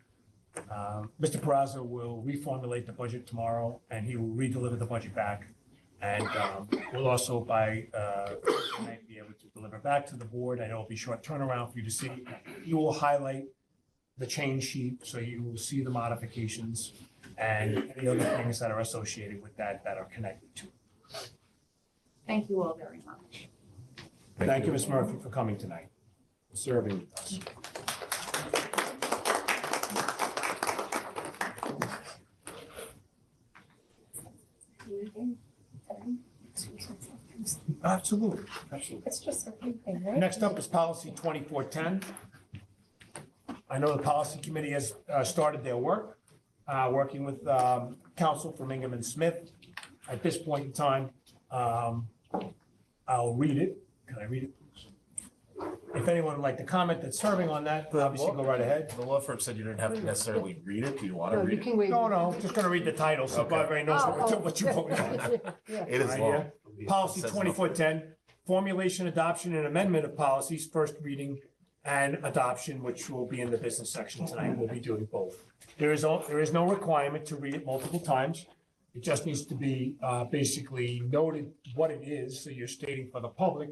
Mr. Peraza will reformulate the budget tomorrow, and he will redeliver the budget back. And we'll also by tonight be able to deliver back to the board. I know it'll be short turnaround for you to see. You will highlight the change sheet, so you will see the modifications and any other things that are associated with that are connected to it. Thank you all very much. Thank you, Ms. Murphy, for coming tonight, serving with us. Absolutely, absolutely. It's just a big thing, right? Next up is policy 2410. I know the policy committee has started their work, working with counsel from Ingham and Smith. At this point in time, I'll read it. Can I read it? If anyone would like to comment that's serving on that, obviously go right ahead. The law firm said you didn't have to necessarily read it. Do you want to No, you read it? can wait. No, I'm just gonna read the title, so Okay. everybody knows what you voted on. Yeah. It is Right long. here. Policy It says 2410, formulation, adoption, and amendment of policies, first reading and adoption, which will be in the business section tonight. We'll be doing both. There is no requirement to read it multiple times. It just needs to be basically noted what it is, so you're stating for the public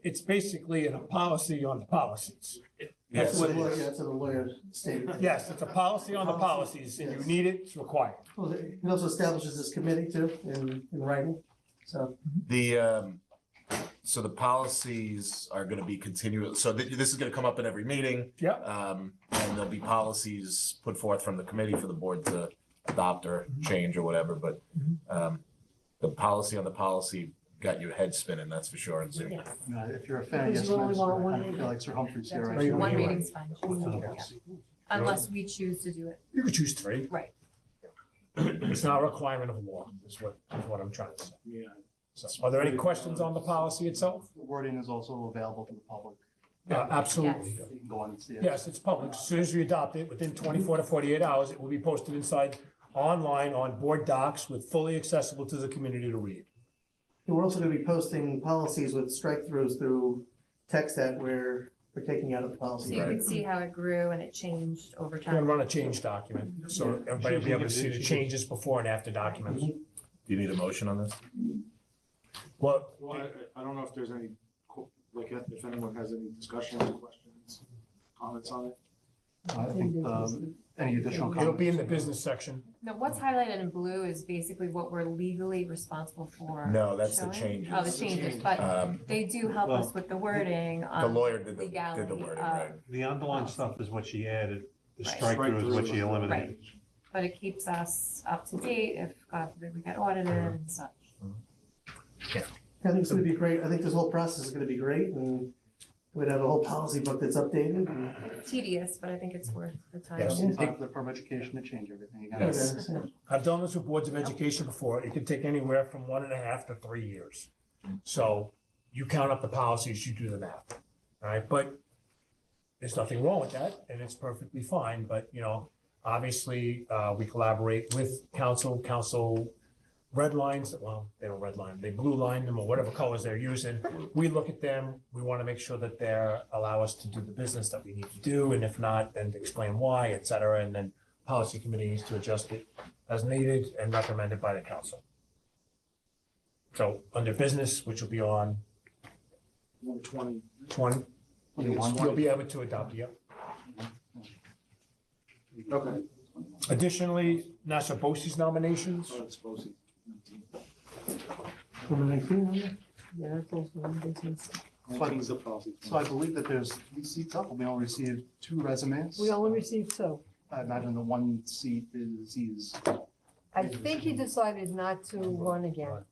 it's basically a policy on the policies. That's what it is. That's what the lawyer stated. Yes, it's a policy on the policies, and you need it, it's required. Well, it also establishes this committee too in writing, so. So the policies are gonna be continuous, so this is gonna come up in every meeting. Yeah. And there'll be policies put forth from the committee for the board to adopt or change or whatever, but the policy on the policy got your head spinning, that's for sure, and Zoom. If you're a fan, Because yes, you only want I one don't feel like Sir Humphrey's here. Right. One meeting's fine. Yeah. Unless we choose to do it. You could choose 3. Right. It's not a requirement of law, is what I'm trying to say. Yeah. So, are there any questions on the policy itself? The wording is also available to the public. Absolutely. You can go on and see it. Yes, it's public. As soon as we adopt it, within 24 to 48 hours, it will be posted online on board docs with fully accessible to the community to read. And we're also gonna be posting policies with strike-throughs through text that we're taking out of the So policy. you can see how it grew and it changed over We're gonna time. run a change document, so everybody will be able to see the changes before and after documents. Do you need a motion on this? Well, I don't know if there's any, if anyone has any discussions, questions, comments on it. I think any additional comments? it'll be in the business section. Now, what's highlighted in blue is basically what we're legally responsible for. No, that's the showing. changes. Oh, the changes, but they do help us with the wording The on lawyer did the legality wording, of- right? The underlying stuff is what she added, the Right. strike-through is what she eliminated. But it keeps us up to date if, God forbid, we get audited and such. I think it's gonna be great. I think this whole process is gonna be great, and we'd have a whole policy book that's updated. And Tedious, but I think it's worth the time. Yes. It's time for the Department of Education to change everything again. Yes. I've done this with boards of education before. It can take anywhere from 1.5 to 3 years. So you count up the policies, you do the math, all right? But there's nothing wrong with that, and it's perfectly fine. But, obviously, we collaborate with council red lines, well, they don't red line, they blue line them or whatever colors they're using. We look at them, we want to make sure that they're, allow us to do the business that we need to do, and if not, then to explain why, et cetera, and then policy committee needs to adjust it as needed and recommended by the council. So under business, which will be on 20, you'll be able to adopt, yep. Okay. Additionally, National BOCES nominations. Yeah, that's also one business. So I believe that there's 3 seats up, and we only received 2 resumes. We only received 2. I imagine the 1 seat is. I think he decided not to run again.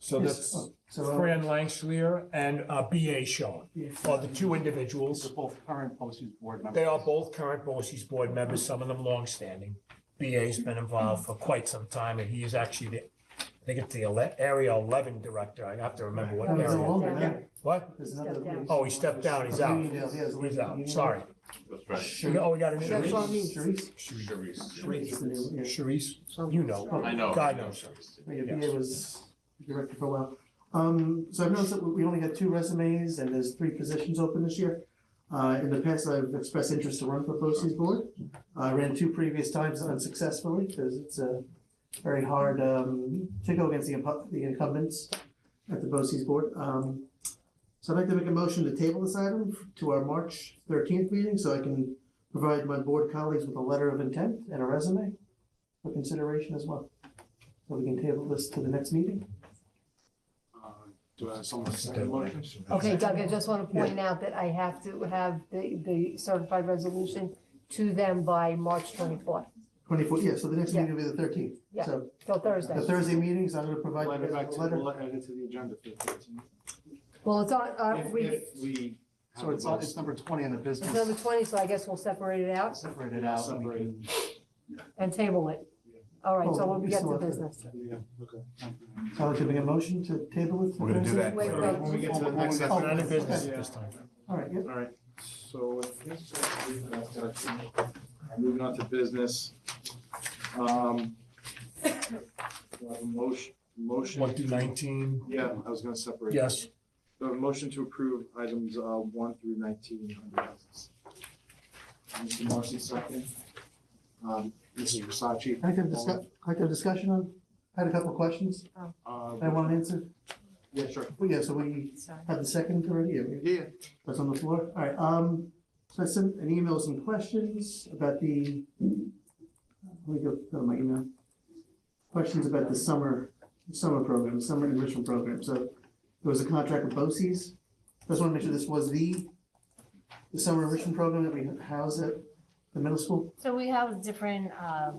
So that's Fran Langschler and BA Sean, are the 2 individuals. They're both current BOCES board members. They are both current BOCES board members, some of them longstanding. BA's been involved for quite some time, and he is actually the, I think it's the Area 11 director. I have to remember what He's no longer area. there. What? There's another- Oh, he stepped down, he's out. He's out, sorry. Oh, we got a new. That's what I mean. Sharice, you know. I know. God knows. Yeah, BA was director for a while. So I've noticed that we only got 2 resumes and there's 3 positions open this year. In the past, I've expressed interest to run for BOCES board. I ran 2 previous times unsuccessfully because it's very hard to go against the incumbents at the BOCES board. So I'd like to make a motion to table this item to our March 13th meeting so I can provide my board colleagues with a letter of intent and a resume for consideration as well. So we can table this to the next meeting. Do I have someone second motion? Okay, Doug, I just want to point out that I have to have the certified resolution to them by March 24th. 24th, yeah, so the next Yeah. meeting will be the 13th. Yeah. So So Thursday. the Thursday meetings, I'm gonna provide We'll you add it guys back with to, a letter. we'll add it to the agenda for the 13th. Well, it's on, If we. So it's number 20 in the business. it's number 20, so I guess we'll separate it out Separate it out. and we can- and table it. All right, so Oh, when we we get still to have to- business. Yeah, okay. So I'll give a motion to table it. We're gonna do that. Wait, When we get to the next. Oh, We're not in business okay. at this time. All right, yep. All right, so moving on to business. We'll have a motion. 1 through 19, Yeah, I was gonna separate. yes. So a motion to approve items 1 through 19 under business. Mr. Marcy, second. Mrs. Versace. I could have discussion on, I had a couple of questions I want to answer. Yeah, sure. Well, yeah, so we have the second already? Yeah. That's on the floor? All right, so I sent an email, some questions about the, let me go to my email. Questions about the summer program, summer enrichment program. So there was a contract with BOCES. Just want to make sure this was the summer enrichment program that we house at the middle school? So we have different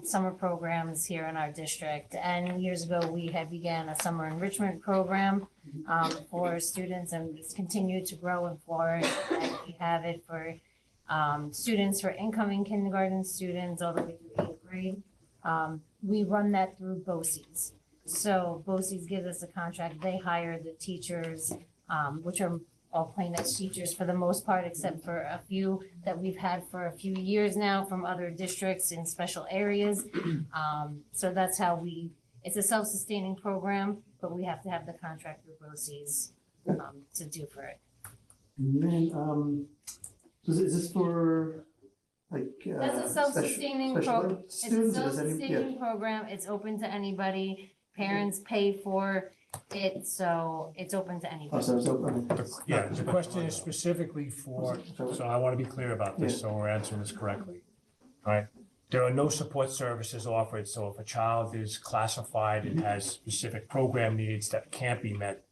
summer programs here in our district, and years ago, we had began a summer enrichment program for students, and it's continued to grow and flourish. And we have it for students, for incoming kindergarten students all the way through 8th grade. We run that through BOCES. So BOCES gives us a contract. They hire the teachers, which are all Plaintext teachers for the most part, except for a few that we've had for a few years now from other districts in special areas. So that's how it's a self-sustaining program, but we have to have the contract with BOCES to do for it. And then, so is this for like? That's a self-sustaining program. It's a self-sustaining program. It's open to anybody. Parents pay for it, so it's open to anybody. Oh, so it's open. Yeah, the question is specifically for, so I want to be clear about this, so we're answering this correctly. All right, there are no support services offered, so if a child is classified and has specific program needs that can't be met,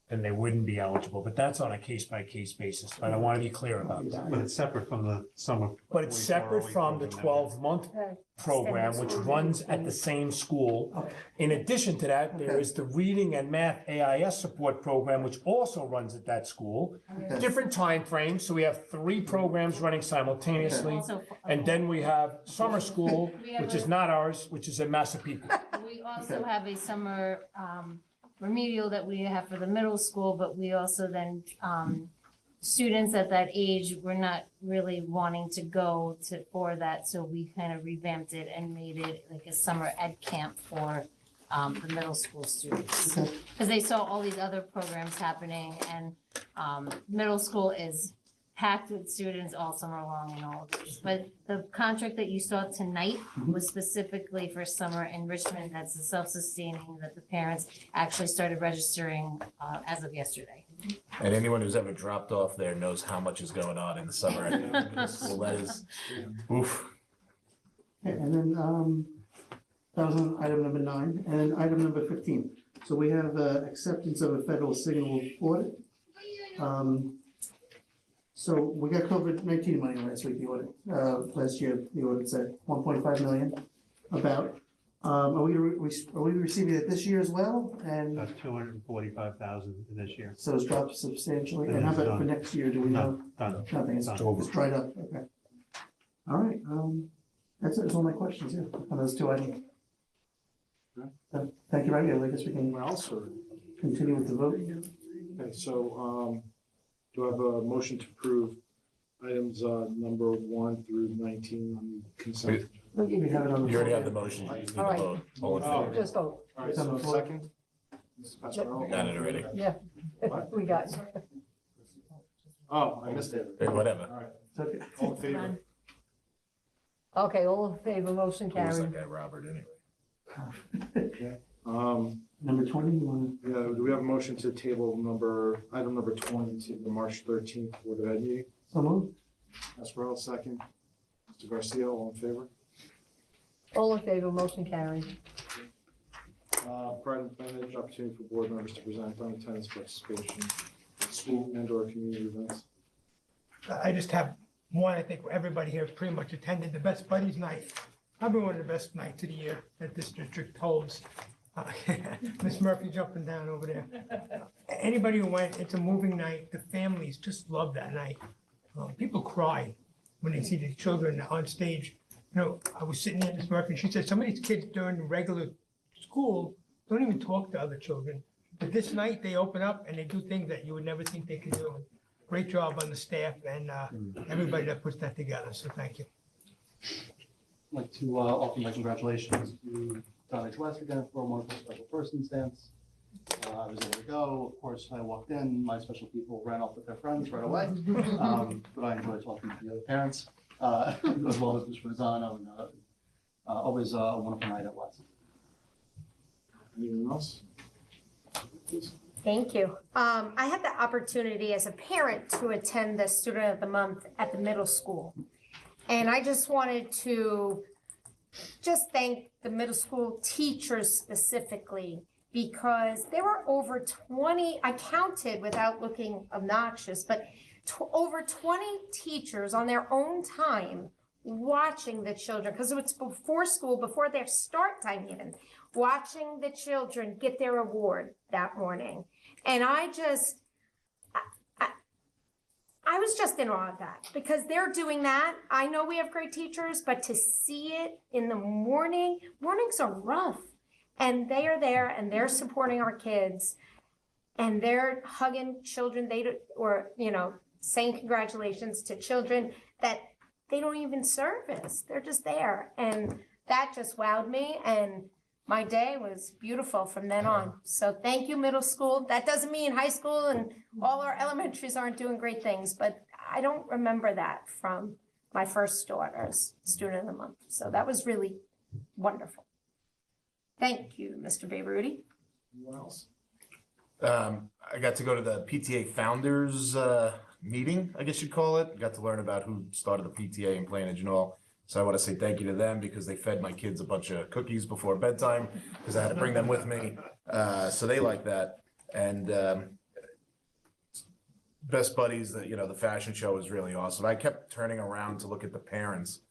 then they wouldn't be eligible, but that's on a case-by-case basis, but I want to be clear about that. But it's separate from the summer. But it's separate from the 12-month program, which runs at the same school. In addition to that, there is the reading and math AIS support program, which also runs at that school. Different timeframes, so we have 3 programs running simultaneously. And then we have summer school, which is not ours, which is in Massapequa. We also have a summer remedial that we have for the middle school, but we also then, students at that age were not really wanting to go for that, so we kind of revamped it and made it like a summer ed camp for the middle school students. Because they saw all these other programs happening, and middle school is packed with students all summer long and all of this. But the contract that you saw tonight was specifically for summer enrichment. That's the self-sustaining that the parents actually started registering as of yesterday. And anyone who's ever dropped off there knows how much is going on in the summer at the middle school. That is, oof. Okay, and then, that was on item number 9, and then item number 15. So we have acceptance of a federal signal audit. So we got COVID-19 money last week, the audit, last year, the audit said 1.5 million about. Are we receiving it this year as well? And 245,000 this year. so it's dropped substantially. And how about for next year? Do we know? Nothing, it's dried up, okay. All right, that's it, that's all my questions, yeah, on those 2 items. So, thank you, right, I guess we can continue with the vote. Okay, so, do I have a motion to approve items number 1 through 19 on the consent? We have it on the. You already have the motion, you just need to vote. All in favor? Just vote. All right, so second? Mrs. Pasquarello? Got it already. Yeah, we got it. Oh, I missed it. Hey, whatever. All right, all in favor? Okay, all in favor, motion Who was carried. that guy, Robert, anyway? Okay. Number 20, you want Yeah, do we have a motion to table item number 20 to the March 13th Board of Ed meeting? to, so move? Pasquarello, second. Mr. Garcia, all in favor? All in favor, motion carried. Pride and Advantage, opportunity for board members to present on attendance participation in school and or community events. I just have one, I think everybody here pretty much attended the Best Buddies Night. Probably one of the best nights of the year that this district holds. Miss Murphy jumping down over there. Anybody who went, it's a moving night. The families just love that night. People cry when they see the children on stage. You know, I was sitting there, Miss Murphy, she said, some of these kids during regular school don't even talk to other children. But this night, they open up and they do things that you would never think they could do. Great job on the staff and everybody that puts that together, so thank you. I'd like to offer my congratulations to Donna Westergaard for a wonderful special person dance. I was able to go. Of course, I walked in, my special people ran off with their friends right away. But I enjoyed talking to the other parents, as well as Mr. Rosano and always a wonderful night at West. Anyone else? Thank you. I had the opportunity as a parent to attend the Student of the Month at the middle school. And I just wanted to just thank the middle school teachers specifically, because there were over 20, I counted without looking obnoxious, but over 20 teachers on their own time watching the children, because it was before school, before their start time even, watching the children get their award that morning. And I was just in awe of that, because they're doing that. I know we have great teachers, but to see it in the morning, mornings are rough. And they are there and they're supporting our kids and they're hugging children saying congratulations to children that they don't even service. They're just there. And that just wowed me. And my day was beautiful from then on. So thank you, middle school. That doesn't mean high school and all our elementaries aren't doing great things, but I don't remember that from my first daughter's Student of the Month. So that was really wonderful. Thank you, Mr. Bayruti. Anyone else? I got to go to the PTA founders meeting, I guess you'd call it. Got to learn about who started the PTA in Plainage and all. So I want to say thank you to them, because they fed my kids a bunch of cookies before bedtime, because I had to bring them with me. So they like that. And best buddies, the fashion show was really awesome. I kept turning around to look at the parents.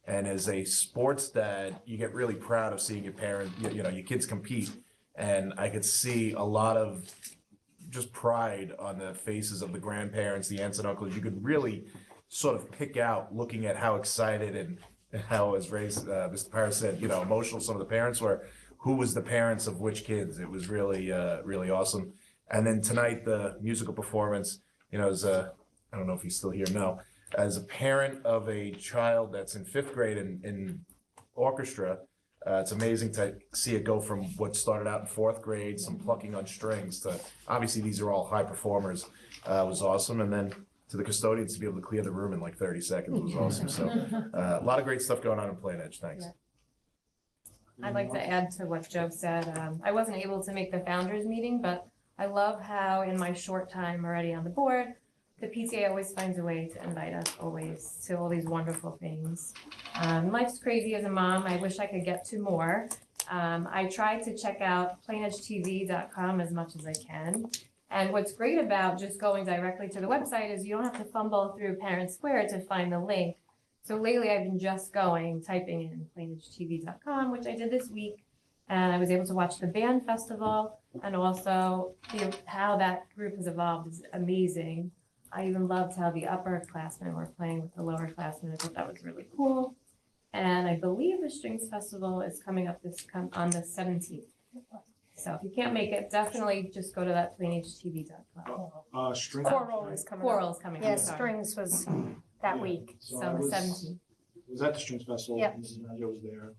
And as a sports dad, you get really proud of seeing your your kids compete. And I could see a lot of just pride on the faces of the grandparents, the aunts and uncles. You could really sort of pick out, looking at how excited and how, as Mr. Parris said, emotional some of the parents were, who was the parents of which kids. It was really, really awesome. And then tonight, the musical performance, as I don't know if he's still here, no. As a parent of a child that's in 5th grade in orchestra, it's amazing to see it go from what started out in 4th grade, some plucking on strings, to obviously these are all high performers. Was awesome. And then to the custodians to be able to clear the room in like 30 seconds was awesome. So a lot of great stuff going on in Plainedge. Thanks. I'd like to add to what Joe said. I wasn't able to make the founders meeting, but I love how in my short time already on the board, the PTA always finds a way to invite us always to all these wonderful things. Life's crazy as a mom. I wish I could get to more. I try to check out plainedgetv.com as much as I can. And what's great about just going directly to the website is you don't have to fumble through Parent Square to find the link. So lately I've been just typing in plainedgetv.com, which I did this week. And I was able to watch the band festival, and also how that group has evolved is amazing. I even loved how the upperclassmen were playing with the lowerclassmen. I thought that was really cool. And I believe the Strings Festival is coming up on the 17th. So if you can't make it, definitely just go to that plainedgetv.com. Strings. Choral is coming. Choral is coming. Yeah, Strings was that week. So the 17th. Was at the Strings Festival. Yep. Mrs. Nadia was there.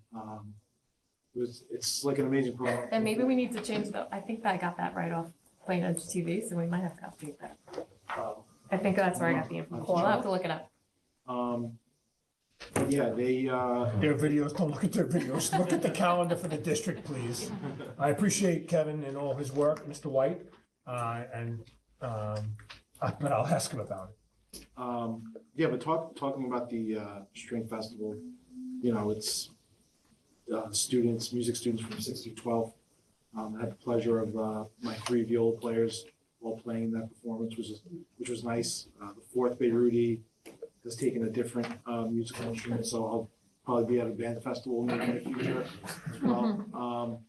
It's like an amazing program. And maybe we need to change I think I got that right off Plainedge TV, so we might have to update that. I think that's where I got the info. I'll have to look it up. Yeah, Their videos, don't look at their videos, look at the calendar for the district, please. I appreciate Kevin and all his work, Mr. White, but I'll ask him about it. Yeah, but talking about the String Festival, it's music students from 6 to 12. I had the pleasure of my 3 viola players all playing in that performance, which was nice. The 4th Bayruti has taken a different musical instrument, so I'll probably be at a band festival maybe in the future as well.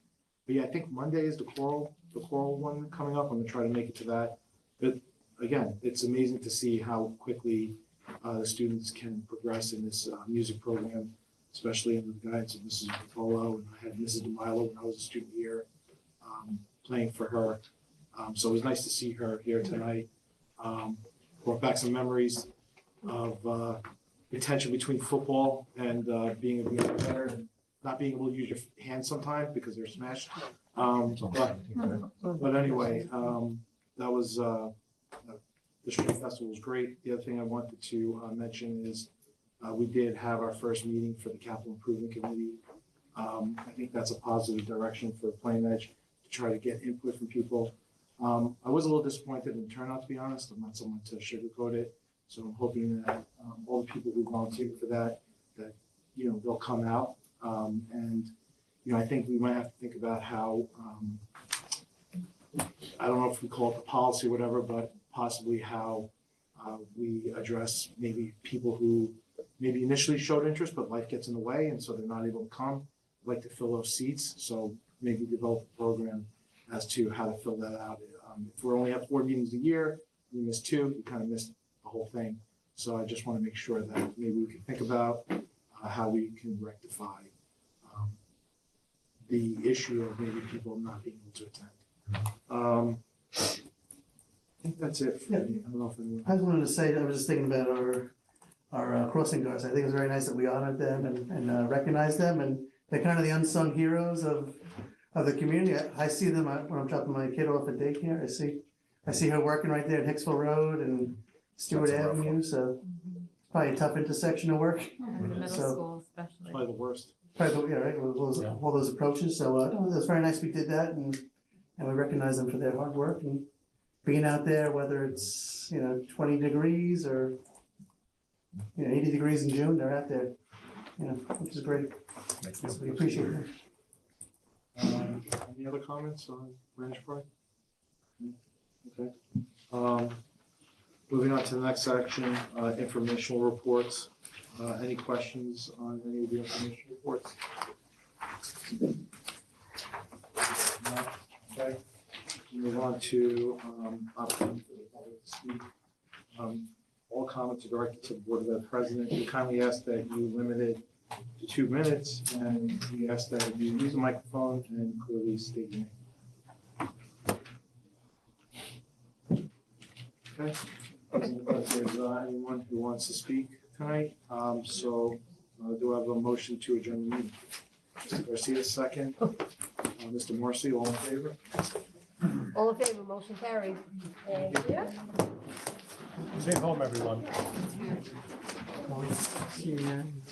But yeah, I think Monday is the choral one coming up. I'm gonna try to make it to that. But again, it's amazing to see how quickly the students can progress in this music program, especially under the guidance of Mrs. Bartolo, and I had Mrs. DeMilo when I was a student here, playing for her. So it was nice to see her here tonight. Brought back some memories of the tension between football and being a music player and not being able to use your hands sometimes because they're smashed. But anyway, that was the String Festival was great. The other thing I wanted to mention is we did have our first meeting for the Capital Improvement Committee I think that's a positive direction for Plain Edge to try to get input from people. I was a little disappointed in the turnout, to be honest. I'm not someone to sugarcoat it. So I'm hoping that all the people who volunteered for that, they'll come out. And, I think we might have to think about how, I don't know if we call it the policy or whatever, but possibly how we address maybe people who maybe initially showed interest, but life gets in the way, and so they're not able to come, like to fill those seats. So maybe develop a program as to how to fill that out. If we only have 4 meetings a year, you miss 2, you kind of miss the whole thing. So I just want to make sure that maybe we can think about how we can rectify the issue of maybe people not being able to attend. I think that's it for me. I don't know if anyone. I just wanted to say, I was just thinking about our crossing guards. I think it's very nice that we honored them and recognized them, and they're kind of the unsung heroes of the community. I see them when I'm dropping my kid off at daycare. I see her working right there at Hicksville Road and Stewart Avenue, so probably a tough intersection to work. In the middle So- school especially. Probably the worst. Probably, yeah, right, with all those approaches, so it was very nice we did that, and we recognize them for their hard work and being out there, whether it's, 20 degrees or, 80 degrees in June, they're out there, which is great. So we appreciate it. Any other comments on Ranch Park? Okay. Moving on to the next section, informational reports. Any questions on any of the information reports? No? Okay. Move on to opportunity for the public to speak. All comments are directed to the Board of Ed President. We kindly ask that you limit it to 2 minutes, and we ask that you use the microphone and clearly state your name. Okay. If there's anyone who wants to speak tonight, do I have a motion to adjourn the meeting? Mr. Garcia, second. Mr. Morrissey, all in favor? All in favor, motion carried. Thank you. Stay home, everyone. See you, man.